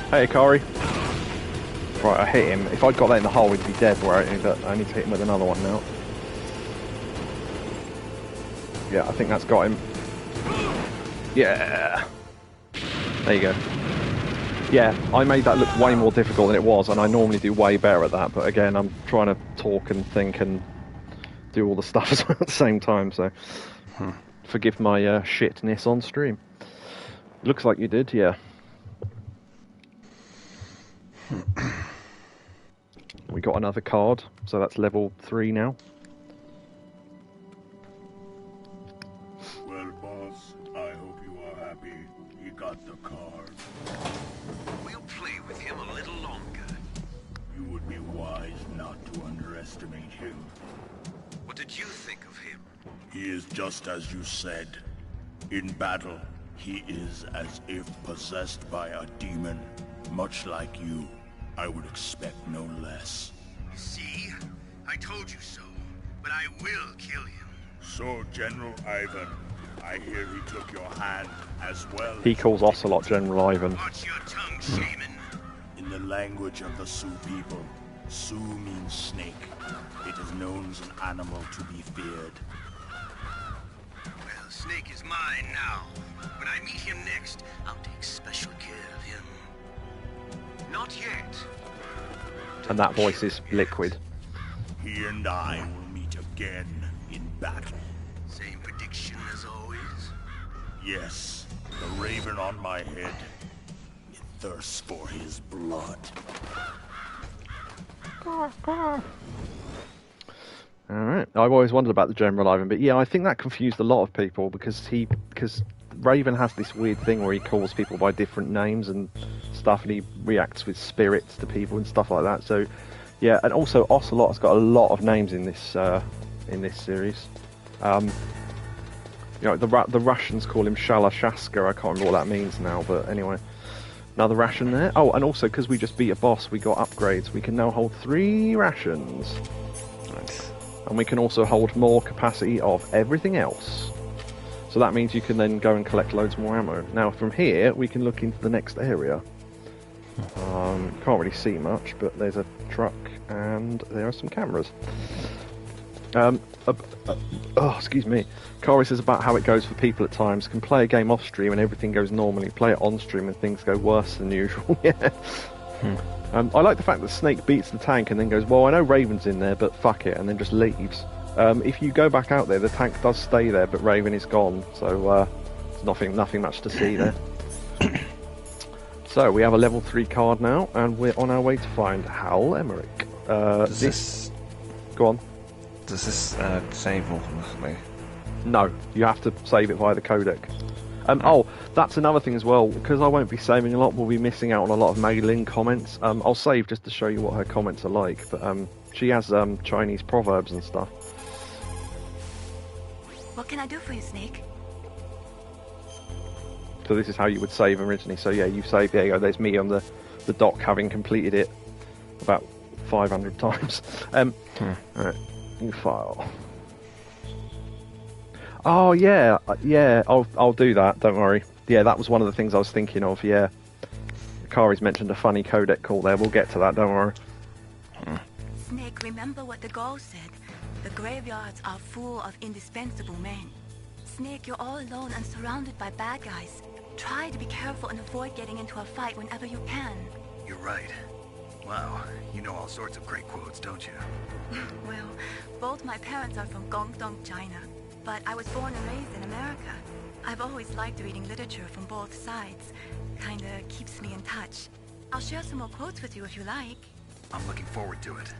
A: Hey, Akari. Right, I hit him. If I'd got that in the hole, he'd be dead, but I need to hit him with another one now. Yeah, I think that's got him. Yeah. There you go. Yeah, I made that look way more difficult than it was, and I normally do way better at that, but again, I'm trying to talk and think and do all the stuff as well at the same time, so forgive my shitness on stream. Looks like you did, yeah. We got another card, so that's level 3 now.
M: Well, boss, I hope you are happy. You got the card.
E: We'll play with him a little longer.
M: You would be wise not to underestimate him.
E: did you think of him?
O: He is just as you said. In battle, he is as if possessed by a demon. Much like you, I would expect no less.
E: See? I told you so. But I will kill him.
O: So, General Ivan, I hear he took your hand as well.
A: He calls Ocelot General Ivan.
E: Watch your tongue, shaman.
O: In the language of the Sioux people, Sioux means snake. It is known as an animal to be feared.
E: Well, Snake is mine now. When I meet him next, I'll take special care of him. Not yet.
A: And that voice is Liquid.
O: He and I will meet again in battle.
E: Same prediction as always?
O: Yes, the raven on my head. It thirsts for his blood.
A: Alright, I've always wondered about the General Ivan, but yeah, I think that confused a lot of people because Raven has this weird thing where he calls people by different names and stuff, and he reacts with spirits to people and stuff like that. So, yeah, and also Ocelot has got a lot of names in this series. You know, the Russians call him Shalashaska. I can't remember what that means now, but anyway, another ration there. Oh, and also because we just beat a boss, we got upgrades. We can now hold 3 rations.
D: Nice.
A: And we can also hold more capacity of everything else. So that means you can then go and collect loads more ammo. Now from here, we can look into the next area. Can't really see much, but there's a truck and there are some cameras. Excuse me. Kari says about how it goes for people at times. Can play a game off stream and everything goes normally. Play it on stream and things go worse than usual. Yeah. I like the fact that Snake beats the tank and then goes, well, I know Raven's in there, but fuck it, and then just leaves. If you go back out there, the tank does stay there, but Raven is gone, so there's nothing much to see there. So we have a level 3 card now, and we're on our way to find Hal Emmerich. Go on.
D: Does this save automatically?
A: No, you have to save it via the codec. Oh, that's another thing as well, because I won't be saving a lot, we'll be missing out on a lot of Mei-Ling comments. I'll save just to show you what her comments are like, but she has Chinese proverbs and stuff.
H: What can I do for you, Snake?
A: So this is how you would save originally. So yeah, you save, there you go, there's me on the dock having completed it about 500 times. Alright, new file. Oh yeah, I'll do that, don't worry. Yeah, that was one of the things I was thinking of, yeah. Kari's mentioned a funny codec call there, we'll get to that, don't worry.
H: Snake, remember what the Gaul said. The graveyards are full of indispensable men. Snake, you're all alone and surrounded by bad guys. Try to be careful and avoid getting into a fight whenever you can.
B: You're right. Wow, you know all sorts of great quotes, don't you?
H: Well, both my parents are from Guangdong, China. But I was born and raised in America. I've always liked reading literature from both sides. Kinda keeps me in touch. I'll share some more quotes with you if you like.
B: I'm looking forward to it.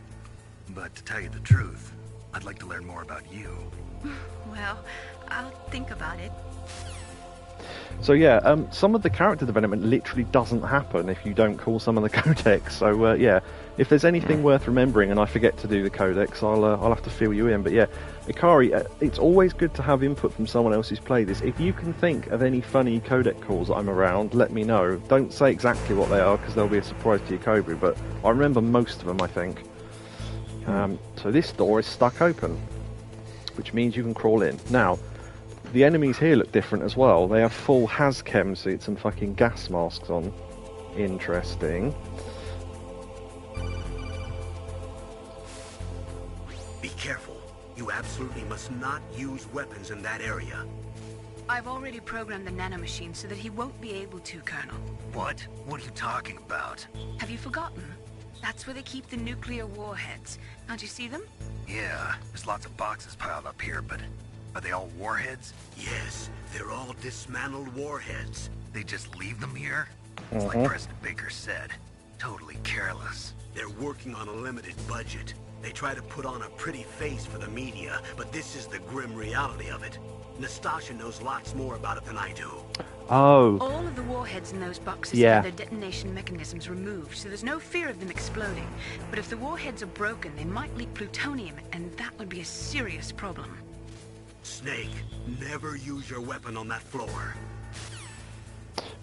B: But to tell you the truth, I'd like to learn more about you.
H: Well, I'll think about it.
A: So yeah, some of the character development literally doesn't happen if you don't call some of the codecs. So yeah, if there's anything worth remembering and I forget to do the codecs, I'll have to fill you in. But yeah, Ikari, it's always good to have input from someone else who's played this. If you can think of any funny codec calls that I'm around, let me know. Don't say exactly what they are because they'll be a surprise to Yakobu, but I remember most of them, I think. So this door is stuck open, which means you can crawl in. Now, the enemies here look different as well. They have full Hazchem suits and fucking gas masks on. Interesting.
C: Be careful. You absolutely must not use weapons in that area.
L: I've already programmed the nanomachine so that he won't be able to, Colonel.
B: What? What are you talking about?
L: Have you forgotten? That's where they keep the nuclear warheads. Can't you see them?
B: Yeah, there's lots of boxes piled up here, but are they all warheads?
C: Yes, they're all dismantled warheads.
B: They just leave them here? It's like President Baker said. Totally careless.
C: They're working on a limited budget. They try to put on a pretty face for the media, but this is the grim reality of it. Nastasha knows lots more about it than I do.
A: Oh.
L: All of the warheads in those boxes
A: Yeah.
L: have their detonation mechanisms removed, so there's no fear of them exploding. But if the warheads are broken, they might leak plutonium, and that would be a serious problem.
C: Snake, never use your weapon on that floor.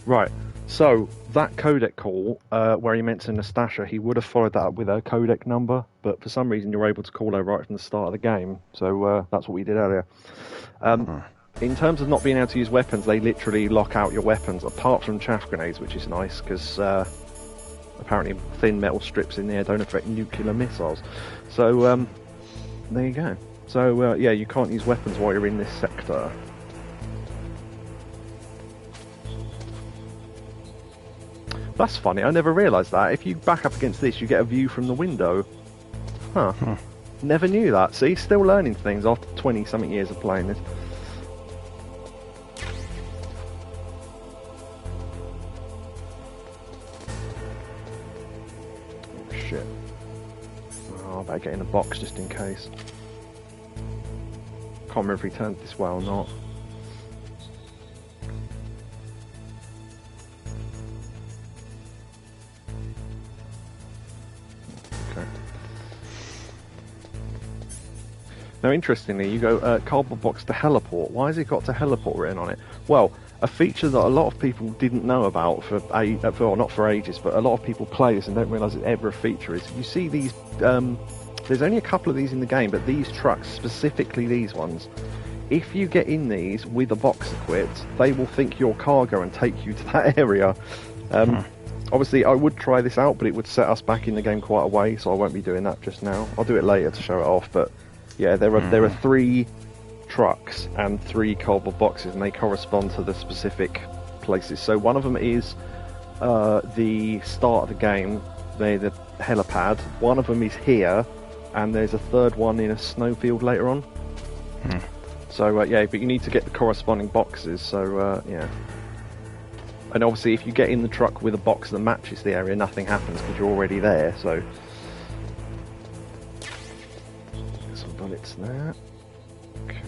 A: Right, so that codec call, where he mentioned Nastasha, he would have followed that up with a codec number, but for some reason you're able to call her right from the start of the game, so that's what we did earlier. In terms of not being able to use weapons, they literally lock out your weapons, apart from chaff grenades, which is nice, because apparently thin metal strips in the air don't affect nuclear missiles. So, there you go. So, yeah, you can't use weapons while you're in this sector. That's funny, I never realised that. If you back up against this, you get a view from the window. Huh. Never knew that. See, still learning things after 20-something years of playing this. Oh, shit. Oh, I better get in a box just in case. Can't remember if he turned this way or not. Now, interestingly, you go cardboard box to heliport. Why has it got to heliport written on it? Well, a feature that a lot of people didn't know about for not for ages, but a lot of people play this and don't realise it's ever a feature. Is you see these? There's only a couple of these in the game, but these trucks, specifically these ones, if you get in these with a box equipped, they will think you're cargo and take you to that area. Obviously, I would try this out, but it would set us back in the game quite a way, so I won't be doing that just now. I'll do it later to show it off, but. Yeah, there are 3 trucks and 3 cardboard boxes, and they correspond to the specific places. So one of them is the start of the game, the helipad. One of them is here, and there's a third one in a snowfield later on. So yeah, but you need to get the corresponding boxes. So yeah, and obviously if you get in the truck with a box that matches the area, nothing happens because you're already there. So. Bullets there. Okay.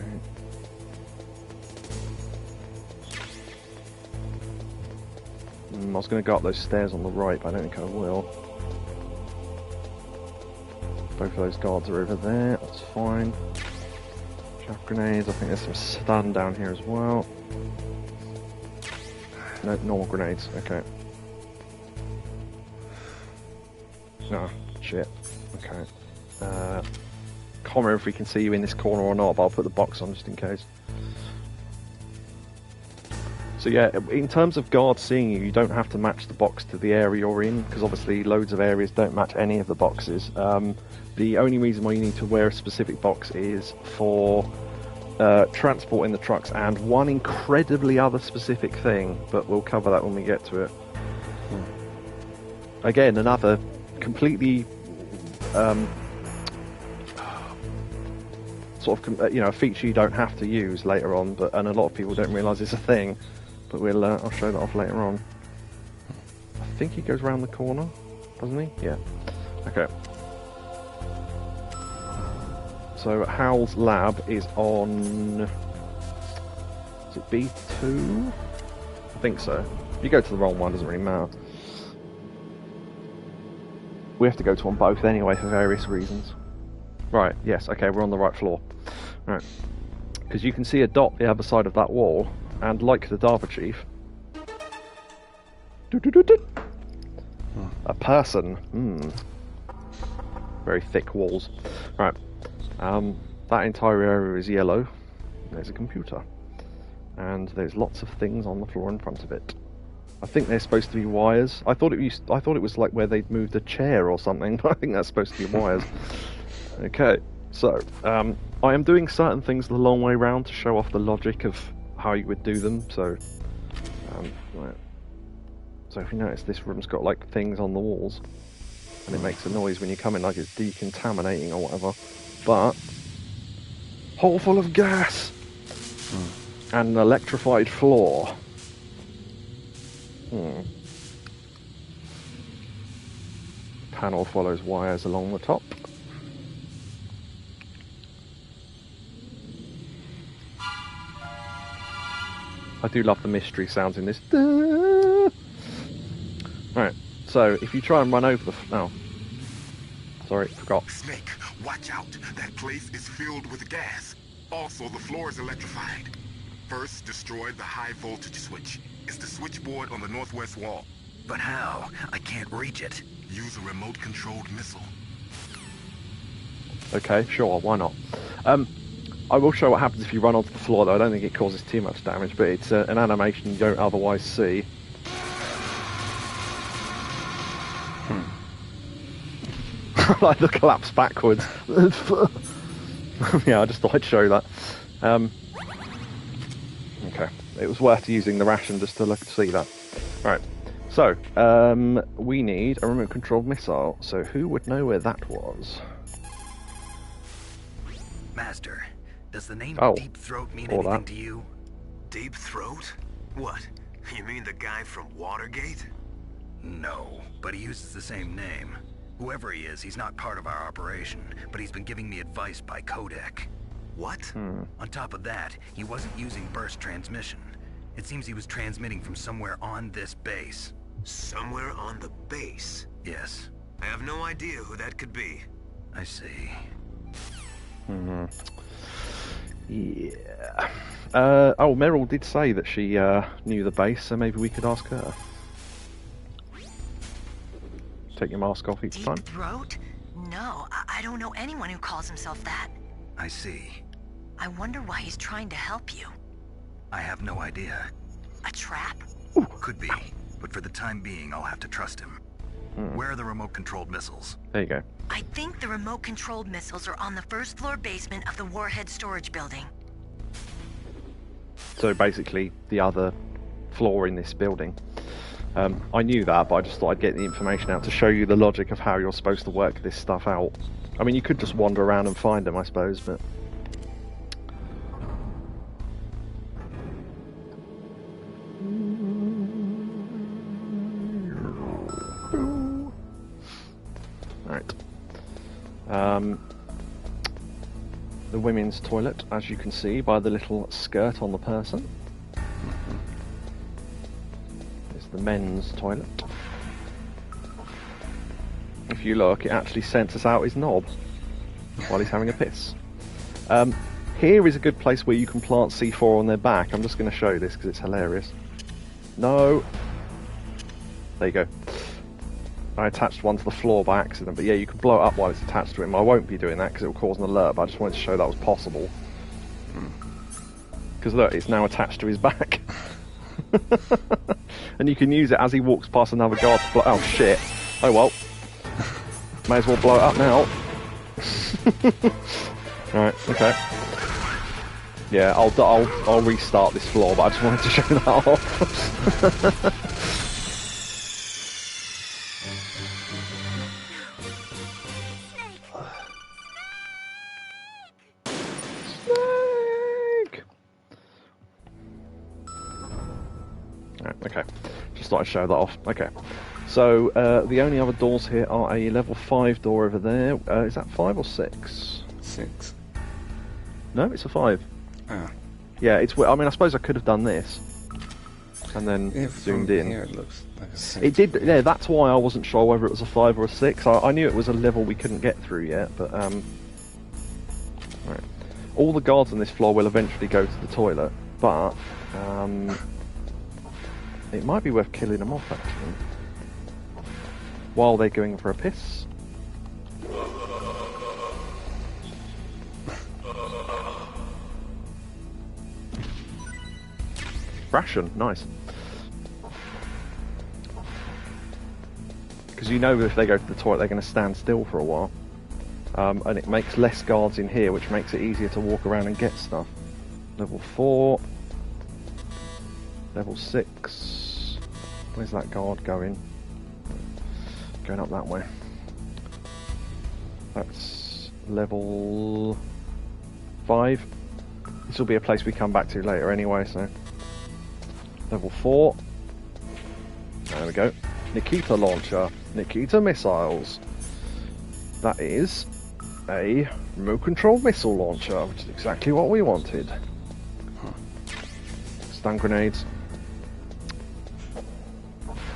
A: I was going to go up those stairs on the right, but I don't think I will. Both of those guards are over there, that's fine. Chaff grenades, I think there's some stun down here as well. No, normal grenades, okay. No, shit. Okay. Can't remember if we can see you in this corner or not, but I'll put the box on just in case. So yeah, in terms of guards seeing you, you don't have to match the box to the area you're in, because obviously loads of areas don't match any of the boxes. The only reason why you need to wear a specific box is for transporting the trucks and one incredibly other specific thing, but we'll cover that when we get to it. Again, another completely sort of a feature you don't have to use later on, and a lot of people don't realise it's a thing. But I'll show that off later on. I think he goes around the corner, doesn't he? Yeah. Okay. So Hal's lab is on. Is it B2? I think so. If you go to the wrong one, it doesn't really matter. We have to go to on both anyway for various reasons. Right, yes, okay, we're on the right floor. Right. Because you can see a dot the other side of that wall, and like the DARPA chief... A person. Very thick walls. Right. That entire area is yellow. There's a computer. And there's lots of things on the floor in front of it. I think they're supposed to be wires. I thought it was like where they'd moved a chair or something, but I think that's supposed to be wires. Okay, so I am doing certain things the long way round to show off the logic of how you would do them. So, right. So if you notice, this room's got like things on the walls, and it makes a noise when you come in, like it's decontaminating or whatever. But hole full of gas and an electrified floor. Panel follows wires along the top. I do love the mystery sounds in this. Right, so if you try and run over the... Oh. Sorry, forgot.
I: Snake, watch out. That place is filled with gas. Also, the floor is electrified. First, destroy the high voltage switch. It's the switchboard on the northwest wall.
B: But how? I can't reach it.
I: Use a remote-controlled missile.
A: Okay, sure, why not? I will show what happens if you run onto the floor, though. I don't think it causes too much damage, but it's an animation you don't otherwise see. Like the collapse backwards. Yeah, I just thought I'd show that. Okay, it was worth using the ration just to look to see that. Right, so we need a remote-controlled missile. So who would know where that was?
B: Master, does the name
A: Oh,
B: Deep Throat mean
A: or
B: anything
A: that.
B: to you?
E: Deep Throat? What? You mean the guy from Watergate?
B: No, but he uses the same name. Whoever he is, he's not part of our operation, but he's been giving me advice by codec.
E: What?
B: On top of that, he wasn't using burst transmission. It seems he was transmitting from somewhere on this base.
E: Somewhere on the base?
B: Yes.
E: I have no idea who that could be.
B: I see.
A: Yeah. Oh, Meryl did say that she knew the base, so maybe we could ask her. Take your mask off each time.
N: Deep Throat? No, I don't know anyone who calls himself that.
B: I see.
N: I wonder why he's trying to help you.
B: I have no idea.
N: A trap?
B: Could be, but for the time being, I'll have to trust him. Where are the remote-controlled missiles?
A: There you go.
N: I think the remote-controlled missiles are on the first-floor basement of the Warhead storage building.
A: So basically, the other floor in this building. I knew that, but I just thought I'd get the information out to show you the logic of how you're supposed to work this stuff out. I mean, you could just wander around and find them, I suppose, but... Right. The women's toilet, as you can see by the little skirt on the person. It's the men's toilet. If you look, it actually censors out his knob while he's having a piss. Here is a good place where you can plant C4 on their back. I'm just going to show you this because it's hilarious. No. There you go. I attached one to the floor by accident, but yeah, you can blow it up while it's attached to him. I won't be doing that because it will cause an alert, but I just wanted to show that was possible. Because look, it's now attached to his back. And you can use it as he walks past another guard to blow... Oh shit. Oh well. May as well blow it up now. Right, okay. Yeah, I'll restart this floor, but I just wanted to show that off. Okay, just thought I'd show that off. Okay, so the only other doors here are a level 5 door over there. Is that 5 or 6?
D: 6.
A: No, it's a 5.
D: Ah.
A: Yeah, it's. I mean, I suppose I could have done this and then zoomed in.
D: Here it looks like a 6.
A: It did. Yeah, that's why I wasn't sure whether it was a 5 or a 6. I knew it was a level we couldn't get through yet, but right. All the guards on this floor will eventually go to the toilet, but it might be worth killing them off, actually, while they're going for a piss. Ration, nice. Because you know if they go to the toilet, they're going to stand still for a while. And it makes less guards in here, which makes it easier to walk around and get stuff. Level 4. Level 6. Where's that guard going? Going up that way. That's level 5. This will be a place we come back to later anyway, so... Level 4. There we go. Nikita launcher. Nikita missiles. That is a remote control missile launcher, which is exactly what we wanted. stun grenades.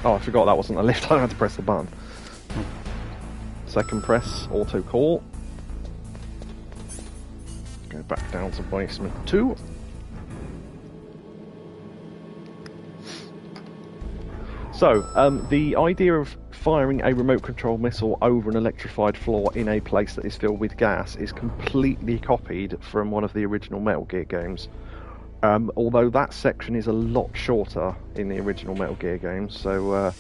A: Oh, I forgot that wasn't a lift. I had to press the button. Second press, auto call. Go back down to basement 2. So, the idea of firing a remote control missile over an electrified floor in a place that is filled with gas is completely copied from one of the original Metal Gear games. Although that section is a lot shorter in the original Metal Gear games, so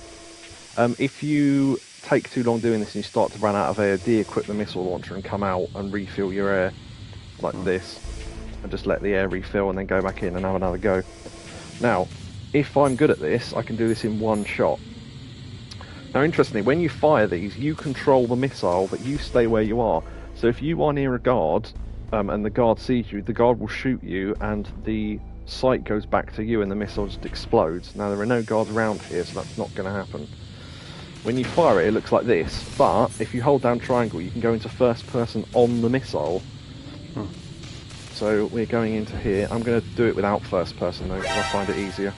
A: if you take too long doing this and you start to run out of air, de-equip the missile launcher and come out and refill your air like this, and just let the air refill and then go back in and have another go. Now, if I'm good at this, I can do this in one shot. Now, interestingly, when you fire these, you control the missile, but you stay where you are. So if you are near a guard, and the guard sees you, the guard will shoot you, and the sight goes back to you, and the missile just explodes. Now, there are no guards around here, so that's not going to happen. When you fire it, it looks like this, but if you hold down triangle, you can go into first person on the missile. So we're going into here. I'm going to do it without first person, though, because I find it easier.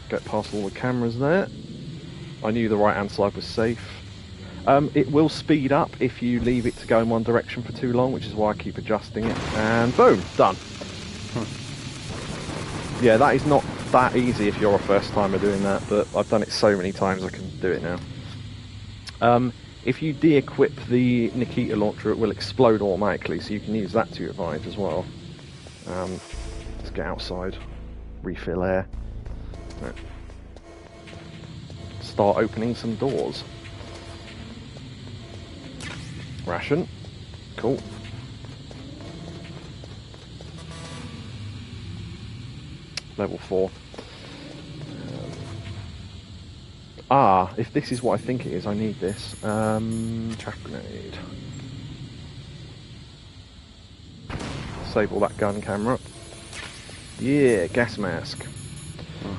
A: Get past all the cameras there. I knew the right hand side was safe. It will speed up if you leave it to go in one direction for too long, which is why I keep adjusting it. And boom, done. Yeah, that is not that easy if you're a first timer doing that, but I've done it so many times I can do it now. If you de-equip the Nikita launcher, it will explode automatically, so you can use that to your advantage as well. Let's get outside, refill air. Right. Start opening some doors. Ration. Cool. Level 4. If this is what I think it is, I need this. Chaff grenade. Disable that gun camera. Yeah, gas mask.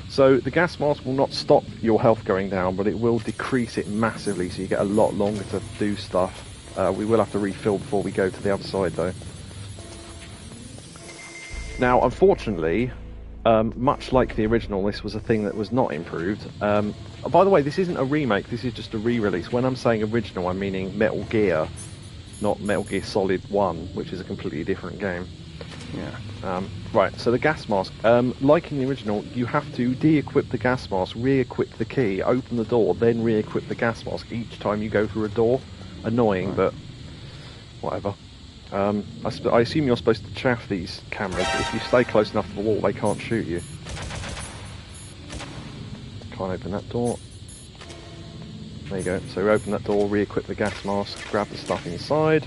A: So the gas mask will not stop your health going down, but it will decrease it massively, so you get a lot longer to do stuff. We will have to refill before we go to the other side, though. Now, unfortunately, much like the original, this was a thing that was not improved. By the way, this isn't a remake, this is just a re-release. When I'm saying original, I'm meaning Metal Gear, not Metal Gear Solid 1, which is a completely different game.
D: Yeah.
A: Right, so the gas mask. Like in the original, you have to de-equip the gas mask, re-equip the key, open the door, then re-equip the gas mask each time you go through a door. Annoying, but whatever. I assume you're supposed to chaff these cameras, but if you stay close enough to the wall, they can't shoot you. Can't open that door. There you go. So open that door, re-equip the gas mask, grab the stuff inside.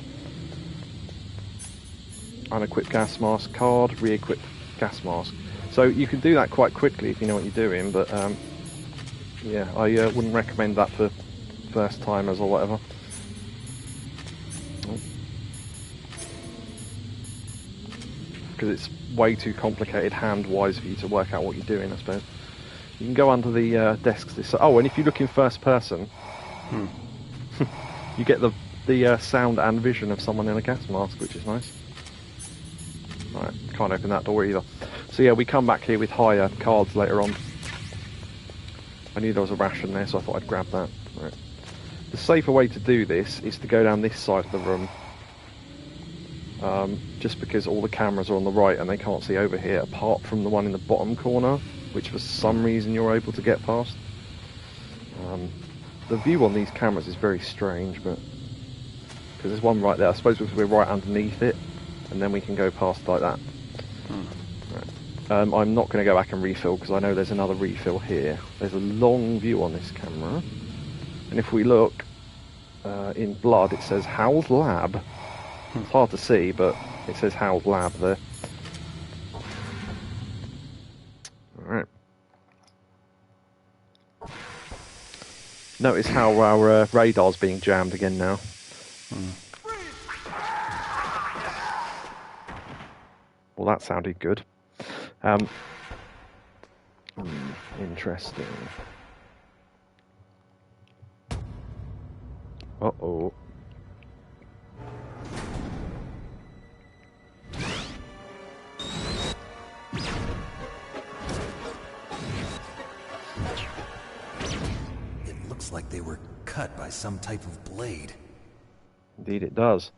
A: Unequip gas mask, card, re-equip gas mask. So you can do that quite quickly if you know what you're doing, but yeah, I wouldn't recommend that for first timers or whatever. Because it's way too complicated hand-wise for you to work out what you're doing, I suppose. You can go under the desks. Oh, and if you look in first person, you get the sound and vision of someone in a gas mask, which is nice. Right, can't open that door either. So yeah, we come back here with higher cards later on. I knew there was a ration there, so I thought I'd grab that. Right. The safer way to do this is to go down this side of the room. Just because all the cameras are on the right and they can't see over here, apart from the one in the bottom corner, which for some reason you're able to get past. The view on these cameras is very strange, but because there's one right there, I suppose because we're right underneath it, and then we can go past like that. Right. I'm not going to go back and refill because I know there's another refill here. There's a long view on this camera, and if we look in blood, it says Howell's Lab. It's hard to see, but it says Howell's Lab there. Alright. Notice how our radar's being jammed again now. Well, that sounded good. Interesting. Uh-oh.
J: cut by some type of blade.
A: Indeed it does.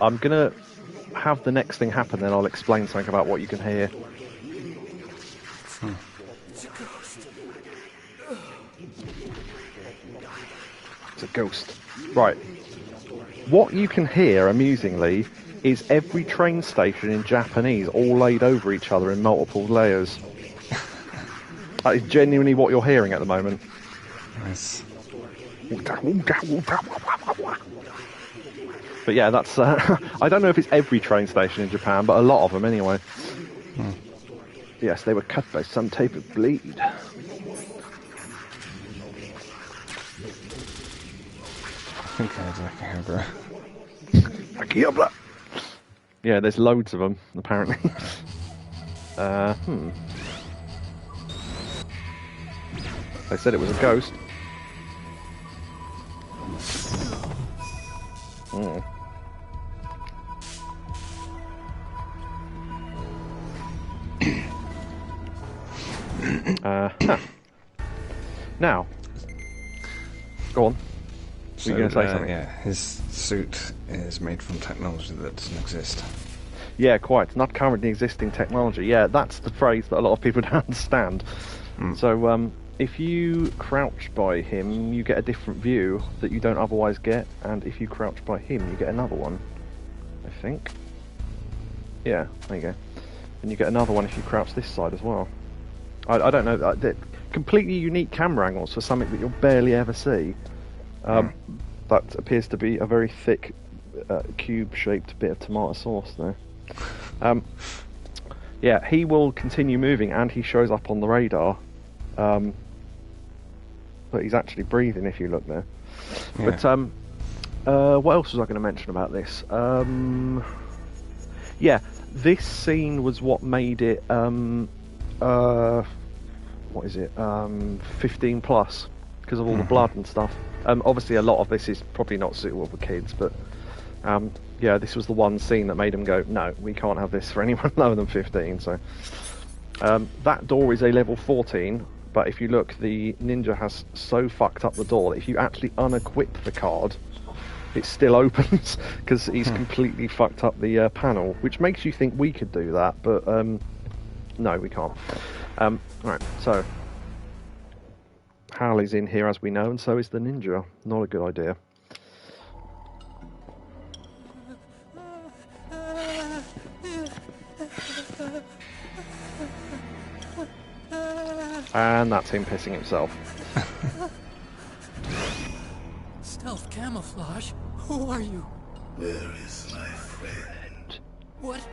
A: I'm gonna have the next thing happen, then I'll explain something about what you can hear.
J: It's a ghost.
A: It's a ghost. Right. What you can hear, amusingly, is every train station in Japanese all laid over each other in multiple layers. That is genuinely what you're hearing at the moment.
D: Nice.
A: But yeah, that's... I don't know if it's every train station in Japan, but a lot of them anyway. Yes, they were cut by some type of blade.
D: I think I had Akihabara.
A: Akihabara! Yeah, there's loads of them, apparently. They said it was a ghost. Now, go on.
D: So,
A: Were you going to say something?
D: Yeah, his suit is made from technology that doesn't exist.
A: Yeah, quite. It's not currently existing technology. Yeah, that's the phrase that a lot of people don't understand. So, if you crouch by him, you get a different view that you don't otherwise get, and if you crouch by him, you get another one, I think. Yeah, there you go. And you get another one if you crouch this side as well. I don't know. They're completely unique camera angles for something that you'll barely ever see. That appears to be a very thick, cube-shaped bit of tomato sauce there. Yeah, he will continue moving, and he shows up on the radar. But he's actually breathing if you look there. Yeah. But what else was I going to mention about this? Yeah, this scene was what made it what is it? 15 plus because of all the blood and stuff. Obviously, a lot of this is probably not suitable for kids, but yeah, this was the one scene that made them go, no, we can't have this for anyone lower than 15. So that door is a level 14. But if you look, the ninja has so fucked up the door that if you actually unequip the card, it still opens because he's completely fucked up the panel, which makes you think we could do that, but no, we can't. Right, so Hal is in here as we know, and so is the ninja. Not a good idea. And that's him pissing himself.
P: Stealth camouflage? Who are you?
K: Where is my friend?
P: What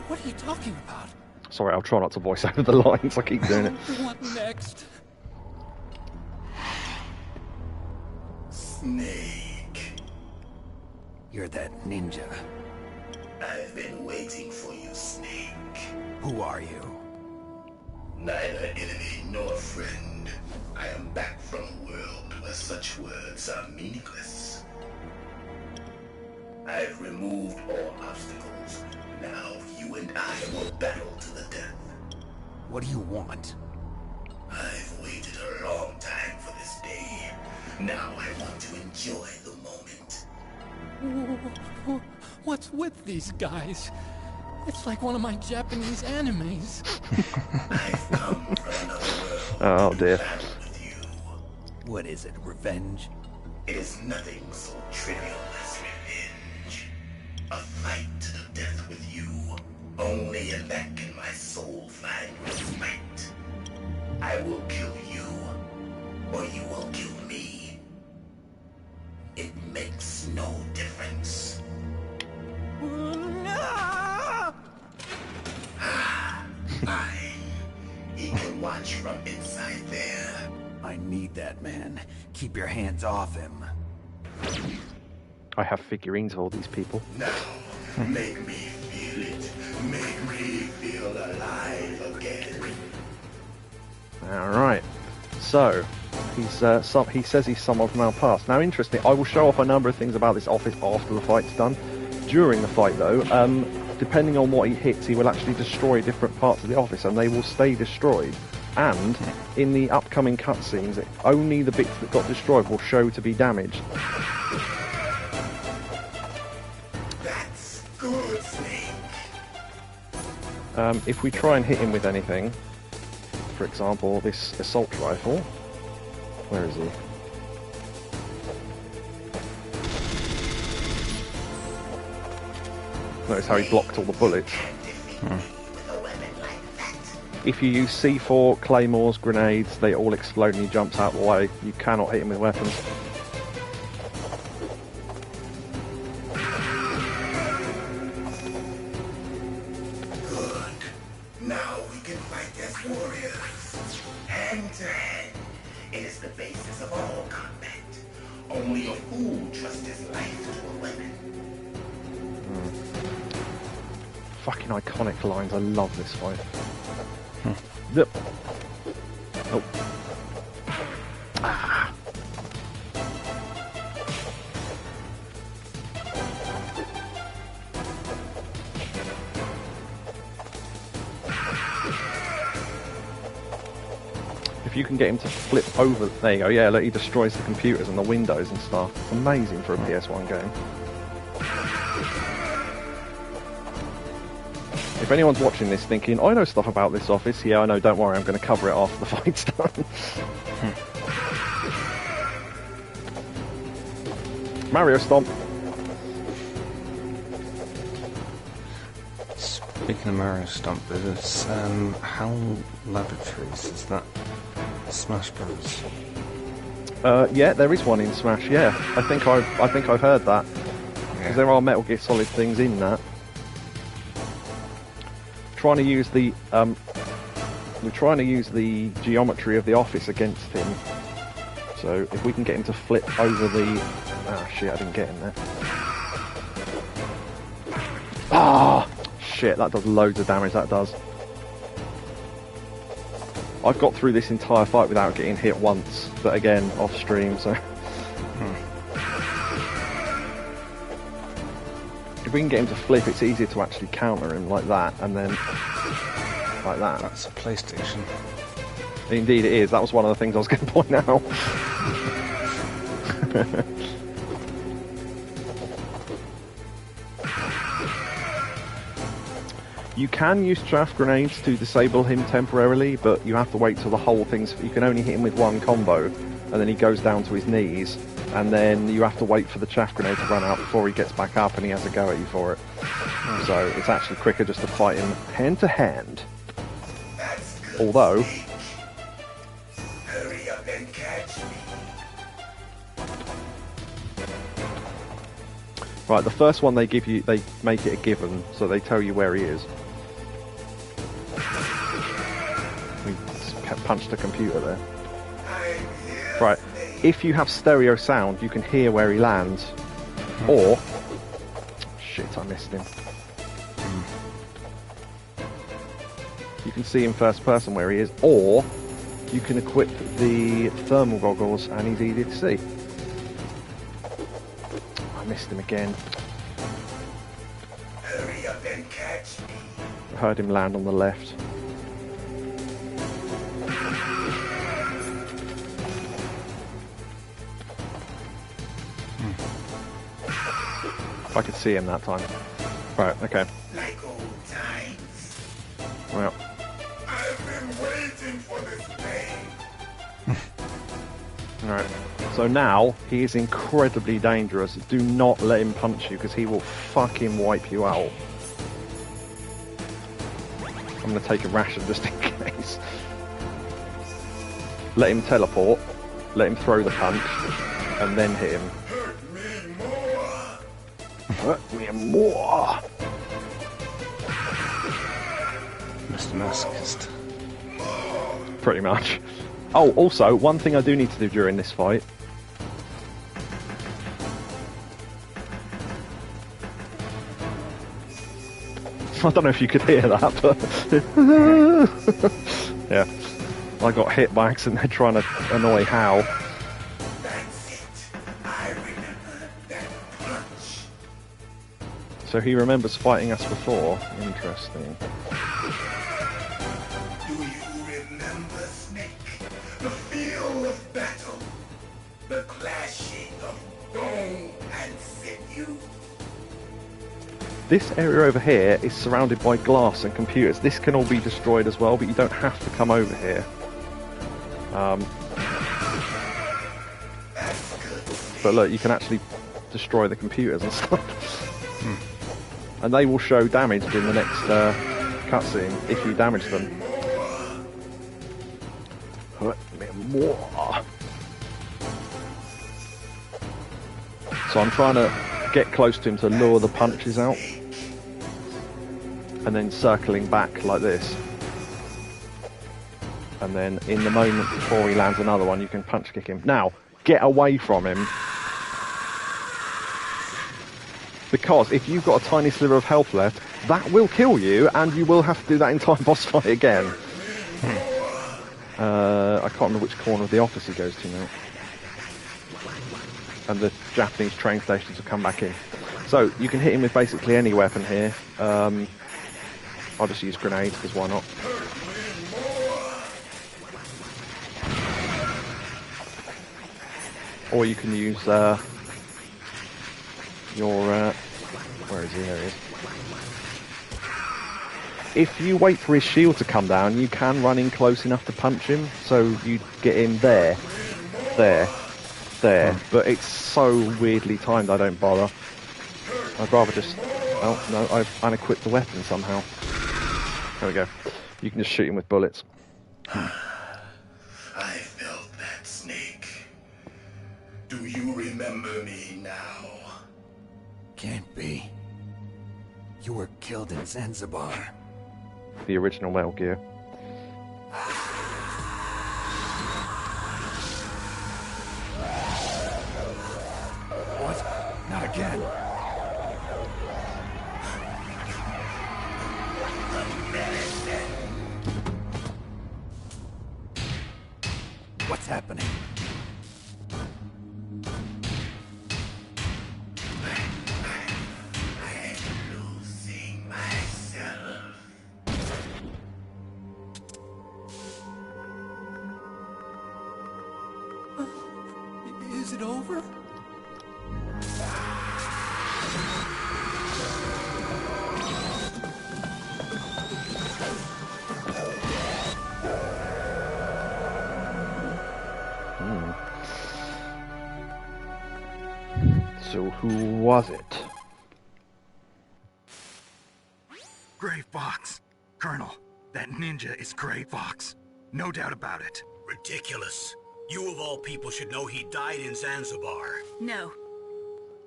P: are you talking about?
A: Sorry, I'll try not to voice over the lines. I keep doing it.
P: What next?
K: Snake.
J: You're that ninja.
K: I've been waiting for you, Snake.
J: Who are you?
K: Neither enemy nor friend. I am back from a world where such words are meaningless. I've removed all obstacles. Now you and I will battle to the death.
J: What do you want?
K: I've waited a long time for this day. Now I want to enjoy the moment.
P: What's with these guys? It's like one of my Japanese animes.
K: I've come from another world.
A: Oh dear.
K: With you.
J: What is it, revenge?
K: It is nothing so trivial as revenge. A fight to the death with you. Only in that can my soul find respite. I will kill you, or you will kill me. It makes no difference. Fine. He can watch from inside there.
J: I need that man. Keep your hands off him.
A: I have figurines of all these people.
K: Now, make me feel it. Make me feel alive again.
A: Alright. So, he says he's someone from our past. Now, interesting, I will show off a number of things about this office after the fight's done. During the fight, though, depending on what he hits, he will actually destroy different parts of the office, and they will stay destroyed. And in the upcoming cutscenes, only the bits that got destroyed will show to be damaged.
K: That's good, Snake.
A: If we try and hit him with anything, for example, this assault rifle, where is he? Notice how he blocked all the bullets. If you use C4, claymores, grenades, they all explode and he jumps out of the way. You cannot hit him with weapons.
K: Good. Now we can fight as warriors. Hand to hand. It is the basis of all combat. Only a fool trusts his life to a weapon.
A: Fucking iconic lines. I love this fight. Yep. Oh. Ah. If you can get him to flip over, there you go. Yeah, look, he destroys the computers and the windows and stuff. Amazing for a PS1 game. If anyone's watching this thinking, I know stuff about this office, yeah, I know, don't worry, I'm going to cover it after the fight's done. Mario Stomp.
D: Speaking of Mario Stomp, there's HAL Laboratories, is that Smash Bros?
A: Yeah, there is one in Smash, yeah. I think I've heard that. Because there are Metal Gear Solid things in that. We're trying to use the geometry of the office against him. So if we can get him to flip over the... Ah, shit, I didn't get him there. Ah! Shit, that does loads of damage, that does. I've got through this entire fight without getting hit once, but again, off stream, so... If we can get him to flip, it's easier to actually counter him like that, and then like that.
D: That's a PlayStation.
A: Indeed it is. That was one of the things I was going to point out. You can use chaff grenades to disable him temporarily, but you have to wait till the whole thing's... You can only hit him with one combo, and then he goes down to his knees, and then you have to wait for the chaff grenade to run out before he gets back up and he has a go at you for it. So it's actually quicker just to fight him hand to hand. Although...
K: Hurry up and catch me.
A: Right, the first one they give you, they make it a given, so they tell you where he is. We punched a computer there. Right, if you have stereo sound, you can hear where he lands. Or... Shit, I missed him. You can see in first person where he is, or you can equip the thermal goggles and he's easy to see. I missed him again.
K: Hurry up and catch me.
A: I heard him land on the left. I could see him that time. Right, okay.
K: Like old times.
A: Well.
K: I've been waiting for this day.
A: Alright. So now, he is incredibly dangerous. Do not let him punch you, because he will fucking wipe you out. I'm going to take a ration just in case. Let him teleport. Let him throw the punch. And then hit him. Hurt me more!
D: Mr. Masochist.
A: Pretty much. Oh, also, one thing I do need to do during this fight. I don't know if you could hear that, but... yeah. I got hit by accident. They're trying to annoy Hal. So he remembers fighting us before. Interesting.
K: Do you remember
A: This area over here is surrounded by glass and computers. This can all be destroyed as well, but you don't have to come over here. But look, you can actually destroy the computers and stuff. And they will show damaged in the next cutscene if you damage them. So I'm trying to get close to him to lure the punches out. And then circling back like this. And then in the moment before he lands another one, you can punch kick him. Now, get away from him. Because if you've got a tiny sliver of health left, that will kill you, and you will have to do that entire boss fight again. I can't remember which corner of the office he goes to now. And the Japanese train stations will come back in. So, you can hit him with basically any weapon here. I'll just use grenades, because why not? Or you can use your... where is he? There he is. If you wait for his shield to come down, you can run in close enough to punch him. So you get in there, there. But it's so weirdly timed, I don't bother. I'd rather just... Oh, no, I've unequipped the weapon somehow. There we go. You can just shoot him with bullets.
K: I felt that, Snake. Do you remember me now?
J: Can't be. You were killed in Zanzibar.
A: The original Metal Gear.
J: What? Not again. What's happening?
P: Is it over?
A: So who was it?
B: Gray Fox. Colonel, that ninja is Gray Fox. No doubt about it.
C: Ridiculous. You of all people should know he died in Zanzibar.
L: No.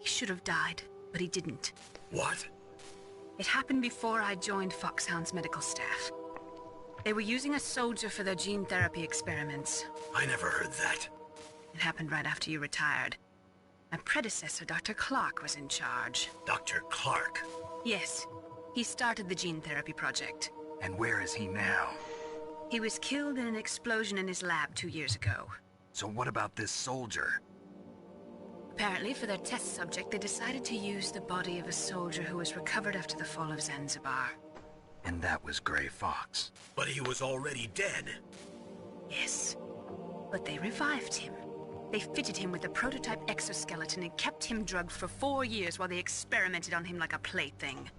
L: He should have died, but he didn't.
C: What?
L: It happened before I joined Foxhound's medical staff. They were using a soldier for their gene therapy experiments.
C: I never heard that.
L: It happened right after you retired. My predecessor, Dr. Clark, was in charge.
C: Dr. Clark?
L: Yes. He started the gene therapy project.
B: And where is he now?
L: He was killed in an explosion in his lab 2 years ago.
B: So what about this soldier?
L: Apparently, for their test subject, they decided to use the body of a soldier who was recovered after the fall of Zanzibar.
B: And that was Gray Fox.
C: But he was already dead.
L: Yes. But they revived him. They fitted him with a prototype exoskeleton and kept him drugged for 4 years while they experimented on him like a plaything.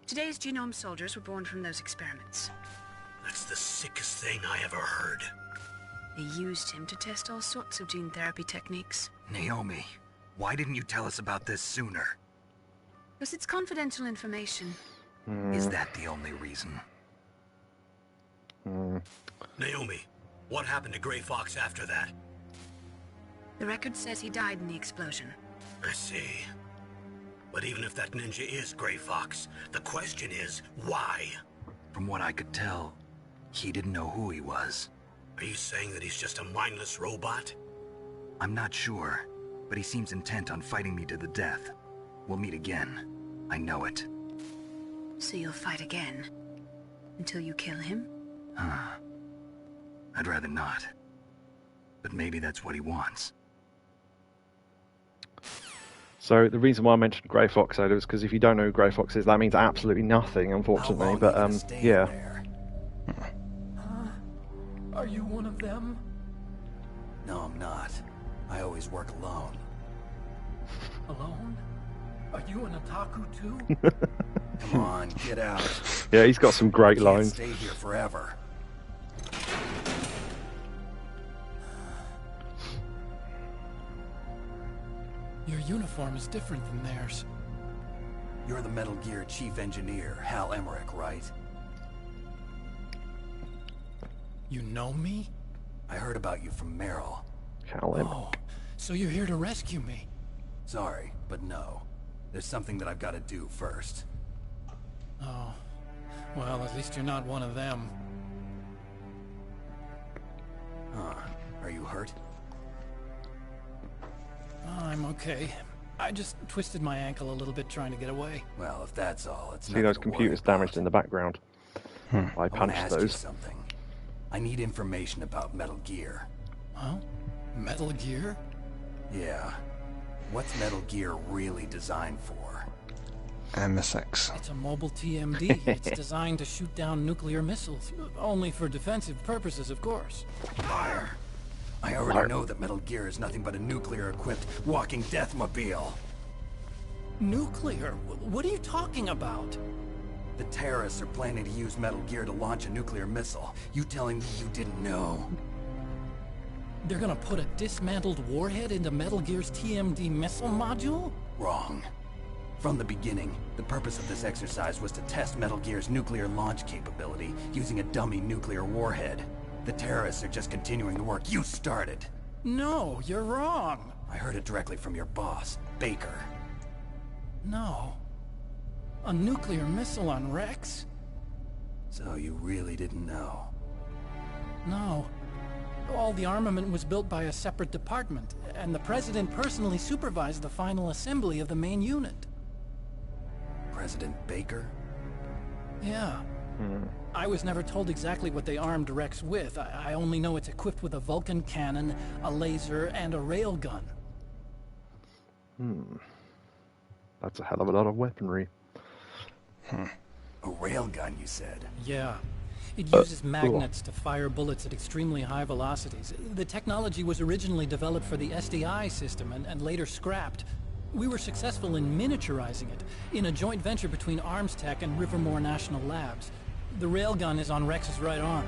L: Today's genome soldiers were born from those experiments.
C: That's the sickest thing I ever heard.
L: They used him to test all sorts of gene therapy techniques.
B: Naomi, why didn't you tell us about this sooner?
L: Because it's confidential information.
B: Is that the only reason?
C: Naomi, what happened to Gray Fox after that?
L: The record says he died in the explosion.
C: I see. But even if that ninja is Gray Fox, the question is, why?
B: From what I could tell, he didn't know who he was.
C: Are you saying that he's just a mindless robot?
B: I'm not sure, but he seems intent on fighting me to the death. We'll meet again. I know it.
L: So you'll fight again? Until you kill him?
B: I'd rather not. But maybe that's what he wants.
A: So the reason why I mentioned Grey Fox earlier was because if you don't know who Grey Fox is, that means absolutely nothing, unfortunately. But yeah.
P: Are you one of them?
J: No, I'm not. I always work alone.
P: Alone? Are you an otaku too?
J: Come on, get out.
A: Yeah, he's got some great
J: Can't
A: lines.
J: stay here forever.
P: Your uniform is different than theirs.
J: You're the Metal Gear chief engineer, Hal Emmerich, right?
P: You know me?
J: I heard about you from Meryl.
A: Hal Emmerich.
P: Oh, so you're here to rescue me?
J: Sorry, but no. There's something that I've got to do first.
P: Oh, well, at least you're not one of them.
J: Huh. Are you hurt?
P: Oh, I'm okay. I just twisted my ankle a little bit trying to get away.
J: Well, if that's all, it's
A: See those computers damaged in the background? I
J: I want to
A: punched
J: ask you
A: those.
J: something. I need information about Metal Gear.
P: Huh? Metal Gear?
J: Yeah. What's Metal Gear really designed for?
D: MSX.
P: It's a mobile TMD. It's designed to shoot down nuclear missiles. Only for defensive purposes, of course.
J: Liar. I already know that Metal Gear is nothing but a nuclear-equipped walking deathmobile.
P: Nuclear? What are you talking about?
J: The terrorists are planning to use Metal Gear to launch a nuclear missile. You telling me you didn't know?
P: They're gonna put a dismantled warhead into Metal Gear's TMD missile module?
J: Wrong. From the beginning, the purpose of this exercise was to test Metal Gear's nuclear launch capability using a dummy nuclear warhead. The terrorists are just continuing the work you started.
P: No, you're wrong.
J: I heard it directly from your boss, Baker.
P: No. A nuclear missile on Rex?
J: So you really didn't know?
P: No. All the armament was built by a separate department, and the President personally supervised the final assembly of the main unit.
J: President Baker?
P: Yeah. I was never told exactly what they armed Rex with. I only know it's equipped with a Vulcan cannon, a laser, and a railgun.
A: That's a hell of a lot of weaponry.
J: A railgun, you said?
P: Yeah. It uses magnets to fire bullets at extremely high velocities. The technology was originally developed for the SDI system and later scrapped. We were successful in miniaturizing it, in a joint venture between Armstech and Rivermore National Labs. The railgun is on Rex's right arm.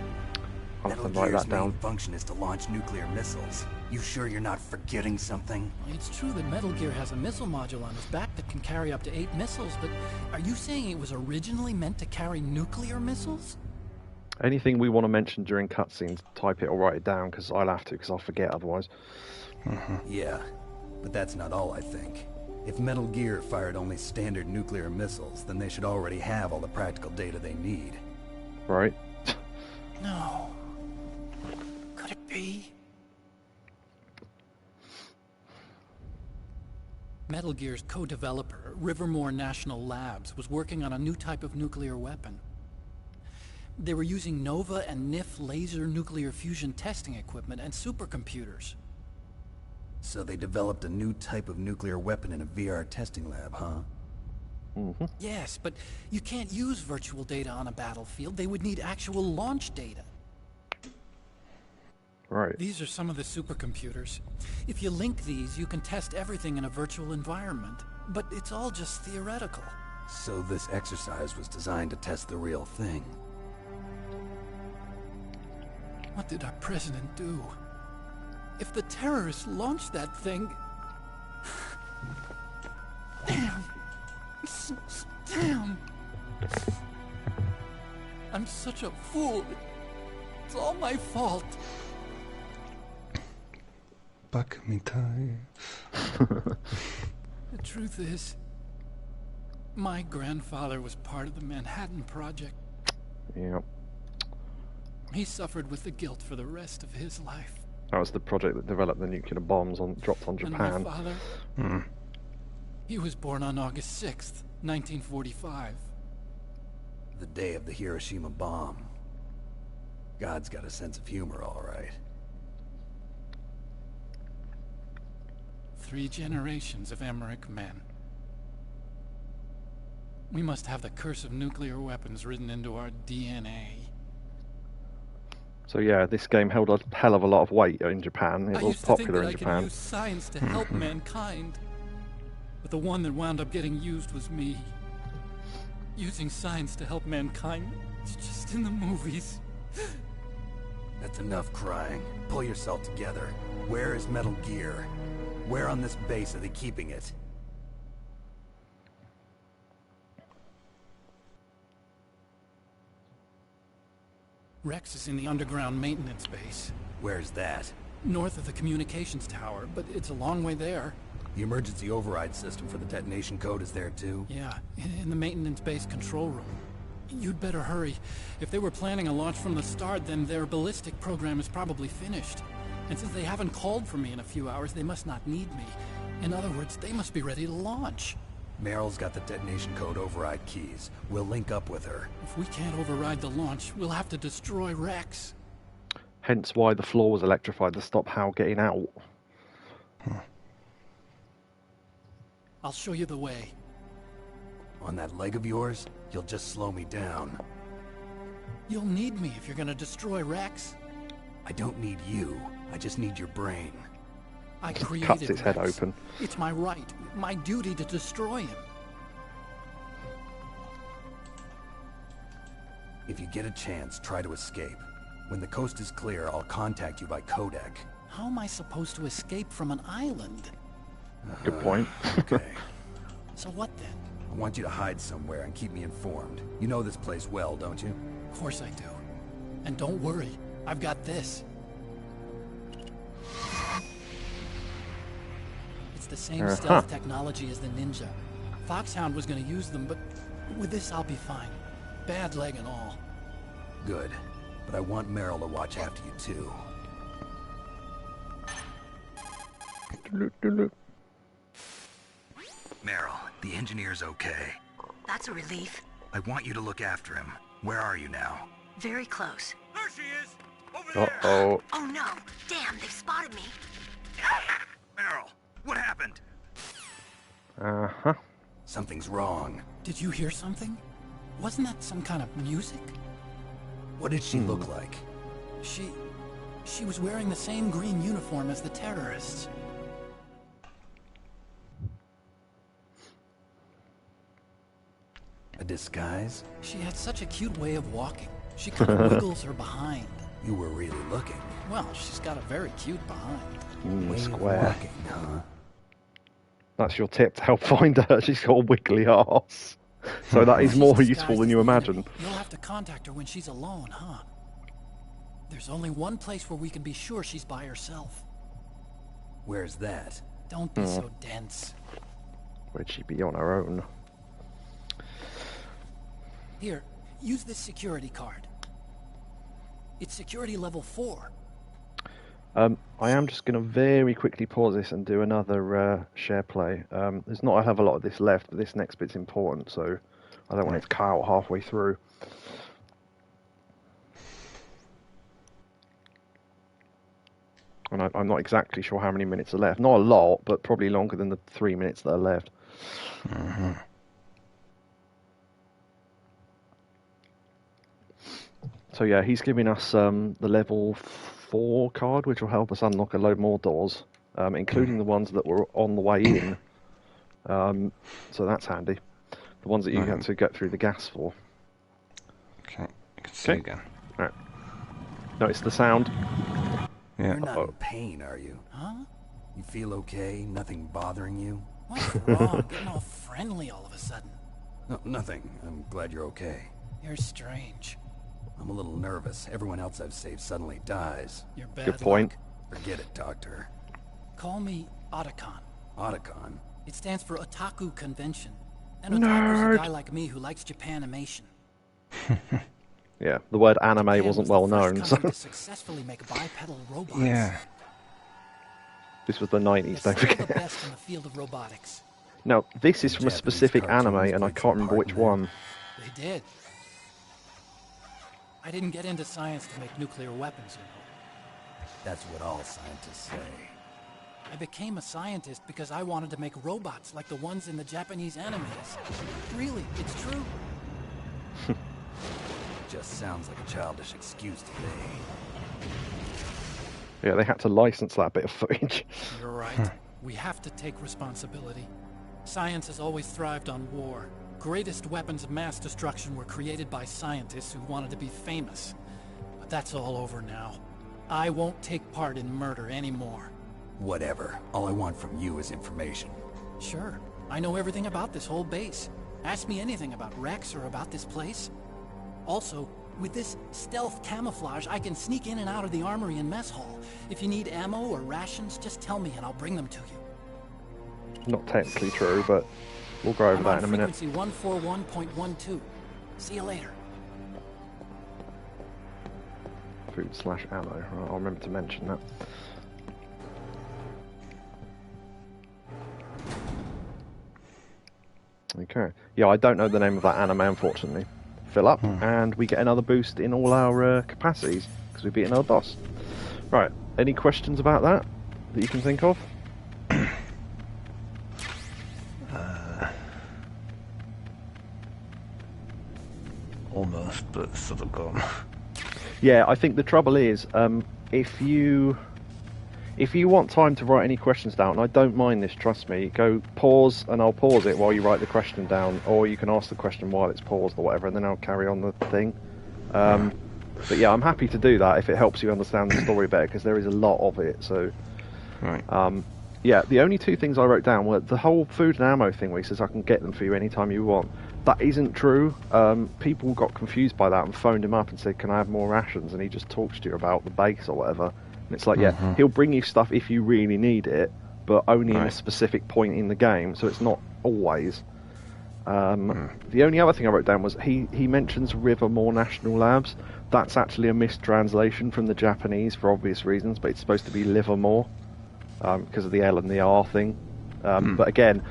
J: Metal Gear's main function is to launch nuclear missiles. You sure you're not forgetting something?
P: It's true that Metal Gear has a missile module on its back that can carry up to 8 missiles, but are you saying it was originally meant to carry nuclear missiles?
A: Anything we want to mention during cutscenes, type it or write it down, because I'll have to, because I'll forget otherwise.
J: Yeah, but that's not all, I think. If Metal Gear fired only standard nuclear missiles, then they should already have all the practical data they need.
A: Right?
P: No. Could it be? Metal Gear's co-developer, Rivermore National Labs, was working on a new type of nuclear weapon. They were using Nova and NIF laser nuclear fusion testing equipment and supercomputers.
J: So they developed a new type of nuclear weapon in a VR testing lab, huh?
P: Yes, but you can't use virtual data on a battlefield. They would need actual launch data.
A: Right.
P: These are some of the supercomputers. If you link these, you can test everything in a virtual environment. But it's all just theoretical.
J: So this exercise was designed to test the real thing.
P: What did our president do? If the terrorists launched that thing... Damn! Damn! I'm such a fool. It's all my fault.
D: Bakamitai.
P: The truth is, my grandfather was part of the Manhattan Project.
A: Yep.
P: He suffered with the guilt for the rest of his life.
A: That was the project that developed the nuclear bombs dropped on Japan.
P: And my father, he was born on August 6th, 1945.
J: The day of the Hiroshima bomb. God's got a sense of humor, all right.
P: 3 generations of Emmerich men. We must have the curse of nuclear weapons written into our DNA.
A: So yeah, this game held a hell of a lot of weight in Japan. It was popular in
P: I
A: Japan.
P: could use science to help mankind. But the one that wound up getting used was me. Using science to help mankind. It's just in the movies.
J: That's enough crying. Pull yourself together. Where is Metal Gear? Where on this base are they keeping it?
P: Rex is in the underground maintenance base.
J: Where's that?
P: North of the communications tower, but it's a long way there.
J: The emergency override system for the detonation code is there too?
P: Yeah, in the maintenance base control room. You'd better hurry. If they were planning a launch from the start, then their ballistic program is probably finished. And since they haven't called for me in a few hours, they must not need me. In other words, they must be ready to launch.
J: Meryl's got the detonation code override keys. We'll link up with her.
P: If we can't override the launch, we'll have to destroy Rex.
A: Hence why the floor was electrified to stop Hal getting out.
P: I'll show you the way.
J: On that leg of yours, you'll just slow me down.
P: You'll need me if you're gonna destroy Rex.
J: I don't need you. I just need your brain.
P: I created
A: Cuts its head
P: Rex.
A: open.
P: It's my right, my duty to destroy him.
J: If you get a chance, try to escape. When the coast is clear, I'll contact you by codec.
P: How am I supposed to escape from an island?
A: Good point.
J: Okay.
P: So what then?
J: I want you to hide somewhere and keep me informed. You know this place well, don't you?
P: Of course I do. And don't worry, I've got this. It's the same stealth technology as the Ninja. Foxhound was going to use them, but with this I'll be fine. Bad leg and all.
J: Good. But I want Meryl to watch after you too.
B: Meryl, the engineer's okay.
N: That's a relief.
B: I want you to look after him. Where are you now?
N: Very close.
E: There she is! Over there!
A: Uh-oh.
N: Oh no! Damn, they've spotted me.
B: Meryl, what happened?
A: Uh-huh.
J: Something's wrong.
P: Did you hear something? Wasn't that some kind of music?
J: What did she look like?
P: She was wearing the same green uniform as the terrorists.
J: A disguise?
P: She had such a cute way of walking. She kind of wiggles her behind.
J: You were really looking.
P: Well, she's got a very cute behind.
J: Way of
A: Square.
J: walking, huh?
A: That's your tip to help find her. She's got a wiggly arse. So that is more useful than you imagine.
P: You'll have to contact her when she's alone, huh? There's only one place where we can be sure she's by herself.
J: Where's that?
P: Don't be so dense.
A: Where'd she be on her own?
P: Here, use this security card. It's security level 4.
A: I am just going to very quickly pause this and do another share play. There's not a hell of a lot of this left, but this next bit's important, so I don't want it to cut out halfway through. And I'm not exactly sure how many minutes are left. Not a lot, but probably longer than the 3 minutes that are left.
D: Mm-hmm.
A: So yeah, he's giving us the level 4 card, which will help us unlock a load more doors, including the ones that were on the way in. So that's handy. The ones that you had to get through the gas for.
D: Okay, I can see again.
A: Right. Notice the sound.
D: Yeah.
J: You're not in pain, are you?
P: Huh?
J: You feel okay? Nothing bothering you?
P: What's wrong? Getting all friendly all of a sudden.
J: No, nothing. I'm glad you're okay.
P: You're strange.
J: I'm a little nervous. Everyone else I've saved suddenly dies.
P: You're bad
A: Good point.
P: luck.
J: Forget it, Doctor.
P: Call me Otacon.
J: Otacon?
P: It stands for Otaku Convention. An otaku's a guy like me who likes Japanimation.
A: Yeah, the word anime
P: Japan
A: wasn't
P: was
A: well
P: the first
A: known.
P: country
A: So.
P: to successfully make bipedal robots.
D: Yeah.
A: This was the 90s,
P: They're
A: don't
P: still
A: forget.
P: the best in the field of robotics.
A: Now, this is from a specific anime, and I can't remember which one.
P: They did. I didn't get into science to make nuclear weapons, you know.
J: That's what all scientists say.
P: I became a scientist because I wanted to make robots like the ones in the Japanese animes. Really, it's true.
J: Just sounds like a childish excuse to me.
A: Yeah, they had to license that bit of footage.
P: You're right. We have to take responsibility. Science has always thrived on war. Greatest weapons of mass destruction were created by scientists who wanted to be famous. But that's all over now. I won't take part in murder anymore.
J: Whatever. All I want from you is information.
P: Sure. I know everything about this whole base. Ask me anything about Rex or about this place. Also, with this stealth camouflage, I can sneak in and out of the armory and mess hall. If you need ammo or rations, just tell me and I'll bring them to you.
A: Not technically true, but we'll go over that in a minute.
P: Frequency 141.12. See you later.
A: Food/ammo. Right, I'll remember to mention that. Okay. Yeah, I don't know the name of that anime, unfortunately. Fill up, and we get another boost in all our capacities, because we beat another boss. Right, any questions about that you can think of?
D: Almost, but sort of gone.
A: Yeah, I think the trouble is, if you want time to write any questions down, and I don't mind this, trust me, go pause and I'll pause it while you write the question down, or you can ask the question while it's paused or whatever, and then I'll carry on the thing. But yeah, I'm happy to do that if it helps you understand the story better, because there is a lot of it, so...
D: Right.
A: Yeah, the only two things I wrote down were the whole food and ammo thing where he says I can get them for you anytime you want. That isn't true. People got confused by that and phoned him up and said, can I have more rations? And he just talks to you about the base or whatever. And it's like, yeah, he'll bring you stuff if you really need it, but only in a specific point in the game, so it's not always. The only other thing I wrote down was he mentions Rivermore National Labs. That's actually a mistranslation from the Japanese for obvious reasons, but it's supposed to be Livermore because of the L and the R thing. But again,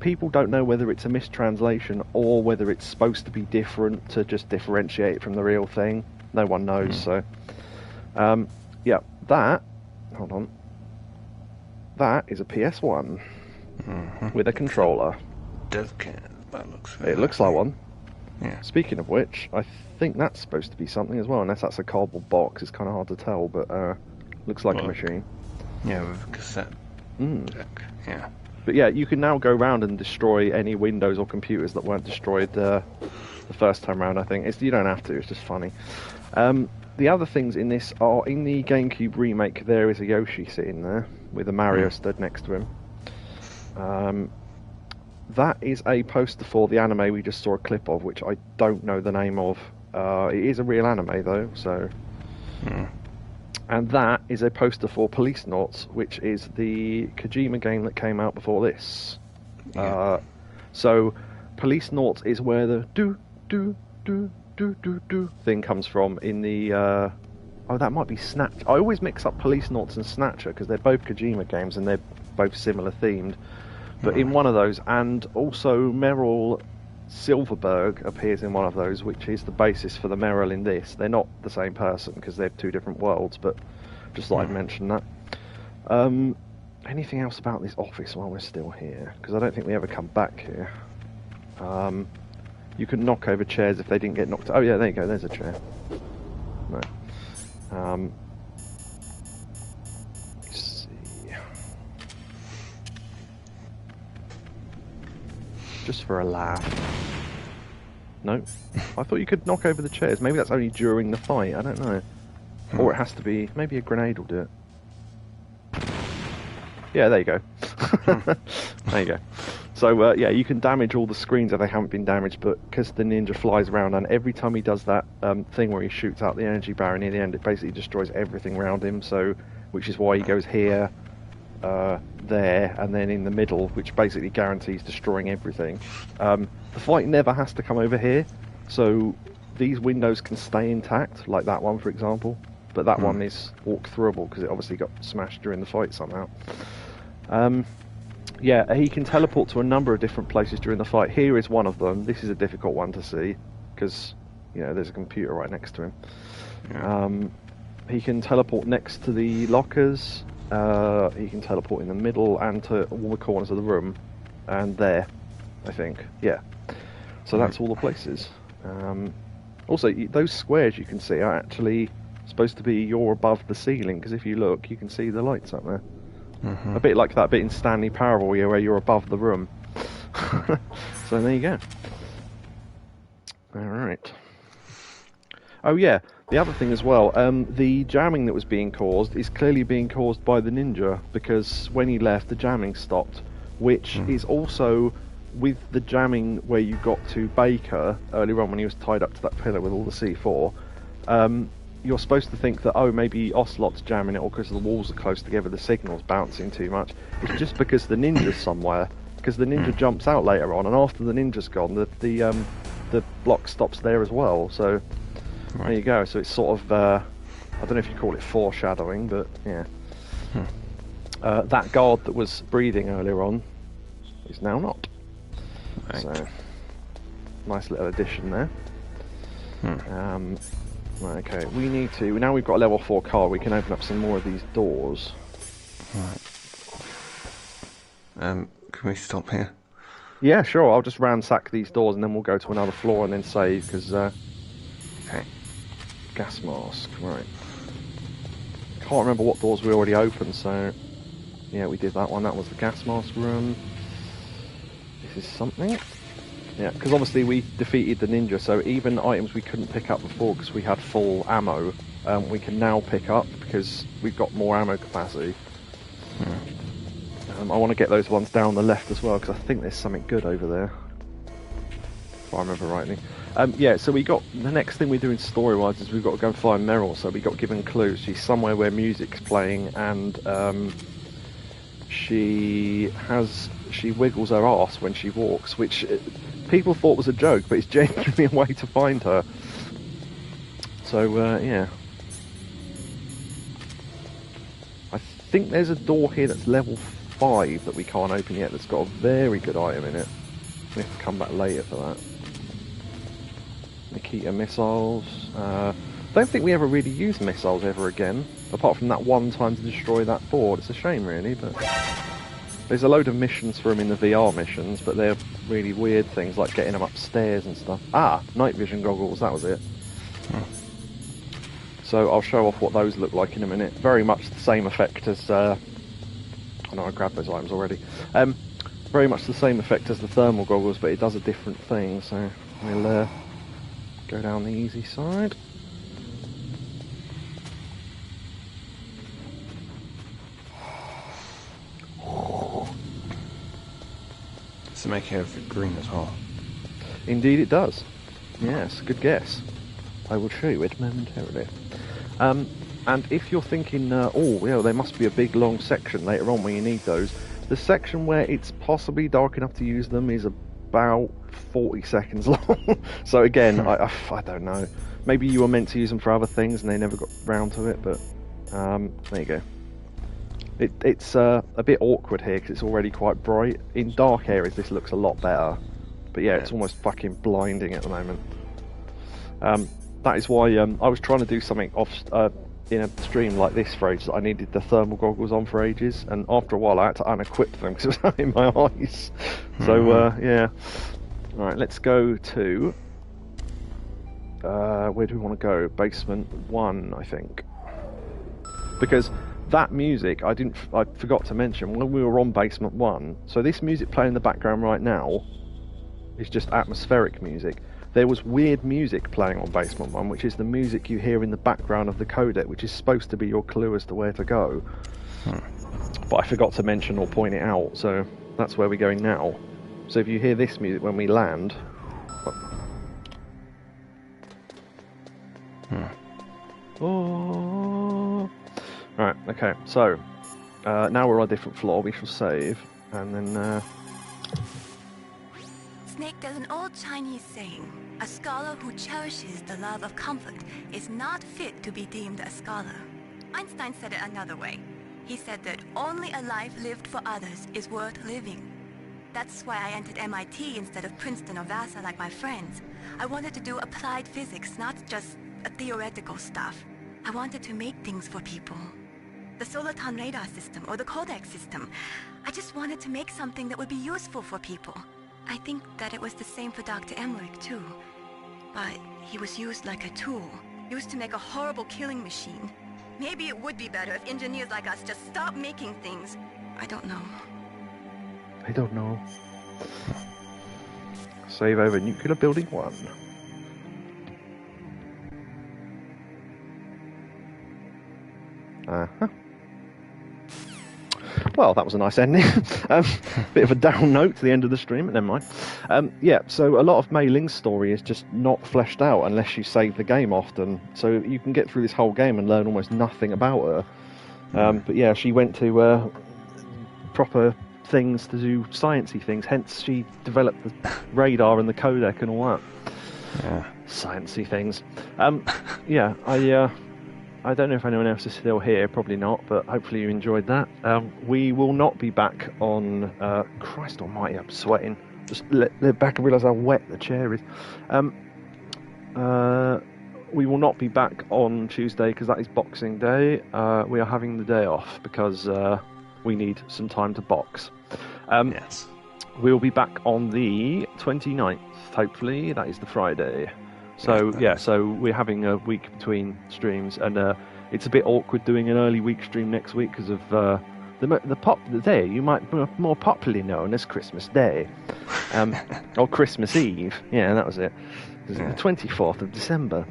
A: people don't know whether it's a mistranslation or whether it's supposed to be different to just differentiate it from the real thing. No one knows, so... yeah, hold on, that is a PS1 with a controller. It looks like one.
D: Yeah.
A: Speaking of which, I think that's supposed to be something as well, unless that's a cardboard box. It's kind of hard to tell, but looks like a machine.
D: Yeah, with a cassette deck. Yeah.
A: But yeah, you can now go around and destroy any Windows or computers that weren't destroyed the first time round, I think. You don't have to, it's just funny. The other things in this are, in the GameCube remake, there is a Yoshi sitting there, with a Mario stood next to him. That is a poster for the anime we just saw a clip of, which I don't know the name of. It is a real anime, though, so... And that is a poster for Police Noughts, which is the Kojima game that came out before this. So, Police Noughts is where the do thing comes from in the... oh, that might be Snatch. I always mix up Police Noughts and Snatcher, because they're both Kojima games and they're both similar themed. But in one of those, and also Meryl Silverberg appears in one of those, which is the basis for the Meryl in this. They're not the same person because they're two different worlds, but just thought I'd mention that. Anything else about this office while we're still here? Because I don't think we ever come back here. You can knock over chairs if they didn't get knocked. Oh yeah, there you go. There's a chair. No. Let's see. Just for a laugh. No. I thought you could knock over the chairs. Maybe that's only during the fight. I don't know. Or it has to be... Maybe a grenade will do it. Yeah, there you go. There you go. So, yeah, you can damage all the screens if they haven't been damaged, but because the ninja flies around, and every time he does that thing where he shoots out the energy barrier near the end, it basically destroys everything around him, so... Which is why he goes here, there, and then in the middle, which basically guarantees destroying everything. The fight never has to come over here, so these windows can stay intact, like that one, for example, but that one is walk-throughable, because it obviously got smashed during the fight somehow. Yeah, he can teleport to a number of different places during the fight. Here is one of them. This is a difficult one to see, because, you know, there's a computer right next to him. Yeah. He can teleport next to the lockers, he can teleport in the middle and to all the corners of the room, and there, I think. Yeah. So that's all the places. Also, those squares you can see are actually supposed to be you're above the ceiling, because if you look, you can see the lights up there. A bit like that bit in Stanley Parable where you're above the room. So there you go. Alright. Oh yeah, the other thing as well, the jamming that was being caused is clearly being caused by the ninja, because when he left, the jamming stopped, which is also with the jamming where you got to Baker earlier on when he was tied up to that pillar with all the C4. You're supposed to think that, oh, maybe Ocelot's jamming it, or because the walls are close together, the signal's bouncing too much. It's just because the ninja's somewhere, because the ninja jumps out later on, and after the ninja's gone, the block stops there as well, so... There you go. So it's sort of, I don't know if you call it foreshadowing, but yeah. That guard that was breathing earlier on is now not. Right. So, nice little addition there. Right, okay, we need to, now we've got a level 4 car, we can open up some more of these doors.
D: Right. Can we stop here?
A: Yeah, sure, I'll just ransack these doors and then we'll go to another floor and then save, because,
D: okay.
A: Gas mask, right. Can't remember what doors we already opened, so... Yeah, we did that one. That was the gas mask room. This is something. Yeah, because obviously we defeated the ninja, so even items we couldn't pick up before because we had full ammo, we can now pick up because we've got more ammo capacity. I want to get those ones down the left as well, because I think there's something good over there. If I remember rightly. Yeah, so we got, the next thing we're doing story-wise is we've got to go and find Meryl, so we got given clues. She's somewhere where music's playing, and she wiggles her arse when she walks, which people thought was a joke, but it's genuinely a way to find her. So, yeah. I think there's a door here that's level 5 that we can't open yet that's got a very good item in it. We have to come back later for that. Nikita missiles. Don't think we ever really use missiles ever again, apart from that one time to destroy that board. It's a shame, really, but there's a load of missions for them in the VR missions, but they're really weird things like getting them upstairs and stuff. Ah, night vision goggles. That was it. So I'll show off what those look like in a minute. Very much the same effect as. Oh no, I grabbed those items already. Very much the same effect as the thermal goggles, but it does a different thing. So we'll go down the easy side.
D: Does it make everything green as well?
A: Indeed it does. Yes, good guess. I will show you it momentarily. And if you're thinking, oh, yeah, there must be a big long section later on where you need those, the section where it's possibly dark enough to use them is about 40 seconds long. So again, I don't know. Maybe you were meant to use them for other things and they never got round to it, but there you go. It's a bit awkward here because it's already quite bright. In dark areas this looks a lot better, but yeah, it's almost fucking blinding at the moment. That is why I was trying to do something off in a stream like this for ages. I needed the thermal goggles on for ages, and after a while I had to unequip them because it was in my eyes. So yeah. Alright, let's go to where do we want to go? Basement 1, I think. Because that music, I forgot to mention when we were on basement 1. So this music playing in the background right now is just atmospheric music. There was weird music playing on basement 1, which is the music you hear in the background of the codec, which is supposed to be your clue as to where to go. But I forgot to mention or point it out, so that's where we're going now. So if you hear this music when we land... Oh. Right, okay, so now we're on a different floor, we shall save, and then...
H: Snake, there's an old Chinese saying, a scholar who cherishes the love of comfort is not fit to be deemed a scholar. Einstein said it another way. He said that only a life lived for others is worth living. That's why I entered MIT instead of Princeton or Vassar like my friends. I wanted to do applied physics, not just theoretical stuff. I wanted to make things for people. The Soliton radar system or the Codex system. I just wanted to make something that would be useful for people. I think that it was the same for Dr. Emmerich too. But he was used like a tool, used to make a horrible killing machine. Maybe it would be better if engineers like us just stop making things. I don't know.
A: I don't know. Save over nuclear building 1. Uh-huh. Well, that was a nice ending. Bit of a down note to the end of the stream, but never mind. Yeah, so a lot of Mei Ling's story is just not fleshed out unless you save the game often. So you can get through this whole game and learn almost nothing about her. But yeah, she went to proper things to do sciencey things, hence she developed the radar and the codec and all that.
D: Yeah.
A: Sciencey things. Yeah, I don't know if anyone else is still here, probably not, but hopefully you enjoyed that. We will not be back on... Christ almighty, I'm sweating. Just let back and realise how wet the chair is. We will not be back on Tuesday because that is Boxing Day. We are having the day off because we need some time to box.
D: Yes.
A: We'll be back on the 29th, hopefully. That is the Friday. So yeah, so we're having a week between streams, and it's a bit awkward doing an early week stream next week because of the day you might be more popularly known as Christmas Day, or Christmas Eve. Yeah, that was it. It was the 24th of December.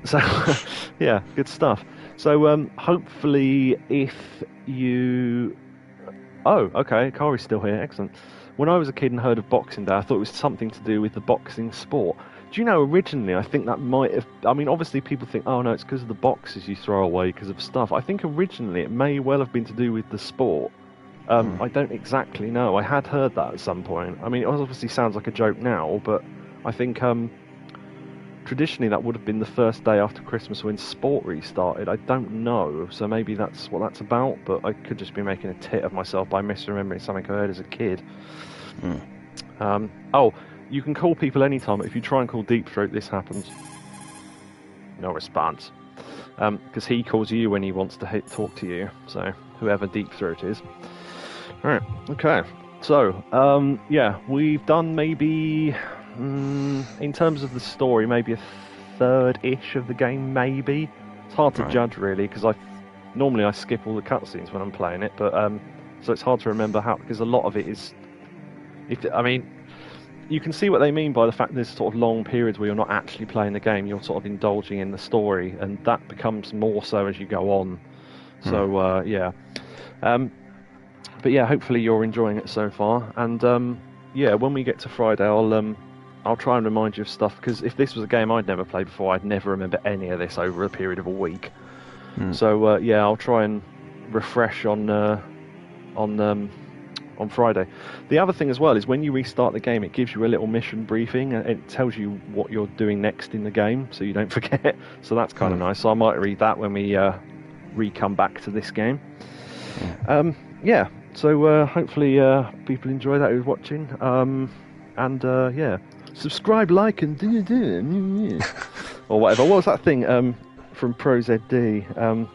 A: So yeah, good stuff. So hopefully, if you... Oh, okay, Kari's still here. Excellent. When I was a kid and heard of Boxing Day, I thought it was something to do with the boxing sport. Do you know, originally, I think that might have... I mean, obviously people think, oh no, it's because of the boxes you throw away because of stuff. I think originally it may well have been to do with the sport. I don't exactly know. I had heard that at some point. I mean, it obviously sounds like a joke now, but I think traditionally that would have been the first day after Christmas when sport restarted. I don't know, so maybe that's what that's about, but I could just be making a tit of myself by misremembering something I heard as a kid. Oh, you can call people anytime, but if you try and call Deep Throat, this happens. No response. Because he calls you when he wants to talk to you, so whoever Deep Throat is. Alright, okay. So, yeah, we've done maybe... in terms of the story, maybe a third-ish of the game, maybe. It's hard to judge, really, because normally I skip all the cutscenes when I'm playing it, but so it's hard to remember how, because a lot of it is... I mean, you can see what they mean by the fact there's sort of long periods where you're not actually playing the game, you're sort of indulging in the story, and that becomes more so as you go on. So, yeah. But yeah, hopefully you're enjoying it so far, and yeah, when we get to Friday, I'll try and remind you of stuff, because if this was a game I'd never played before, I'd never remember any of this over a period of a week. So yeah, I'll try and refresh on Friday. The other thing as well is when you restart the game, it gives you a little mission briefing, and it tells you what you're doing next in the game, so you don't forget. So that's kind of nice. So I might read that when we come back to this game. Yeah. So hopefully people enjoy that who's watching. And yeah, subscribe, like, and do or whatever. What was that thing from ProZD?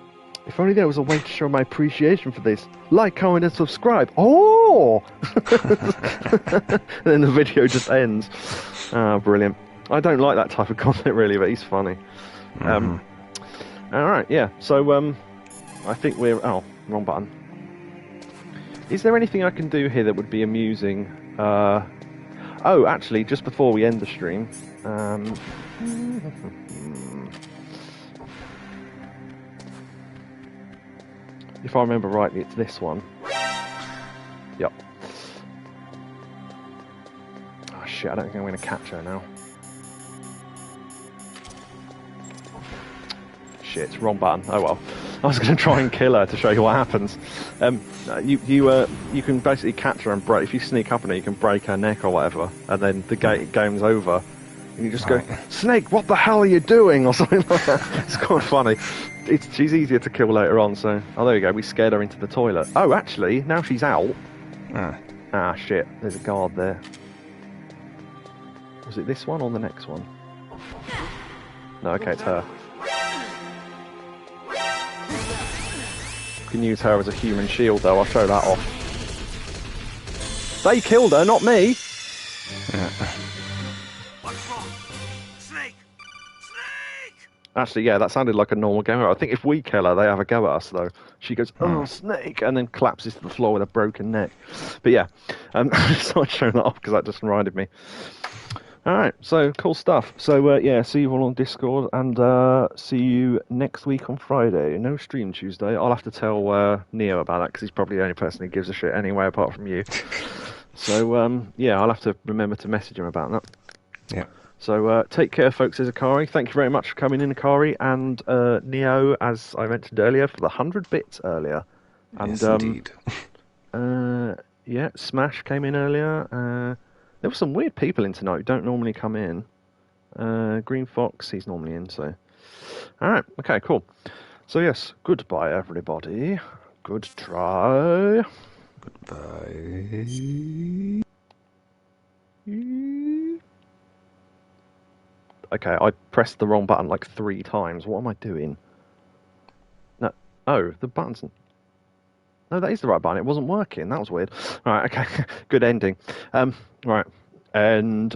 A: If only there was a way to show my appreciation for this. Like, comment, and subscribe. Oh! And then the video just ends. Oh, brilliant. I don't like that type of content, really, but he's funny. Alright, yeah. So, I think we're... Oh, wrong button. Is there anything I can do here that would be amusing? Oh, actually, just before we end the stream... if I remember rightly, it's this one. Yep. Oh shit, I don't think I'm going to catch her now. Shit, wrong button. Oh well. I was going to try and kill her to show you what happens. You can basically catch her and break. If you sneak up on her, you can break her neck or whatever, and then the game's over. And you just go, Snake, what the hell are you doing? Or something like that. It's quite funny. She's easier to kill later on, so... Oh, there we go, we scared her into the toilet. Oh, actually, now she's out... Ah, shit, there's a guard there. Was it this one or the next one? No, okay, it's her. You can use her as a human shield, though, I'll show that off. They killed her, not me!
E: What's wrong? Snake! Snake!
A: Actually, yeah, that sounded like a normal gamer. I think if we kill her, they have a go at us, though. She goes, "Oh, snake," and then collapses to the floor with a broken neck. But yeah, so I showed that off because that just reminded me. All right, so cool stuff. So yeah, see you all on Discord, and see you next week on Friday. No stream Tuesday. I'll have to tell Neo about that because he's probably the only person who gives a shit anyway, apart from you. So yeah, I'll have to remember to message him about that.
D: Yeah.
A: So take care, folks. There's Akari. Thank you very much for coming in, Akari, and Neo, as I mentioned earlier, for the 100 bits earlier. And,
D: yes, indeed.
A: Yeah, Smash came in earlier. There were some weird people in tonight who don't normally come in. Green Fox, he's normally in, so... Alright, okay, cool. So yes, goodbye, everybody. Good try.
D: Goodbye.
A: Okay, I pressed the wrong button like 3 times. What am I doing? No. Oh, the button's... No, that is the right button. It wasn't working. That was weird. Alright, okay. Good ending. Right. And...